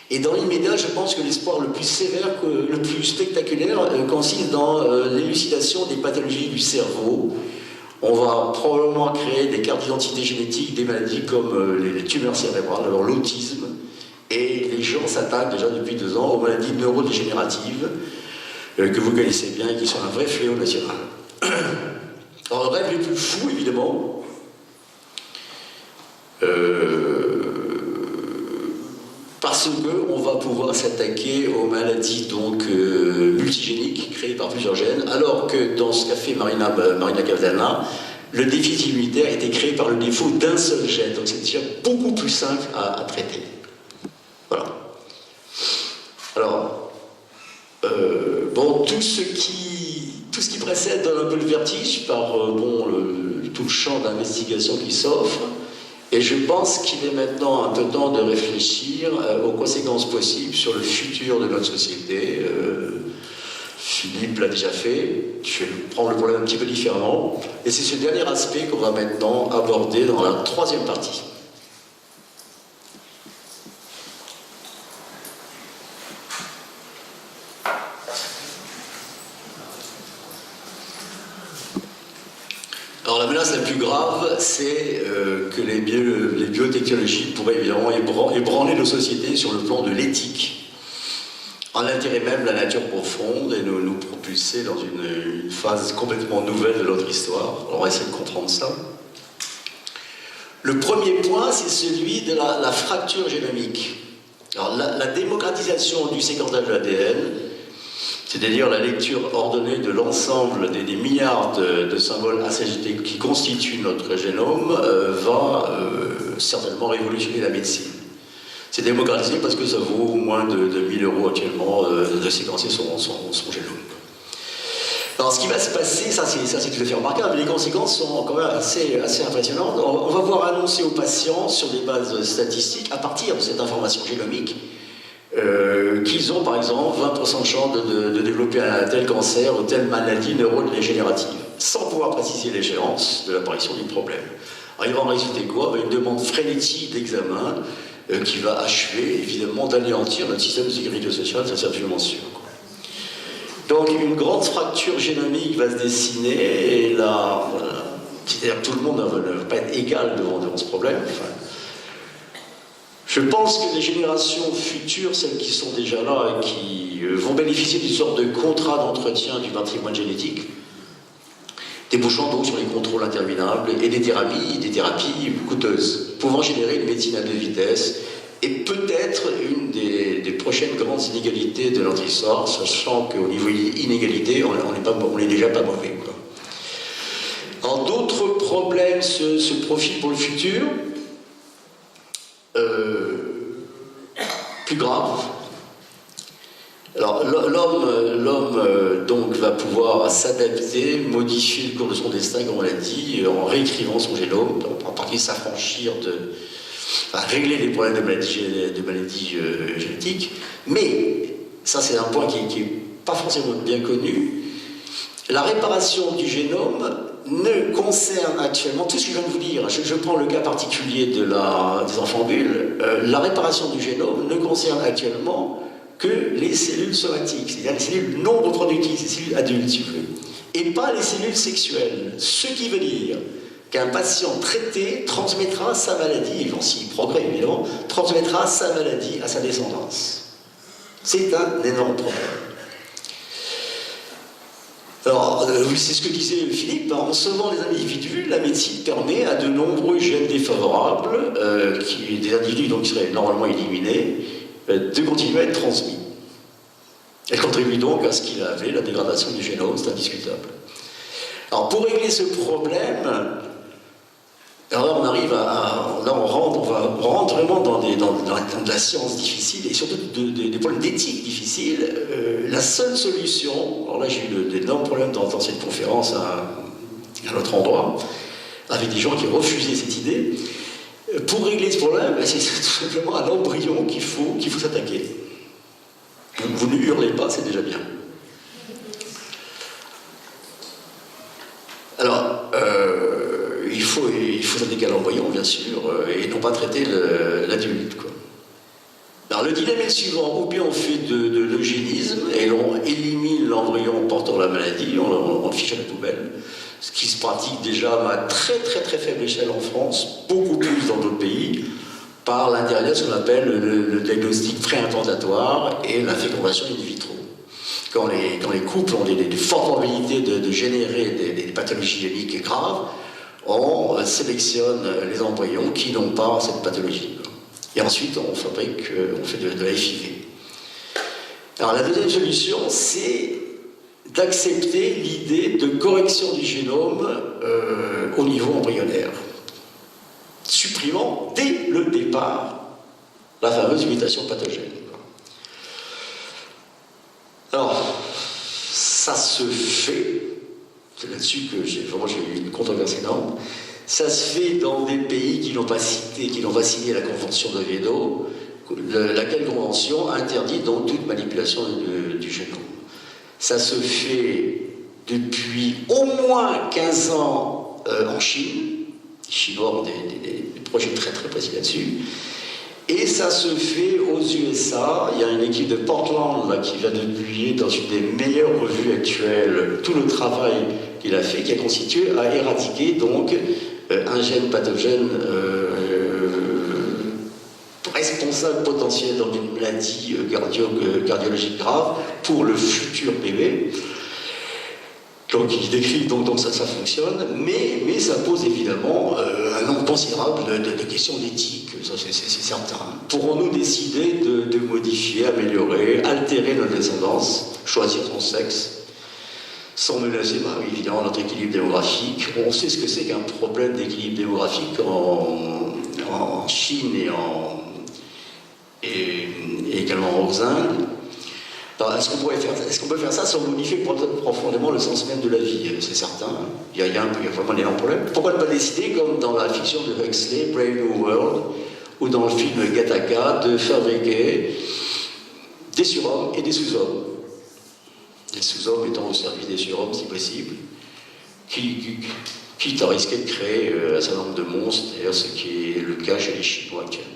Et dans l'immédiat, je pense que l'espoir le plus sévère, le plus spectaculaire, consiste dans l'élucidation des pathologies du cerveau. On va probablement créer des cartes d'identité génétique des maladies comme les tumeurs cérébrales, alors l'autisme. Et les gens s'attaquent déjà depuis 2 ans aux maladies neurodégénératives que vous connaissez bien et qui sont un vrai fléau national. Alors le rêve le plus fou, évidemment, parce qu'on va pouvoir s'attaquer aux maladies donc multigéniques créées par plusieurs gènes, alors que dans ce qu'a fait Marina Capitana, le déficit immunitaire était créé par le défaut d'un seul gène, donc c'est déjà beaucoup plus simple à traiter. Voilà. Alors, bon, tout ce qui précède donne un peu le vertige par tout le champ d'investigation qui s'offre. Et je pense qu'il est maintenant un peu temps de réfléchir aux conséquences possibles sur le futur de notre société. Philippe l'a déjà fait, je vais prendre le problème un petit peu différemment. Et c'est ce dernier aspect qu'on va maintenant aborder dans la 3e partie. Alors la menace la plus grave, c'est que les biotechnologies pourraient évidemment ébranler nos sociétés sur le plan de l'éthique, en l'intérêt même de la nature profonde, et nous propulser dans une phase complètement nouvelle de notre histoire. Alors on va essayer de comprendre ça. Le premier point, c'est celui de la fracture génomique. Alors la démocratisation du séquençage de l'ADN, c'est-à-dire la lecture ordonnée de l'ensemble des milliards de symboles ACGT qui constituent notre génome, va certainement révolutionner la médecine. C'est démocratisé parce que ça vaut moins de 1000 € actuellement de séquencer son génome. Alors ce qui va se passer, ça c'est tout à fait remarquable, mais les conséquences sont quand même assez impressionnantes. On va voir annoncer aux patients sur des bases statistiques, à partir de cette information génomique, qu'ils ont par exemple 20% de chance de développer un tel cancer ou telle maladie neurodégénérative, sans pouvoir préciser l'échéance de l'apparition du problème. Alors il va en résulter quoi? Une demande frénétique d'examen qui va achever évidemment d'anéantir notre système de sécurité sociale, ça c'est absolument sûr. Donc une grande fracture génomique va se dessiner, et là, c'est-à-dire que tout le monde ne va pas être égal devant ce problème. Enfin, je pense que les générations futures, celles qui sont déjà là et qui vont bénéficier d'une sorte de contrat d'entretien du patrimoine génétique, débouchant donc sur les contrôles interminables et des thérapies coûteuses, pouvant générer une médecine à 2 vitesses, et peut-être une des prochaines grandes inégalités de notre histoire, sachant qu'au niveau inégalité, on n'est déjà pas mauvais, quoi. Alors d'autres problèmes se profilent pour le futur, plus graves. Alors l'homme donc va pouvoir s'adapter, modifier le cours de son destin, comme on l'a dit, en réécrivant son génome, en partie s'affranchir régler les problèmes de maladies génétiques. Mais, ça c'est un point qui n'est pas forcément bien connu, la réparation du génome ne concerne actuellement, tout ce que je viens de vous dire, je prends le cas particulier des enfants bulles, la réparation du génome ne concerne actuellement que les cellules somatiques, c'est-à-dire les cellules non reproductives, les cellules adultes, si vous voulez, et pas les cellules sexuelles. Ce qui veut dire qu'un patient traité transmettra sa maladie, et s'il progresse évidemment, transmettra sa maladie à sa descendance. C'est un énorme problème. Alors, c'est ce que disait Philippe, en sauvant les individus, la médecine permet à de nombreux gènes défavorables, des individus donc, qui seraient normalement éliminés, de continuer à être transmis. Elle contribue donc à ce qu'il a appelé la dégradation du génome, c'est indiscutable. Alors, pour régler ce problème, alors là, on arrive on rentre vraiment dans de la science difficile et surtout des problèmes d'éthique difficiles. La seule solution, alors là j'ai eu d'énormes problèmes dans cette conférence à un autre endroit, avec des gens qui refusaient cette idée. Pour régler ce problème, c'est tout simplement à l'embryon qu'il faut s'attaquer. Donc vous ne hurlez pas, c'est déjà bien. Alors, il faut s'attaquer à l'embryon, bien sûr, et non pas traiter l'adulte, quoi. Alors le dilemme est le suivant, ou bien on fait de l'eugénisme et on élimine l'embryon portant la maladie, on le fiche à la poubelle, ce qui se pratique déjà à très très très faible échelle en France, beaucoup plus dans d'autres pays, par l'intermédiaire de ce qu'on appelle le diagnostic préimplantatoire et la fécondation in vitro. Quand les couples ont des fortes probabilités de générer des pathologies géniques graves, on sélectionne les embryons qui n'ont pas cette pathologie. Et ensuite, on fait de la FIV. Alors la deuxième solution, c'est d'accepter l'idée de correction du génome au niveau embryonnaire, supprimant dès le départ la fameuse mutation pathogène. Alors, ça se fait, c'est là-dessus que j'ai eu une controverse énorme, ça se fait dans des pays qui n'ont pas signé la Convention d'Oviedo, laquelle convention interdit donc toute manipulation du génome. Ça se fait depuis au moins 15 ans en Chine. Les Chinois ont des projets très très précis là-dessus. Et ça se fait aux USA. Il y a une équipe de Portland là, qui vient de publier dans une des meilleures revues actuelles tout le travail qu'il a fait, qui a constitué à éradiquer donc un gène pathogène responsable potentiel d'une maladie cardiologique grave pour le futur bébé. Donc il décrit donc ça fonctionne, mais ça pose évidemment un nombre considérable de questions d'éthique, ça c'est certain. Pourrons-nous décider de modifier, améliorer, altérer notre descendance, choisir son sexe, sans menacer évidemment notre équilibre démographique? On sait ce que c'est qu'un problème d'équilibre démographique en Chine et également aux Indes. Alors, est-ce qu'on peut faire ça sans modifier profondément le sens même de la vie? C'est certain. Il y a vraiment un énorme problème. Pourquoi ne pas décider, comme dans la fiction de Huxley, Brave New World, ou dans le film Gattaca, de fabriquer des surhommes et des sous-hommes? Les sous-hommes étant au service des surhommes, si possible, quitte à risquer de créer un certain nombre de monstres, d'ailleurs, ce qui est le cas chez les Chinois actuellement.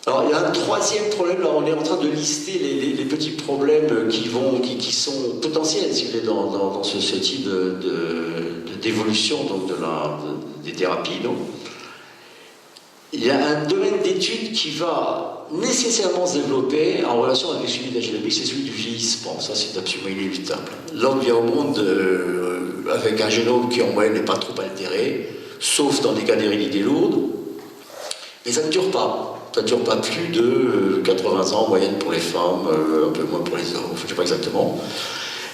Alors, il y a un troisième problème, là on est en train de lister les petits problèmes qui sont potentiels, si vous voulez, dans ce type d'évolution des thérapies. Donc. Il y a un domaine d'étude qui va nécessairement se développer en relation avec celui de la génomique, c'est celui du vieillissement. Ça, c'est absolument inéluctable. L'homme vient au monde avec un génome qui en moyenne n'est pas trop altéré, sauf dans des cas d'hérédité lourde, mais ça ne dure pas. Ça ne dure pas plus de 80 ans en moyenne pour les femmes, un peu moins pour les hommes, je ne sais pas exactement.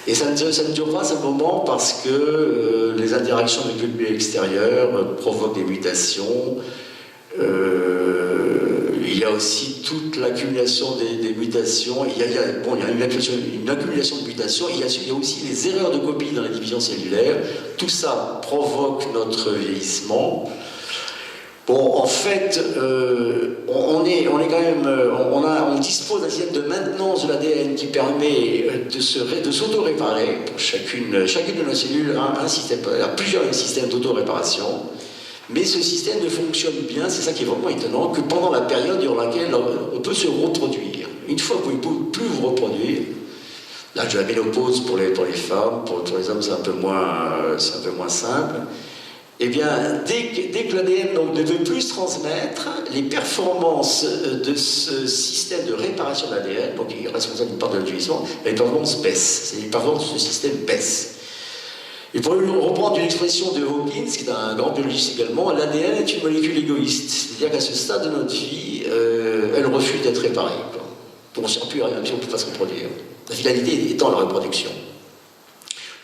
Et ça ne dure pas simplement parce que les interactions avec le milieu extérieur provoquent des mutations. Il y a aussi toute l'accumulation des mutations. Il y a une accumulation de mutations. Il y a aussi les erreurs de copie dans la division cellulaire. Tout ça provoque notre vieillissement. Bon, en fait, on dispose d'un système de maintenance de l'ADN qui permet de s'auto-réparer. Pour chacune de nos cellules a plusieurs systèmes d'auto-réparation. Mais ce système ne fonctionne bien, c'est ça qui est vraiment étonnant, que pendant la période durant laquelle on peut se reproduire. Une fois que vous ne pouvez plus vous reproduire, l'âge de la ménopause pour les femmes, pour les hommes c'est un peu moins simple. Eh bien, dès que l'ADN ne veut plus transmettre, les performances de ce système de réparation de l'ADN, donc il est responsable d'une part de vieillissement, les performances baissent. Les performances de ce système baissent. Et pour reprendre une expression de Hawkins, qui est un grand biologiste également, l'ADN est une molécule égoïste. C'est-à-dire qu'à ce stade de notre vie, elle refuse d'être réparée. Donc on ne sert plus à rien, si on ne peut pas se reproduire. La finalité étant la reproduction.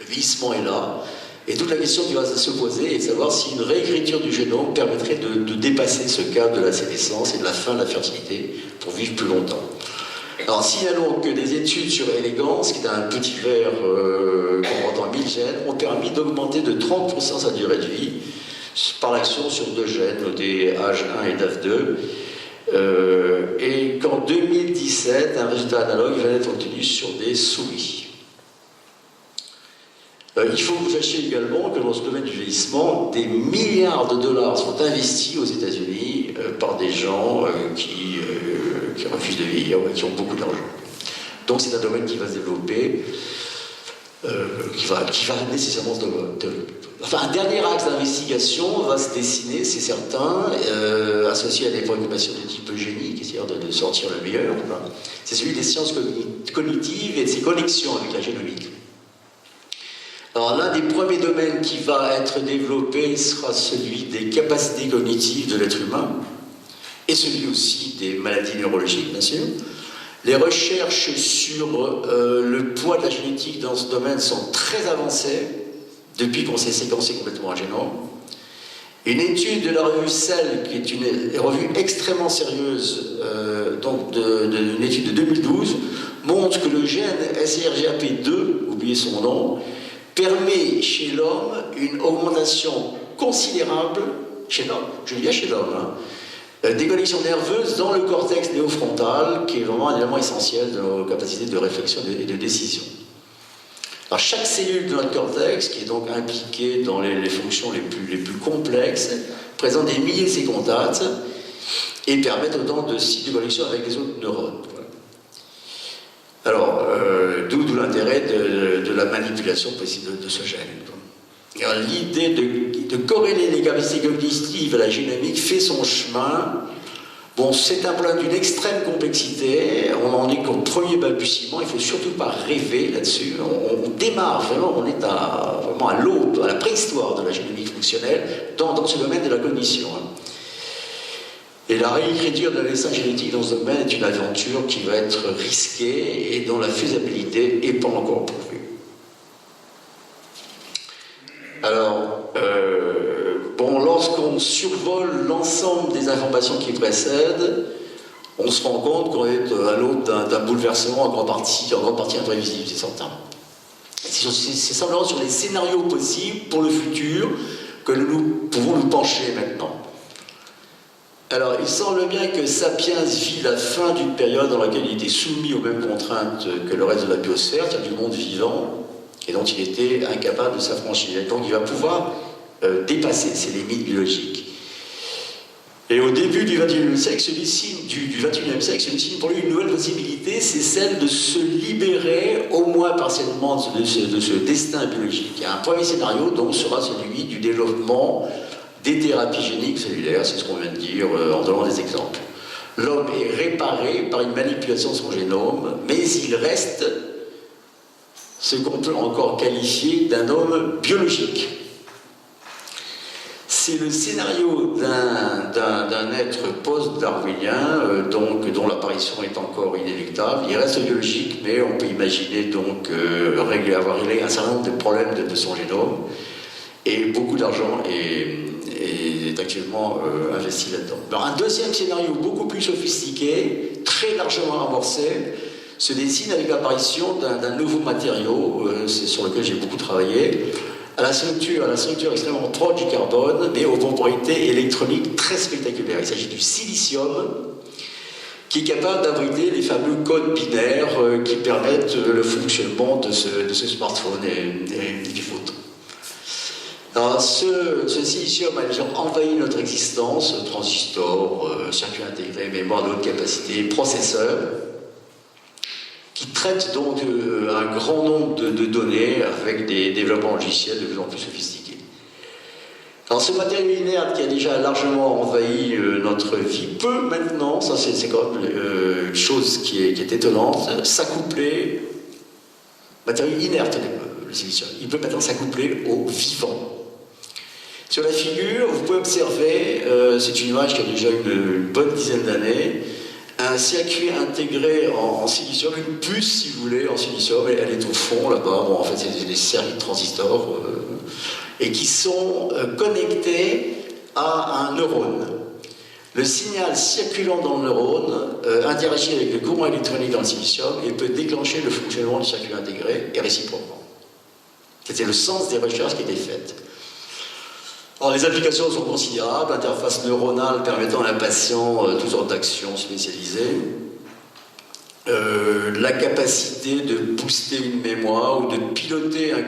Le vieillissement est là. Et toute la question qui va se poser est de savoir si une réécriture du génome permettrait de dépasser ce cadre de la sénescence et de la fin de la fertilité pour vivre plus longtemps. Alors, signalons que des études sur Elegans, qui est un petit ver comportant 1000 gènes, ont permis d'augmenter de 30% sa durée de vie par l'action sur 2 gènes, ODH1 et DAF2. Et qu'en 2017, un résultat analogue vient d'être obtenu sur des souris. Il faut que vous sachiez également que dans ce domaine du vieillissement, des milliards de dollars sont investis aux États-Unis par des gens qui refusent de vieillir, qui ont beaucoup d'argent. Donc c'est un domaine qui va se développer, qui va nécessairement se développer. Enfin, un dernier axe d'investigation va se dessiner, c'est certain, associé à des préoccupations de type eugénique, c'est-à-dire de sortir le meilleur. C'est celui des sciences cognitives et de ses connexions avec la génomique. Alors l'un des premiers domaines qui va être développé sera celui des capacités cognitives de l'être humain et celui aussi des maladies neurologiques, bien sûr. Les recherches sur le poids de la génétique dans ce domaine sont très avancées depuis qu'on s'est séquencé complètement un génome. Une étude de la revue Cell, qui est une revue extrêmement sérieuse, une étude de 2012, montre que le gène SRGAP2, oubliez son nom, permet chez l'homme une augmentation considérable, chez l'homme, je dis bien chez l'homme, des connexions nerveuses dans le cortex néofrontal, qui est vraiment un élément essentiel de nos capacités de réflexion et de décision. Alors chaque cellule de notre cortex, qui est donc impliquée dans les fonctions les plus complexes, présente des milliers de ces contacts et permettent autant de sites de connexion avec les autres neurones. Alors, d'où l'intérêt de la manipulation possible de ce gène. L'idée de corréler les capacités cognitives à la génomique fait son chemin. Bon, c'est un problème d'une extrême complexité, on en est qu'au premier balbutiement, il ne faut surtout pas rêver là-dessus. On démarre vraiment, on est vraiment à l'aube, à la préhistoire de la génomique fonctionnelle dans ce domaine de la cognition. Et la réécriture de la dessin génétique dans ce domaine est une aventure qui va être risquée et dont la faisabilité n'est pas encore prouvée. Alors, lorsqu'on survole l'ensemble des informations qui précèdent, on se rend compte qu'on est à l'aube d'un bouleversement en grande partie imprévisible, c'est certain. C'est simplement sur les scénarios possibles pour le futur que nous pouvons nous pencher maintenant. Alors, il semble bien que Sapiens vit la fin d'une période dans laquelle il était soumis aux mêmes contraintes que le reste de la biosphère, c'est-à-dire du monde vivant, et dont il était incapable de s'affranchir. Donc, il va pouvoir dépasser ses limites biologiques. Et au début du XXIe siècle, celui-ci pour lui une nouvelle possibilité, c'est celle de se libérer, au moins partiellement, de ce destin biologique. Il y a un premier scénario, donc, sera celui du développement des thérapies géniques cellulaires, c'est ce qu'on vient de dire en donnant des exemples. L'homme est réparé par une manipulation de son génome, mais il reste ce qu'on peut encore qualifier d'un homme biologique. C'est le scénario d'un être post-darwinien, dont l'apparition est encore inéluctable. Il reste biologique, mais on peut imaginer donc avoir réglé un certain nombre de problèmes de son génome, et beaucoup d'argent est actuellement investi là-dedans. Alors, un deuxième scénario beaucoup plus sophistiqué, très largement amorcé, se dessine avec l'apparition d'un nouveau matériau, c'est sur lequel j'ai beaucoup travaillé, à la structure extrêmement proche du carbone, mais aux propriétés électroniques très spectaculaires. Il s'agit du silicium, qui est capable d'abriter les fameux codes binaires qui permettent le fonctionnement de ce smartphone et du photon. Alors, ce silicium a déjà envahi notre existence, transistors, circuits intégrés, mémoire de haute capacité, processeurs, qui qui traite donc un grand nombre de données avec des développements logiciels de plus en plus sophistiqués. Alors ce matériau inerte qui a déjà largement envahi notre vie peut maintenant, ça c'est quand même une chose qui est étonnante, s'accoupler, matériau inerte le silicium, il peut maintenant s'accoupler au vivant. Sur la figure, vous pouvez observer, c'est une image qui a déjà une bonne dizaine d'années, un circuit intégré en silicium, une puce si vous voulez en silicium, elle est au fond là-bas, bon, en fait c'est des séries de transistors, et qui sont connectés à un neurone. Le signal circulant dans le neurone interagit avec le courant électronique dans le silicium et peut déclencher le fonctionnement du circuit intégré et réciproquement. C'était le sens des recherches qui étaient faites. Alors, les applications sont considérables, interface neuronale permettant à un patient toutes sortes d'actions spécialisées, la capacité de booster une mémoire ou de piloter un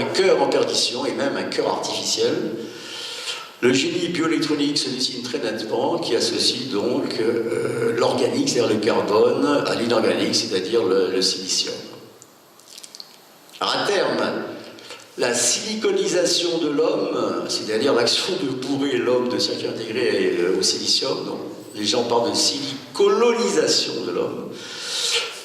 cœur en perdition et même un cœur artificiel. Le génie bioélectronique se dessine très nettement, qui associe donc l'organique, c'est-à-dire le carbone, à l'inorganique, c'est-à-dire le silicium. Alors à terme, la siliconisation de l'homme, c'est-à-dire l'action de bourrer l'homme de circuits intégrés au silicium, donc les gens parlent de silicolonisation de l'homme,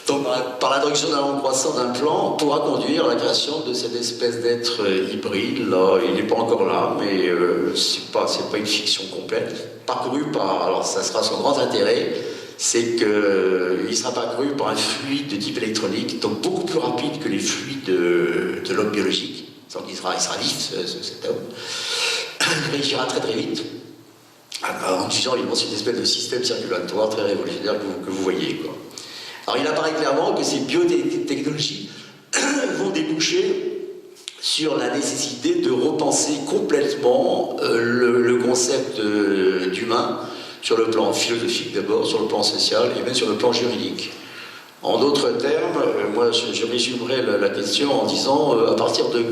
donc par l'introduction d'un nombre croissant d'implants, pourra conduire à la création de cette espèce d'être hybride. Là, il n'est pas encore là, mais c'est pas une fiction complète. Parcouru par, alors ça sera son grand intérêt, c'est qu'il sera parcouru par un fluide de type électronique, donc beaucoup plus rapide que les fluides de l'homme biologique. Donc il sera vif, cet homme. Il réagira très très vite, en utilisant évidemment cette espèce de système circulatoire très révolutionnaire que vous voyez, quoi. Alors il apparaît clairement que ces biotechnologies vont déboucher sur la nécessité de repenser complètement le concept d'humain, sur le plan philosophique d'abord, sur le plan social et même sur le plan juridique. En d'autres termes, moi je résumerai la question en disant à partir de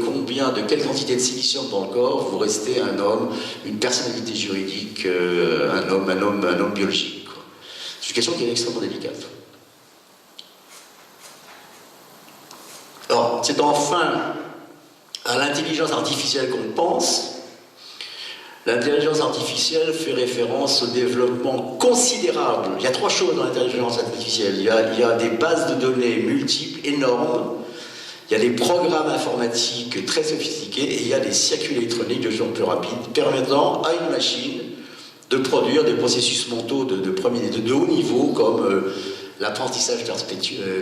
quelle quantité de silicium dans le corps vous restez un homme, une personnalité juridique, un homme biologique, quoi. C'est une question qui est extrêmement délicate. Alors, c'est enfin à l'intelligence artificielle qu'on pense. L'intelligence artificielle fait référence au développement considérable. Il y a trois choses dans l'intelligence artificielle. Il y a des bases de données multiples, énormes. Il y a des programmes informatiques très sophistiqués et il y a des circuits électroniques de plus en plus rapides permettant à une machine de produire des processus mentaux de haut niveau comme l'apprentissage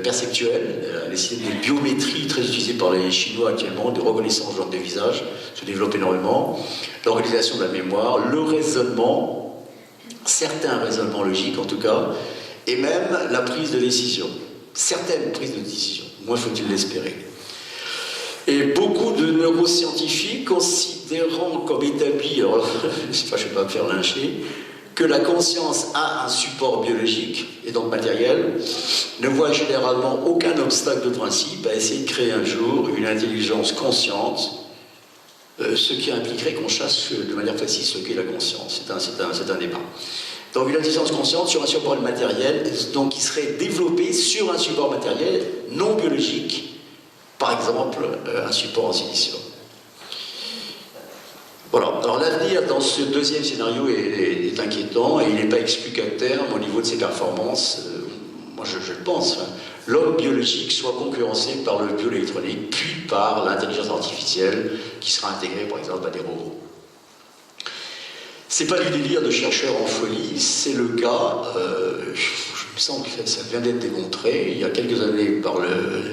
perceptuel, les systèmes de biométrie très utilisés par les Chinois actuellement, de reconnaissance de visage, se développent énormément, l'organisation de la mémoire, le raisonnement, certains raisonnements logiques en tout cas, et même la prise de décision, certaines prises de décision, moins faut-il l'espérer. Et beaucoup de neuroscientifiques considérant comme établi, alors je ne vais pas me faire lyncher, que la conscience a un support biologique et donc matériel, ne voit généralement aucun obstacle de principe à essayer de créer un jour une intelligence consciente, ce qui impliquerait qu'on chasse de manière précise ce qu'est la conscience. C'est un débat. Donc une intelligence consciente sur un support matériel, donc qui serait développée sur un support matériel non biologique, par exemple un support en silicium. Voilà, alors l'avenir dans ce deuxième scénario est inquiétant et il n'est pas exclu qu'à terme, au niveau de ses performances, moi je le pense, l'homme biologique soit concurrencé par le bioélectronique, puis par l'intelligence artificielle qui sera intégrée par exemple à des robots. C'est pas du délire de chercheurs en folie, c'est le cas, je me sens que ça vient d'être démontré il y a quelques années par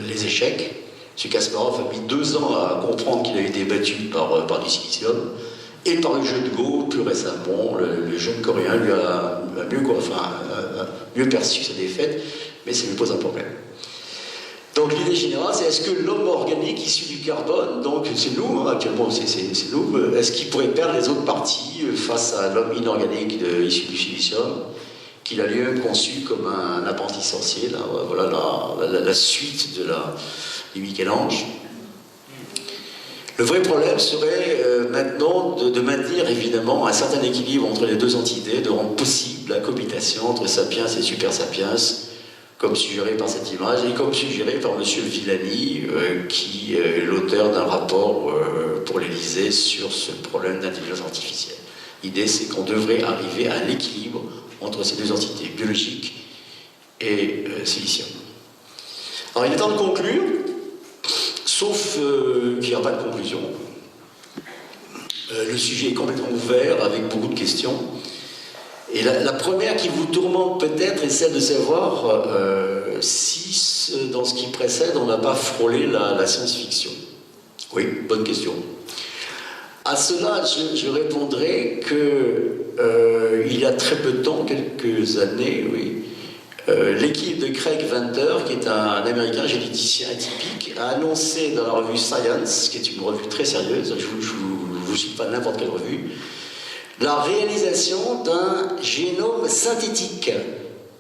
les échecs. M. Kasparov a mis 2 ans à comprendre qu'il avait été battu par du silicium, et par le jeu de Go, plus récemment, le jeune coréen lui a mieux perçu sa défaite, mais ça lui pose un problème. Donc l'idée générale, c'est est-ce que l'homme organique issu du carbone, donc c'est nous, actuellement c'est nous, est-ce qu'il pourrait perdre les autres parties face à l'homme inorganique issu du silicium, qu'il a lui-même conçu comme un apprenti sorcier, là, voilà la suite du Michel-Ange. Le vrai problème serait maintenant de maintenir évidemment un certain équilibre entre les deux entités, de rendre possible la cohabitation entre sapiens et super sapiens, comme suggéré par cette image, et comme suggéré par M. Villani, qui est l'auteur d'un rapport pour l'Élysée sur ce problème d'intelligence artificielle. L'idée, c'est qu'on devrait arriver à un équilibre entre ces deux entités, biologiques et silicium. Alors, il est temps de conclure, sauf qu'il n'y a pas de conclusion. Le sujet est complètement ouvert, avec beaucoup de questions. Et la première qui vous tourmente peut-être est celle de savoir si, dans ce qui précède, on n'a pas frôlé la science-fiction. Oui, bonne question. À cela, je répondrai qu'il y a très peu de temps, quelques années, oui, l'équipe de Craig Venter, qui est un Américain généticien atypique, a annoncé dans la revue Science, qui est une revue très sérieuse, je ne vous cite pas n'importe quelle revue, la réalisation d'un génome synthétique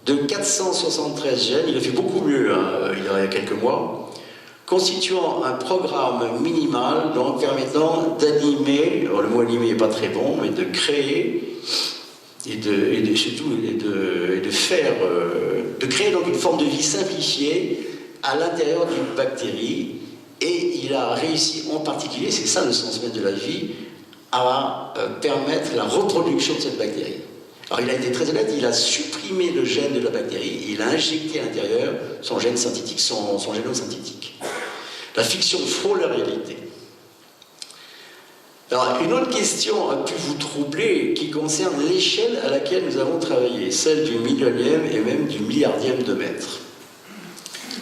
de 473 gènes, il a fait beaucoup mieux il y a quelques mois, constituant un programme minimal donc permettant d'animer, alors le mot animer n'est pas très bon, mais de créer et de créer donc une forme de vie simplifiée à l'intérieur d'une bactérie, et il a réussi en particulier, c'est ça le sens même de la vie, à permettre la reproduction de cette bactérie. Alors il a été très honnête, il a supprimé le gène de la bactérie, et il a injecté à l'intérieur son gène synthétique, son génome synthétique. La fiction frôle la réalité. Alors une autre question a pu vous troubler, qui concerne l'échelle à laquelle nous avons travaillé, celle du millionième et même du milliardième de mètre.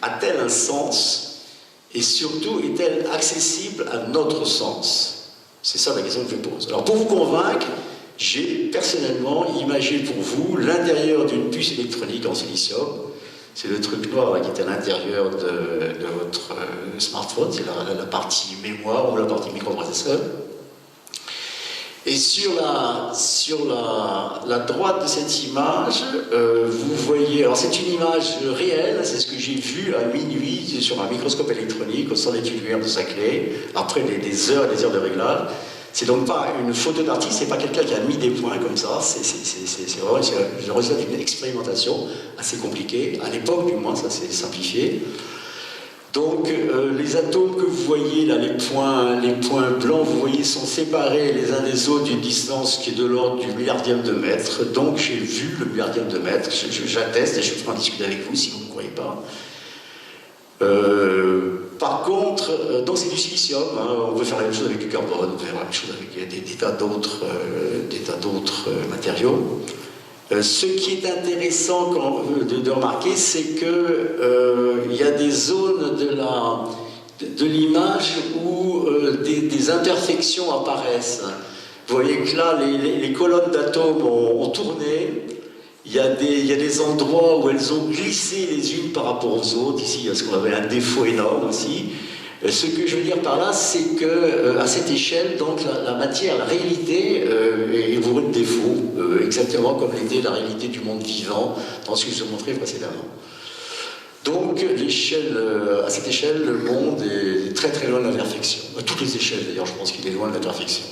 A-t-elle un sens, et surtout est-elle accessible à notre sens? C'est ça la question que je pose. Alors pour vous convaincre, j'ai personnellement imagé pour vous l'intérieur d'une puce électronique en silicium. C'est le truc noir là, qui est à l'intérieur de votre smartphone, c'est la partie mémoire ou la partie microprocesseur. Et sur la droite de cette image, vous voyez, alors c'est une image réelle, c'est ce que j'ai vu à minuit sur un microscope électronique au centre d'études lumière de Saclay, après des heures et des heures de réglage. C'est donc pas une photo d'artiste, c'est pas quelqu'un qui a mis des points comme ça, c'est vraiment le résultat d'une expérimentation assez compliquée, à l'époque du moins, ça s'est simplifié. Donc les atomes que vous voyez là, les points blancs, vous voyez, sont séparés les uns des autres d'une distance qui est de l'ordre du milliardième de mètre. Donc j'ai vu le milliardième de mètre, j'atteste et je peux en discuter avec vous si vous ne me croyez pas. Par contre, donc c'est du silicium, hein, on peut faire la même chose avec du carbone, on peut faire la même chose avec des tas d'autres matériaux. Ce qui est intéressant de remarquer, c'est qu'il y a des zones de l'image où des imperfections apparaissent. Vous voyez que là, les colonnes d'atomes ont tourné. Il y a des endroits où elles ont glissé les unes par rapport aux autres. Ici, il y a ce qu'on appelle un défaut énorme aussi. Ce que je veux dire par là, c'est qu'à cette échelle, donc, la matière, la réalité est bourrée de défauts, exactement comme l'était la réalité du monde vivant dans ce que je vous ai montré précédemment. Donc, à cette échelle, le monde est très très loin de la perfection. À toutes les échelles, d'ailleurs, je pense qu'il est loin de la perfection.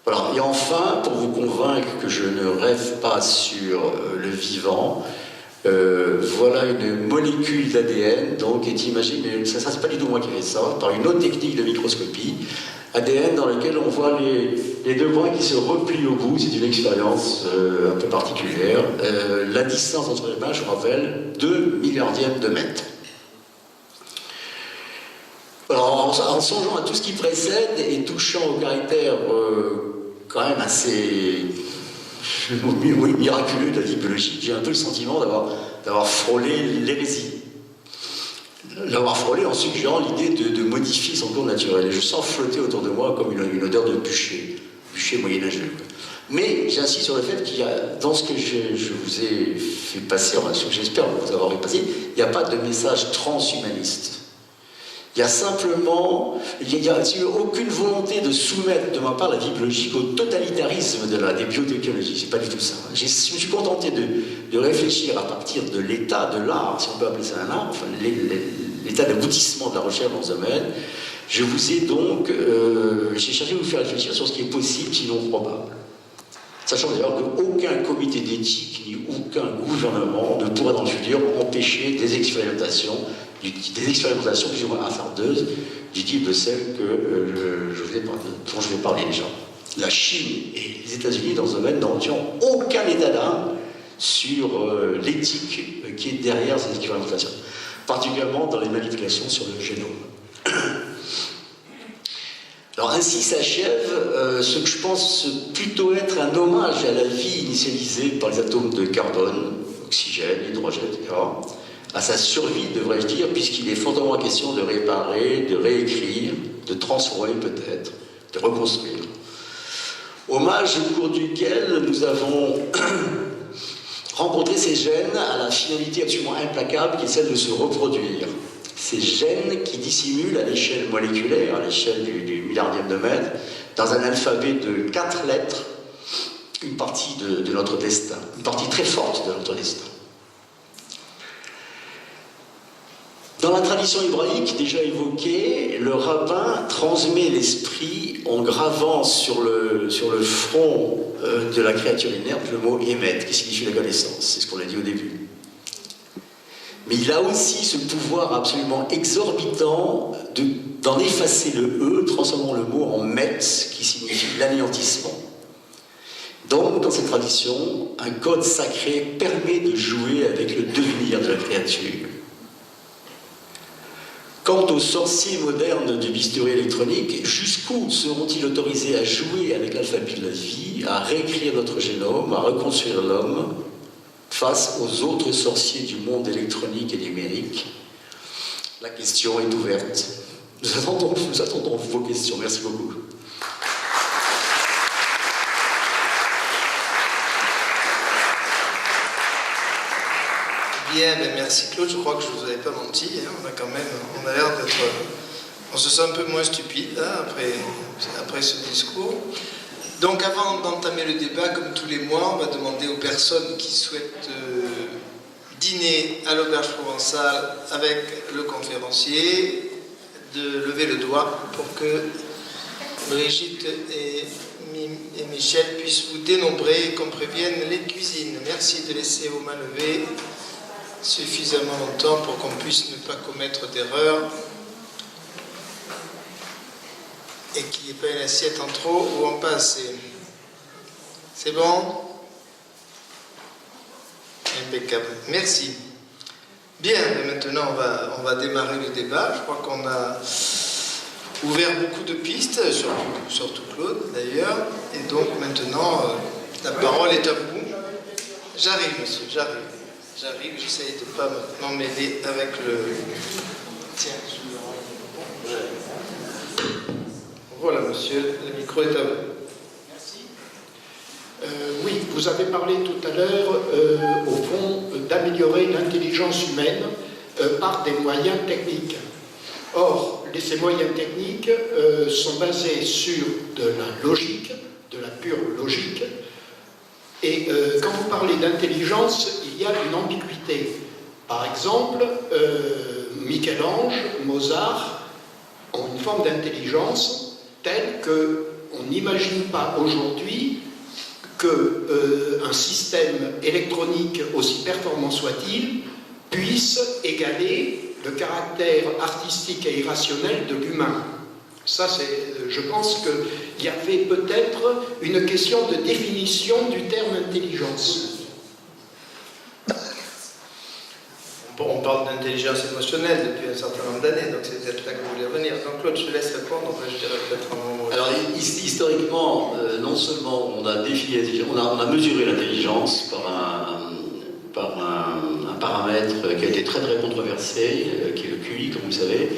Voilà. Et enfin, pour vous convaincre que je ne rêve pas sur le vivant, voilà une molécule d'ADN, donc, qui est imagée, mais ça c'est pas du tout moi qui ai fait ça, par une autre technique de microscopie, ADN dans laquelle on voit les deux points qui se replient au bout, c'est une expérience un peu particulière. La distance entre les mains, je rappelle, 2 milliardièmes de mètre. Alors, en songeant à tout ce qui précède et touchant au caractère quand même assez miraculeux de la vie biologique, j'ai un peu le sentiment d'avoir frôlé l'hérésie. L'avoir frôlé en suggérant l'idée de modifier son cours naturel. Et je sens flotter autour de moi comme une odeur de bûcher moyenâgeux. Mais j'insiste sur le fait qu'il y a, dans ce que je vous ai fait passer, enfin, ce que j'espère vous avoir fait passer, il n'y a pas de message transhumaniste. Il y a simplement, il n'y a aucune volonté de soumettre de ma part la vie biologique au totalitarisme des biotechnologies. C'est pas du tout ça. Je me suis contenté de réfléchir à partir de l'état de l'art, si on peut appeler ça un art, enfin, l'état d'aboutissement de la recherche dans ce domaine. Je vous ai donc, j'ai cherché à vous faire réfléchir sur ce qui est possible, sinon probable. Sachant d'ailleurs qu'aucun comité d'éthique ni aucun gouvernement ne pourra dans le futur empêcher des expérimentations plus ou moins hasardeuses du type de celles dont je vais parler déjà. La Chine et les États-Unis, dans ce domaine, n'ont aucun état d'âme sur l'éthique qui est derrière ces expérimentations, particulièrement dans les manipulations sur le génome. Alors ainsi s'achève ce que je pense plutôt être un hommage à la vie initialisée par les atomes de carbone, oxygène, hydrogène, etc., à sa survie, devrais-je dire, puisqu'il est fondamentalement question de réparer, de réécrire, de transformer peut-être, de reconstruire. Hommage au cours duquel nous avons rencontré ces gènes à la finalité absolument implacable qui est celle de se reproduire. Ces gènes qui dissimulent à l'échelle moléculaire, à l'échelle du milliardième de mètre, dans un alphabet de 4 lettres, une partie de notre destin, une partie très forte de notre destin. Dans la tradition hébraïque déjà évoquée, le rabbin transmet l'esprit en gravant sur le front de la créature inerte le mot émet, qui signifie la connaissance. C'est ce qu'on a dit au début. Mais il a aussi ce pouvoir absolument exorbitant d'en effacer le E, transformant le mot en met, qui signifie l'anéantissement. Donc, dans cette tradition, un code sacré permet de jouer avec le devenir de la créature. Quant aux sorciers modernes du bistouri électronique, jusqu'où seront-ils autorisés à jouer avec l'alphabet de la vie, à réécrire notre génome, à reconstruire l'homme face aux autres sorciers du monde électronique et numérique? La question est ouverte. Nous attendons vos questions. Merci beaucoup. Bien, ben merci Claude, je crois que je ne vous avais pas menti, hein. On a l'air d'être... On se sent un peu moins stupide hein, après ce discours. Donc avant d'entamer le débat, comme tous les mois, on va demander aux personnes qui souhaitent dîner à l'auberge provençale avec le conférencier de lever le doigt pour que Brigitte et Michel puissent vous dénombrer et qu'on prévienne les cuisines. Merci de laisser vos mains levées suffisamment longtemps pour qu'on puisse ne pas commettre d'erreur et qu'il n'y ait pas une assiette en trop ou en pas assez. C'est bon? Impeccable. Merci. Bien, maintenant on va démarrer le débat. Je crois qu'on a ouvert beaucoup de pistes, surtout Claude d'ailleurs. Et donc maintenant, la parole est à vous. J'arrive, monsieur, j'arrive, j'essaye de ne pas m'emmêler avec le... Tiens, voilà, monsieur, le micro est à vous. Merci. Oui, vous avez parlé tout à l'heure, au fond, d'améliorer l'intelligence humaine par des moyens techniques. Or, ces moyens techniques sont basés sur de la logique, de la pure logique. Et quand vous parlez d'intelligence, il y a une ambiguïté. Par exemple, Michel-Ange, Mozart ont une forme d'intelligence telle qu'on n'imagine pas aujourd'hui qu'un système électronique, aussi performant soit-il, puisse égaler le caractère artistique et irrationnel de l'humain. Ça, je pense qu'il y avait peut-être une question de définition du terme intelligence. On parle d'intelligence émotionnelle depuis un certain nombre d'années, donc c'est peut-être là que vous voulez revenir. Donc Claude, je te laisse répondre, après je dirais peut-être un moment. Alors historiquement, non seulement on a défini l'intelligence, on a mesuré l'intelligence par un paramètre qui a été très très controversé, qui est le QI, comme vous savez.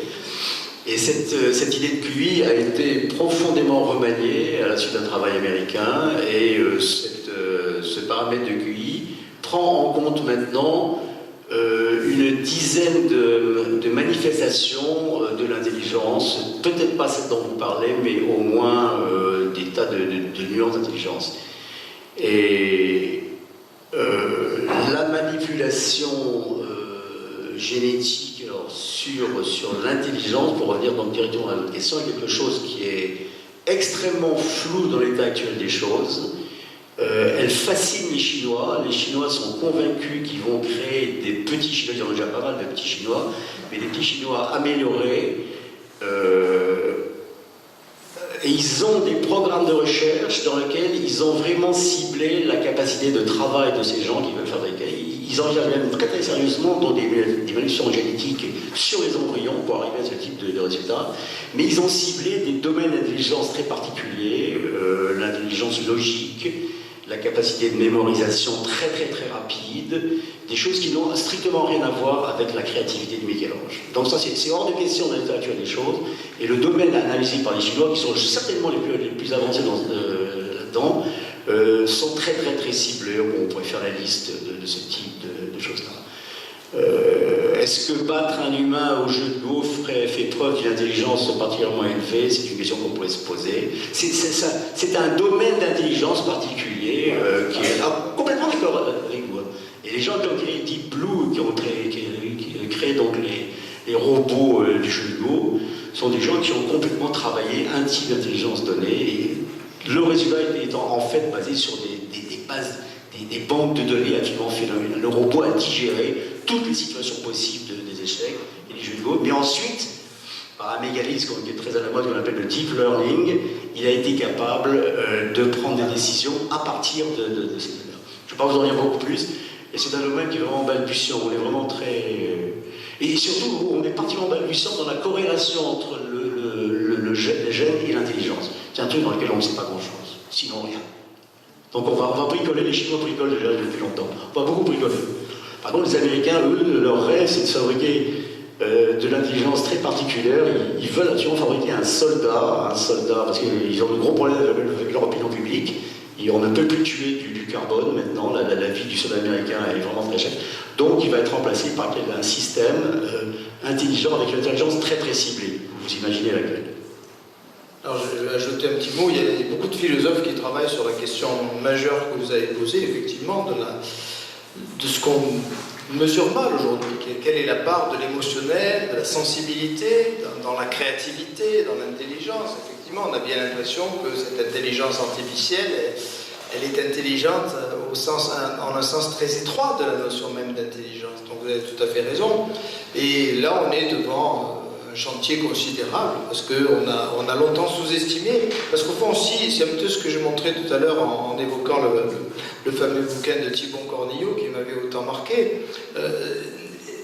Et cette idée de QI a été profondément remaniée à la suite d'un travail américain, et ce paramètre de QI prend en compte maintenant une dizaine de manifestations de l'intelligence, peut-être pas celle dont vous parlez, mais au moins des tas de nuances d'intelligence. Et la manipulation génétique alors, sur l'intelligence, pour revenir donc directement à notre question, est quelque chose qui est extrêmement flou dans l'état actuel des choses. Elle fascine les Chinois. Les Chinois sont convaincus qu'ils vont créer des petits Chinois. Il y en a déjà pas mal de petits Chinois, mais des petits Chinois améliorés. Et ils ont des programmes de recherche dans lesquels ils ont vraiment ciblé la capacité de travail de ces gens qui veulent fabriquer. Ils envisagent même très très sérieusement dans des évaluations génétiques sur les embryons pour arriver à ce type de résultats. Mais ils ont ciblé des domaines d'intelligence très particuliers, l'intelligence logique, la capacité de mémorisation très très très rapide, des choses qui n'ont strictement rien à voir avec la créativité de Michel-Ange. Donc ça c'est hors de question dans l'état actuel des choses, et le domaine analysé par les Chinois, qui sont certainement les plus avancés là-dedans, sont très très très ciblés. Bon, on pourrait faire la liste de ce type de choses-là. Est-ce que battre un humain au jeu de Go fait preuve d'une intelligence particulièrement élevée? C'est une question qu'on pourrait se poser. C'est un domaine d'intelligence particulier qui est complètement d'accord avec vous. Et les gens qui ont créé Deep Blue, qui ont créé donc les robots du jeu de Go, sont des gens qui ont complètement travaillé un type d'intelligence donnée. Et le résultat étant en fait basé sur des bases, des banques de données absolument phénoménales. Le robot a digéré toutes les situations possibles des échecs et des jeux de Go, mais ensuite, par un mécanisme qui est très à la mode, qu'on appelle le deep learning, il a été capable de prendre des décisions à partir de ces données. Je ne vais pas vous en dire beaucoup plus, et c'est un domaine qui est vraiment balbutiant, on est vraiment très... Et surtout, on est particulièrement balbutiant dans la corrélation entre le gène et l'intelligence. C'est un truc dans lequel on ne sait pas grand-chose, sinon rien. Donc on va bricoler, les Chinois bricolent déjà depuis longtemps, on va beaucoup bricoler. Par contre, les Américains, eux, leur rêve, c'est de fabriquer de l'intelligence très particulière. Ils veulent absolument fabriquer un soldat, parce qu'ils ont de gros problèmes avec leur opinion publique. Et on ne peut plus tuer du carbone maintenant, la vie du soldat américain est vraiment très chère. Donc il va être remplacé par un système intelligent avec une intelligence très très ciblée. Vous imaginez laquelle? Alors je vais ajouter un petit mot, il y a beaucoup de philosophes qui travaillent sur la question majeure que vous avez posée, effectivement, de ce qu'on mesure mal aujourd'hui. Quelle est la part de l'émotionnel, de la sensibilité, dans la créativité, dans l'intelligence? Effectivement, on a bien l'impression que cette intelligence artificielle, elle est intelligente en un sens très étroit de la notion même d'intelligence. Donc vous avez tout à fait raison. Et là, on est devant un chantier considérable, parce qu'on a longtemps sous-estimé, parce qu'au fond aussi, c'est un peu ce que je montrais tout à l'heure en évoquant le fameux bouquin de Thibon Cornillo qui m'avait autant marqué.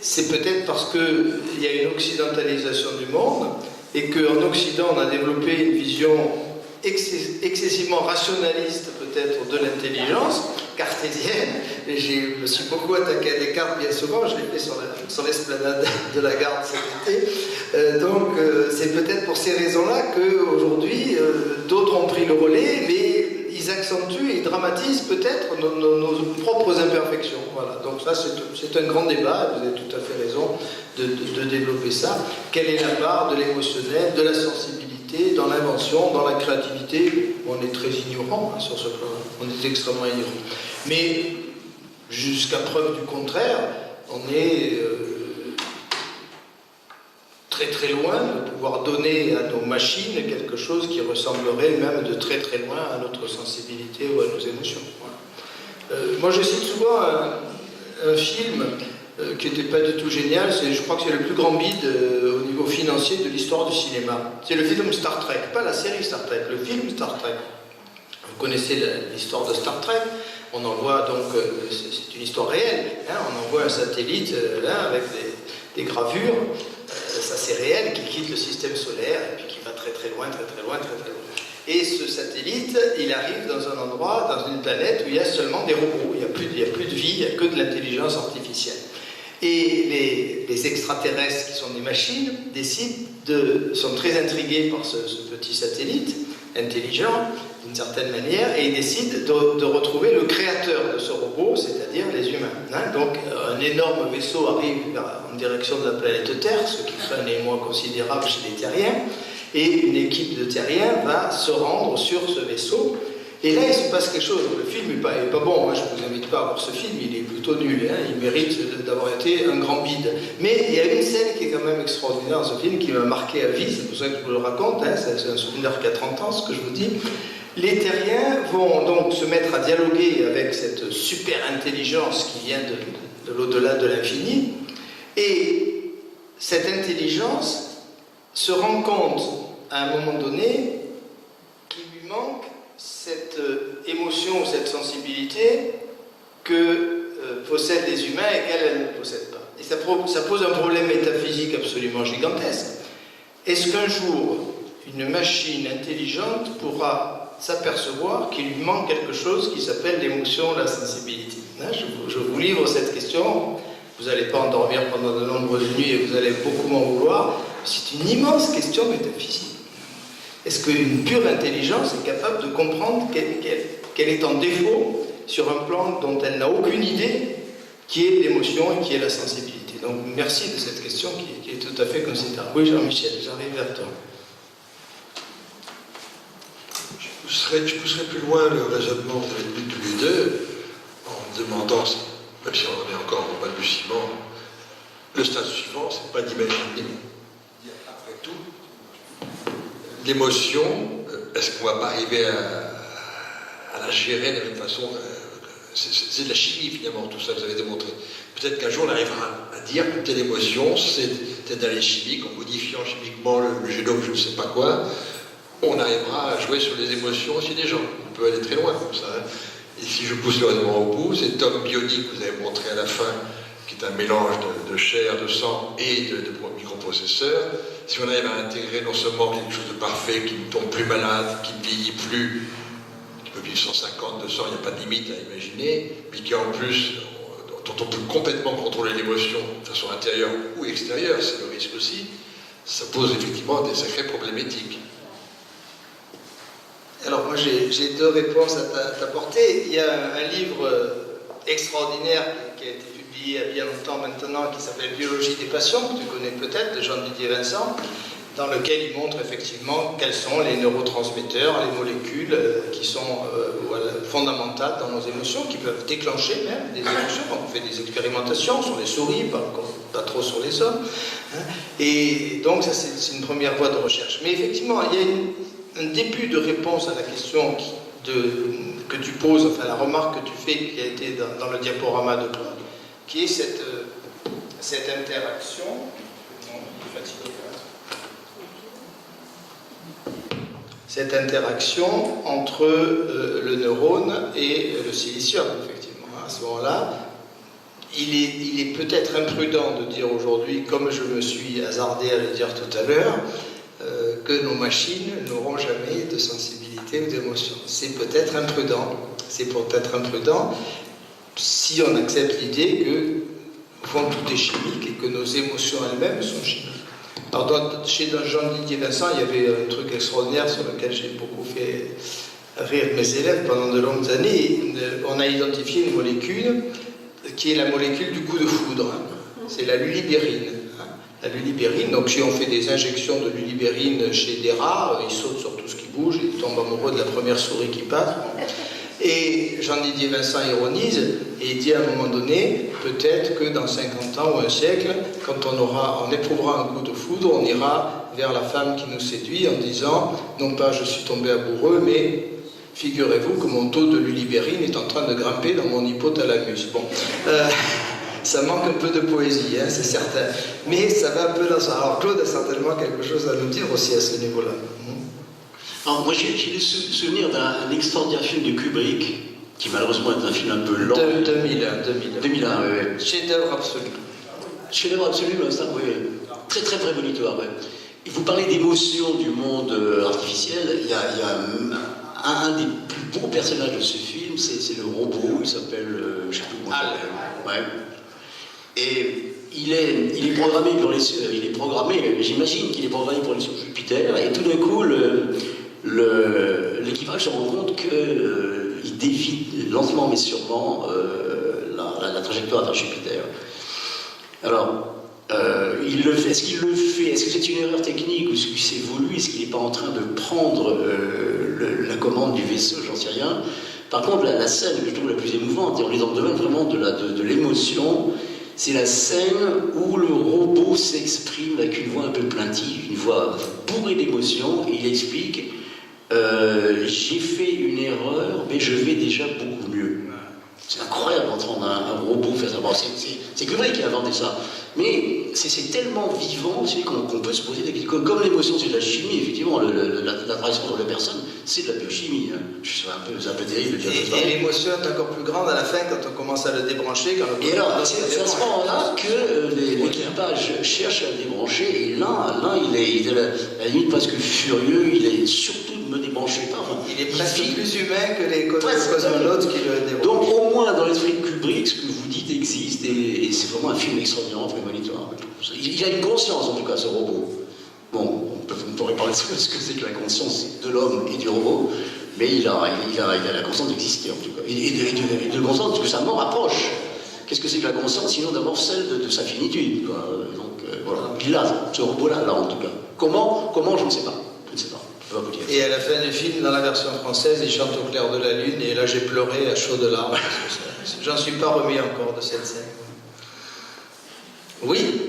C'est peut-être parce qu'il y a une occidentalisation du monde, et qu'en Occident, on a développé une vision excessivement rationaliste peut-être de l'intelligence, cartésienne, et je me suis beaucoup attaqué à Descartes bien souvent, je l'ai fait sur l'esplanade de la Garde cet été. Donc c'est peut-être pour ces raisons-là qu'aujourd'hui d'autres ont pris le relais, mais ils accentuent et ils dramatisent peut-être nos propres imperfections. Voilà. Donc ça c'est un grand débat, vous avez tout à fait raison de développer ça. Quelle est la part de l'émotionnel, de la sensibilité, dans l'invention, dans la créativité? On est très ignorant sur ce plan, on est extrêmement ignorant. Mais jusqu'à preuve du contraire, on est très très loin de pouvoir donner à nos machines quelque chose qui ressemblerait même de très très loin à notre sensibilité ou à nos émotions. Voilà. Moi je cite souvent un film qui n'était pas du tout génial, je crois que c'est le plus grand bide au niveau financier de l'histoire du cinéma. C'est le film Star Trek, pas la série Star Trek, le film Star Trek. Vous connaissez l'histoire de Star Trek, on envoie donc, c'est une histoire réelle, hein, on envoie un satellite avec des gravures, ça c'est réel, qui quitte le système solaire et puis qui va très très loin, très très loin, très très loin. Et ce satellite, il arrive dans un endroit, dans une planète où il y a seulement des robots, il n'y a plus de vie, il n'y a que de l'intelligence artificielle. Et les extraterrestres, qui sont des machines, sont très intrigués par ce petit satellite intelligent, d'une certaine manière, et ils décident de retrouver le créateur de ce robot, c'est-à-dire les humains. Hein. Donc un énorme vaisseau arrive en direction de la planète Terre, ce qui fait un émoi considérable chez les terriens, et une équipe de terriens va se rendre sur ce vaisseau. Et là, il se passe quelque chose. Le film n'est pas bon. Moi, je ne vous invite pas à voir ce film. Il est plutôt nul. Hein. Il mérite d'avoir été un grand bide. Mais il y a une scène qui est quand même extraordinaire dans ce film, qui m'a marqué à vie. C'est pour ça que je vous le raconte. Hein. C'est un souvenir qui a 30 ans, ce que je vous dis. Les terriens vont donc se mettre à dialoguer avec cette super intelligence qui vient de l'au-delà de l'infini, et cette intelligence se rend compte à un moment donné qu'il lui manque cette émotion ou cette sensibilité que possèdent les humains et qu'elle ne possède pas. Et ça pose un problème métaphysique absolument gigantesque. Est-ce qu'un jour, une machine intelligente pourra s'apercevoir qu'il lui manque quelque chose qui s'appelle l'émotion, la sensibilité? Je vous livre cette question. Vous n'allez pas endormir pendant de nombreuses nuits et vous allez beaucoup m'en vouloir. C'est une immense question métaphysique. Est-ce qu'une pure intelligence est capable de comprendre qu'elle est en défaut sur un plan dont elle n'a aucune idée, qui est l'émotion et qui est la sensibilité? Donc merci de cette question qui est tout à fait considérable. Oui, Jean-Michel, j'arrive vers toi. Je pousserais plus loin le raisonnement que vous avez tenu tous les deux, en demandant, même si on en est encore au balbutiement, le stade suivant, c'est pas d'imaginer. Après tout, l'émotion, est-ce qu'on va pas arriver à la gérer de la même façon? C'est de la chimie finalement, tout ça, vous avez démontré. Peut-être qu'un jour on arrivera à dire que telle émotion, c'est d'aller chimique, en modifiant chimiquement le génome, je ne sais pas quoi, on arrivera à jouer sur les émotions aussi des gens. On peut aller très loin comme ça. Et si je pousse le raisonnement au bout, cet homme bionique que vous avez montré à la fin, qui est un mélange de chair, de sang et de microprocesseurs, si on arrive à intégrer non seulement quelque chose de parfait, qui ne tombe plus malade, qui ne vieillit plus, qui peut vivre 150, 200, il n'y a pas de limite à imaginer, mais qui en plus, dont on peut complètement contrôler l'émotion de façon intérieure ou extérieure, c'est le risque aussi, ça pose effectivement des sacrées problématiques. Alors moi j'ai deux réponses à t'apporter. Il y a un livre extraordinaire qui a été publié il y a bien longtemps maintenant, qui s'appelle Biologie des passions, que tu connais peut-être, de Jean-Didier Vincent, dans lequel il montre effectivement quels sont les neurotransmetteurs, les molécules qui sont fondamentales dans nos émotions, qui peuvent déclencher même des émotions. On fait des expérimentations sur les souris, pas trop sur les hommes. Et donc ça c'est une première voie de recherche. Mais effectivement, il y a un début de réponse à la question que tu poses, enfin la remarque que tu fais, qui a été dans le diaporama de Claude, qui est cette interaction. Cette interaction entre le neurone et le silicium, effectivement. À ce moment-là, il est peut-être imprudent de dire aujourd'hui, comme je me suis hasardé à le dire tout à l'heure, que nos machines n'auront jamais de sensibilité ou d'émotion. C'est peut-être imprudent. C'est peut-être imprudent si on accepte l'idée que, au fond, tout est chimique et que nos émotions elles-mêmes sont chimiques. Alors, chez Jean-Didier Vincent, il y avait un truc extraordinaire sur lequel j'ai beaucoup fait rire mes élèves pendant de longues années. On a identifié une molécule qui est la molécule du coup de foudre. C'est la lulibérine. La lulibérine, donc si on fait des injections de lulibérine chez des rats, ils sautent sur tout ce qui bouge, ils tombent amoureux de la première souris qui passe. Et Jean-Didier Vincent ironise et dit à un moment donné, peut-être que dans 50 ans ou un siècle, quand on éprouvera un coup de foudre, on ira vers la femme qui nous séduit en disant, non pas je suis tombé amoureux, mais figurez-vous que mon taux de lulibérine est en train de grimper dans mon hypothalamus. Bon, ça manque un peu de poésie, hein, c'est certain. Mais ça va un peu dans ça. Alors Claude a certainement quelque chose à nous dire aussi à ce niveau-là. Alors, moi, j'ai le souvenir d'un extraordinaire film de Kubrick, qui malheureusement est un film un peu lent. 2001, oui. Chef-d'œuvre absolu. Chef-d'œuvre absolu, ça, oui. Très, très prémonitoire, oui. Et vous parlez d'émotion du monde artificiel. Il y a un des plus beaux personnages de ce film, c'est le robot, il s'appelle, je ne sais plus comment il s'appelle. Ouais. Et il est programmé, j'imagine qu'il est programmé pour aller sur Jupiter, et tout d'un coup, l'équipage se rend compte qu'il dévie lentement mais sûrement la trajectoire vers Jupiter. Alors, est-ce qu'il le fait? Est-ce que c'est une erreur technique ou est-ce qu'il s'est voulu? Est-ce qu'il n'est pas en train de prendre la commande du vaisseau? J'en sais rien. Par contre, la scène que je trouve la plus émouvante, et on est dans le domaine vraiment de l'émotion, c'est la scène où le robot s'exprime avec une voix un peu plaintive, une voix bourrée d'émotions, et il explique j'ai fait une erreur, mais je vais déjà beaucoup mieux. C'est incroyable d'entendre un robot faire ça. Bon, c'est Kubrick qui a inventé ça. Mais c'est tellement vivant qu'on peut se poser des questions. Comme l'émotion, c'est de la chimie, effectivement. L'attraction sur la personne, c'est de la biochimie. Hein. C'est un peu terrible de dire ça. Et l'émotion est encore plus grande à la fin quand on commence à le débrancher. Et alors, c'est à ce moment-là que l'équipage cherche à le débrancher. Et l'un, il est à la limite presque furieux. Il est surtout ne me débranchez pas. Enfin, il est presque plus humain que les cosmonautes qui le débranchent. Donc, au moins, dans l'esprit de Kubrick, ce que vous dites existe. Et c'est vraiment un film extraordinairement prémonitoire. Il a une conscience, en tout cas, ce robot. Bon, on pourrait parler de ce que c'est que la conscience de l'homme et du robot, mais il a la conscience d'exister, en tout cas. Et de conscience que sa mort approche. Qu'est-ce que c'est que la conscience, sinon d'abord celle de sa finitude, quoi. Donc, voilà. Puis là, ce robot-là, en tout cas. Comment, je ne sais pas. Je ne sais pas. Je peux pas vous dire. Et à la fin du film, dans la version française, il chante au clair de la lune, et là j'ai pleuré à chaudes larmes. J'en suis pas remis encore de cette scène. Oui.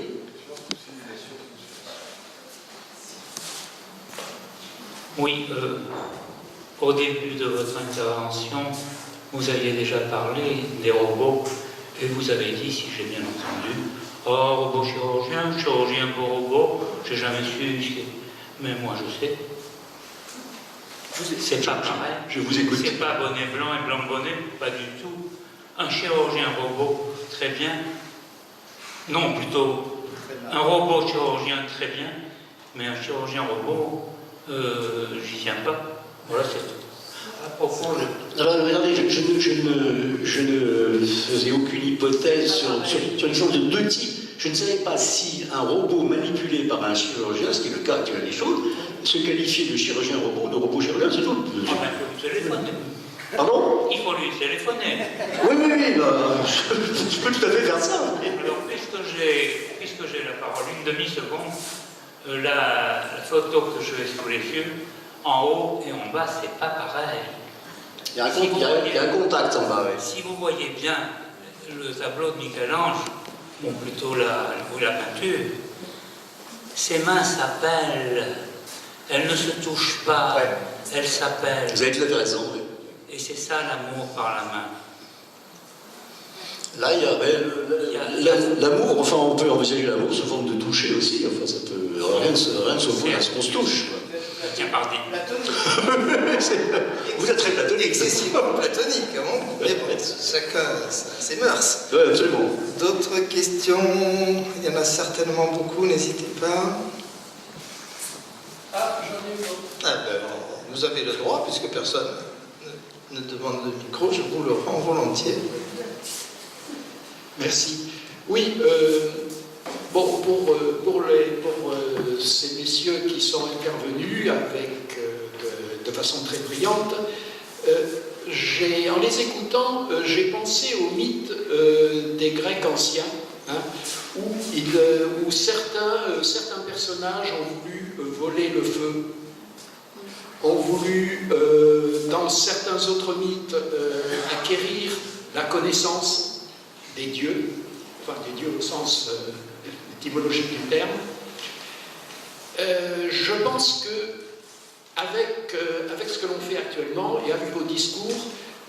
Oui, au début de votre intervention, vous aviez déjà parlé des robots, et vous avez dit, si j'ai bien entendu, oh, robot chirurgien pour robot, j'ai jamais su, mais moi je sais. C'est pas pareil. Je vous écoute. C'est pas bonnet blanc et blanc bonnet, pas du tout. Un chirurgien robot, très bien. Non, plutôt, un robot chirurgien, très bien, mais un chirurgien robot, j'y tiens pas. Voilà, c'est tout. À propos, alors, regardez, je ne faisais aucune hypothèse sur l'exemple de deux types. Je ne savais pas si un robot manipulé par un chirurgien, ce qui est le cas actuel des choses, se qualifiait de chirurgien robot, de robot chirurgien, c'est tout. il faut lui téléphoner. Pardon? Il faut lui téléphoner. Oui, je peux tout à fait faire ça. Alors, puisque j'ai la parole, une demi-seconde, la photo que je vais sous les yeux, en haut et en bas, c'est pas pareil. Il y a un contact en bas, oui. Si vous voyez bien le tableau de Michel-Ange, ou plutôt la peinture, ses mains s'appellent, elles ne se touchent pas, elles s'appellent. Vous avez tout à fait raison, oui. Et c'est ça l'amour par la main. Là, il y a l'amour, enfin, on peut envisager l'amour sous forme de toucher aussi, enfin, ça peut, rien ne s'oppose à ce qu'on se touche. Tiens, pardon. Vous êtes très platonique. Excessivement platonique, hein. Mais bon, chacun ses mœurs. Oui, absolument. D'autres questions? Il y en a certainement beaucoup, n'hésitez pas. Ah, j'en ai une autre. Ah ben, vous avez le droit, puisque personne ne demande de micro, je vous le rends volontiers. Merci. Oui, bon, pour ces messieurs qui sont intervenus avec, de façon très brillante, en les écoutant, j'ai pensé au mythe des Grecs anciens, hein, où certains personnages ont voulu voler le feu, ont voulu, dans certains autres mythes, acquérir la connaissance des dieux, enfin des dieux au sens étymologique du terme. Je pense que avec ce que l'on fait actuellement et avec vos discours,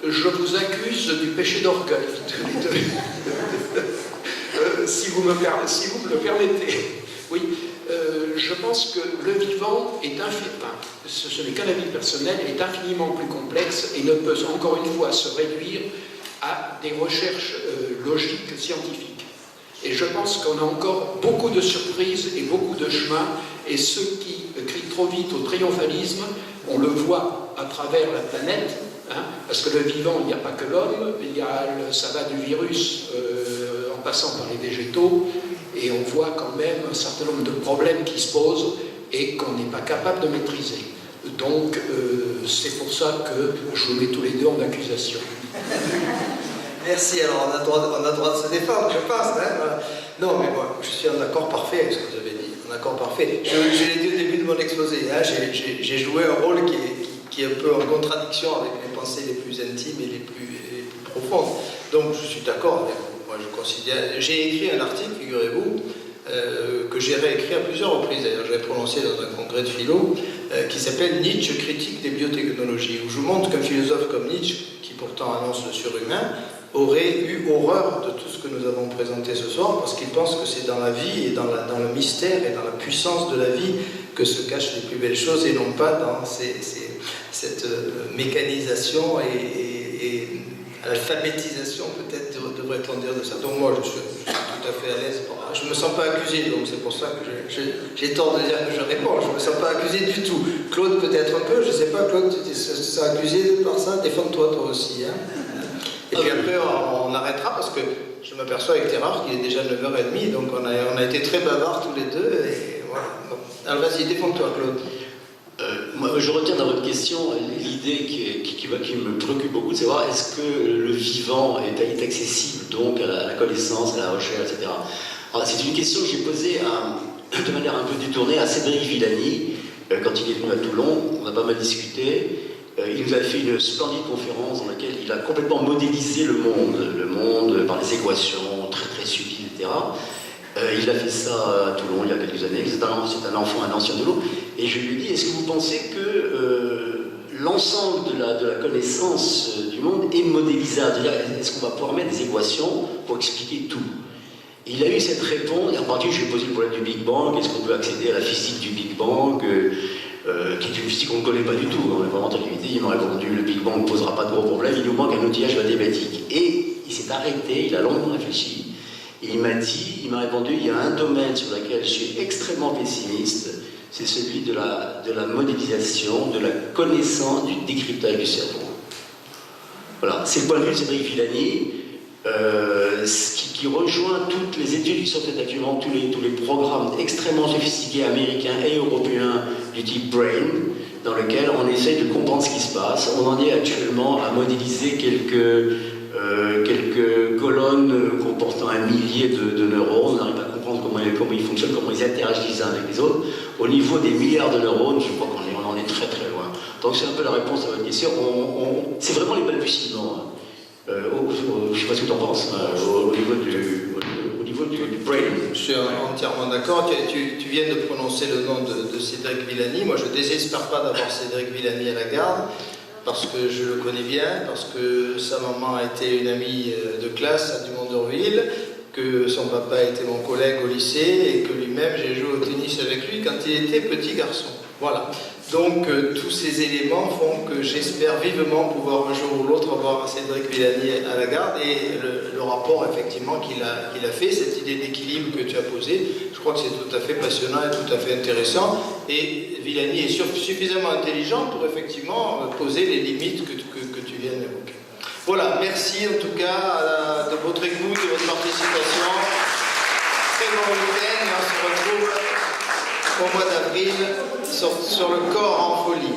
je vous accuse du péché d'orgueil, si vous me le permettez. Oui, je pense que le vivant est ce n'est qu'un avis personnel, est infiniment plus complexe et ne peut encore une fois se réduire à des recherches logiques scientifiques. Et je pense qu'on a encore beaucoup de surprises et beaucoup de chemins, et ceux qui crient trop vite au triomphalisme, on le voit à travers la planète, hein, parce que le vivant, il n'y a pas que l'homme, ça va du virus en passant par les végétaux, et on voit quand même un certain nombre de problèmes qui se posent et qu'on n'est pas capable de maîtriser. Donc, c'est pour ça que je vous mets tous les deux en accusation. Merci, alors on a le droit de se défendre, je pense. Hein. Non, mais moi, je suis en accord parfait avec ce que vous avez dit, en accord parfait. Je l'ai dit au début de mon exposé, hein, j'ai joué un rôle qui est un peu en contradiction avec les pensées les plus intimes et les plus profondes. Donc je suis d'accord avec vous. Moi, je considère... J'ai écrit un article, figurez-vous, que j'ai réécrit à plusieurs reprises, d'ailleurs je l'ai prononcé dans un congrès de philo, qui s'appelle Nietzsche, critique des biotechnologies, où je montre qu'un philosophe comme Nietzsche, qui pourtant annonce le surhumain, aurait eu horreur de tout ce que nous avons présenté ce soir, parce qu'il pense que c'est dans la vie et dans le mystère et dans la puissance de la vie que se cachent les plus belles choses, et non pas dans cette mécanisation et alphabétisation, peut-être devrait-on dire de ça. Donc moi, je suis tout à fait à l'aise. Je ne me sens pas accusé, donc c'est pour ça que j'ai tort de dire que je réponds. Je ne me sens pas accusé du tout. Claude, peut-être un peu, je ne sais pas, Claude, tu te sens accusé par ça? Défends-toi, toi aussi. Hein. Et puis après, on arrêtera, parce que je m'aperçois avec Terrard qu'il est déjà 9h30, donc on a été très bavards tous les deux. Et voilà. Alors vas-y, défends-toi, Claude. Moi, je retiens dans votre question l'idée qui me préoccupe beaucoup, de savoir est-ce que le vivant est accessible donc à la connaissance, à la recherche, etc. Alors, c'est une question que j'ai posée de manière un peu détournée à Cédric Villani quand il est venu à Toulon. On a pas mal discuté. Il nous a fait une splendide conférence dans laquelle il a complètement modélisé le monde par des équations très très subtiles, etc. Il a fait ça à Toulon il y a quelques années. C'est un enfant, un ancien de l'eau. Et je lui ai dit, est-ce que vous pensez que l'ensemble de la connaissance du monde est modélisable? Est-ce qu'on va pouvoir mettre des équations pour expliquer tout? Et il a eu cette réponse, et en particulier je lui ai posé le problème du Big Bang, est-ce qu'on peut accéder à la physique du Big Bang, qui est une physique qu'on ne connaît pas du tout, on est vraiment très limité. Il m'a répondu, le Big Bang ne posera pas de gros problèmes, il nous manque un outillage mathématique. Et il s'est arrêté, il a longuement réfléchi, et il m'a répondu, il y a un domaine sur lequel je suis extrêmement pessimiste, c'est celui de la modélisation, de la connaissance, du décryptage du cerveau. Voilà, c'est le point de vue de Cédric Villani, qui rejoint toutes les études qui sont faites actuellement, tous les programmes extrêmement sophistiqués américains et européens du type BRAIN, dans lequel on essaye de comprendre ce qui se passe. On en est actuellement à modéliser quelques colonnes comportant 1 millier de neurones. On n'arrive pas à comprendre comment ils fonctionnent, comment ils interagissent les uns avec les autres. Au niveau des milliards de neurones, je crois qu'on en est très très loin. Donc c'est un peu la réponse à votre question. C'est vraiment les balbutiements. Je ne sais pas ce que tu en penses, au niveau du brain. Je suis entièrement d'accord. Tu viens de prononcer le nom de Cédric Villani. Moi, je ne désespère pas d'avoir Cédric Villani à la garde, parce que je le connais bien, parce que sa maman a été une amie de classe à Dumont-d'Urville, que son papa était mon collègue au lycée, et que lui-même, j'ai joué au tennis avec lui quand il était petit garçon. Voilà. Donc, tous ces éléments font que j'espère vivement pouvoir un jour ou l'autre avoir Cédric Villani à la garde, et le rapport, effectivement, qu'il a fait, cette idée d'équilibre que tu as posée, je crois que c'est tout à fait passionnant et tout à fait intéressant, et Villani est suffisamment intelligent pour, effectivement, poser les limites que tu viens d'évoquer. Voilà, merci en tout cas de votre écoute, de votre participation. Très bon week-end, et on se retrouve au mois d'avril sur le corps en folie.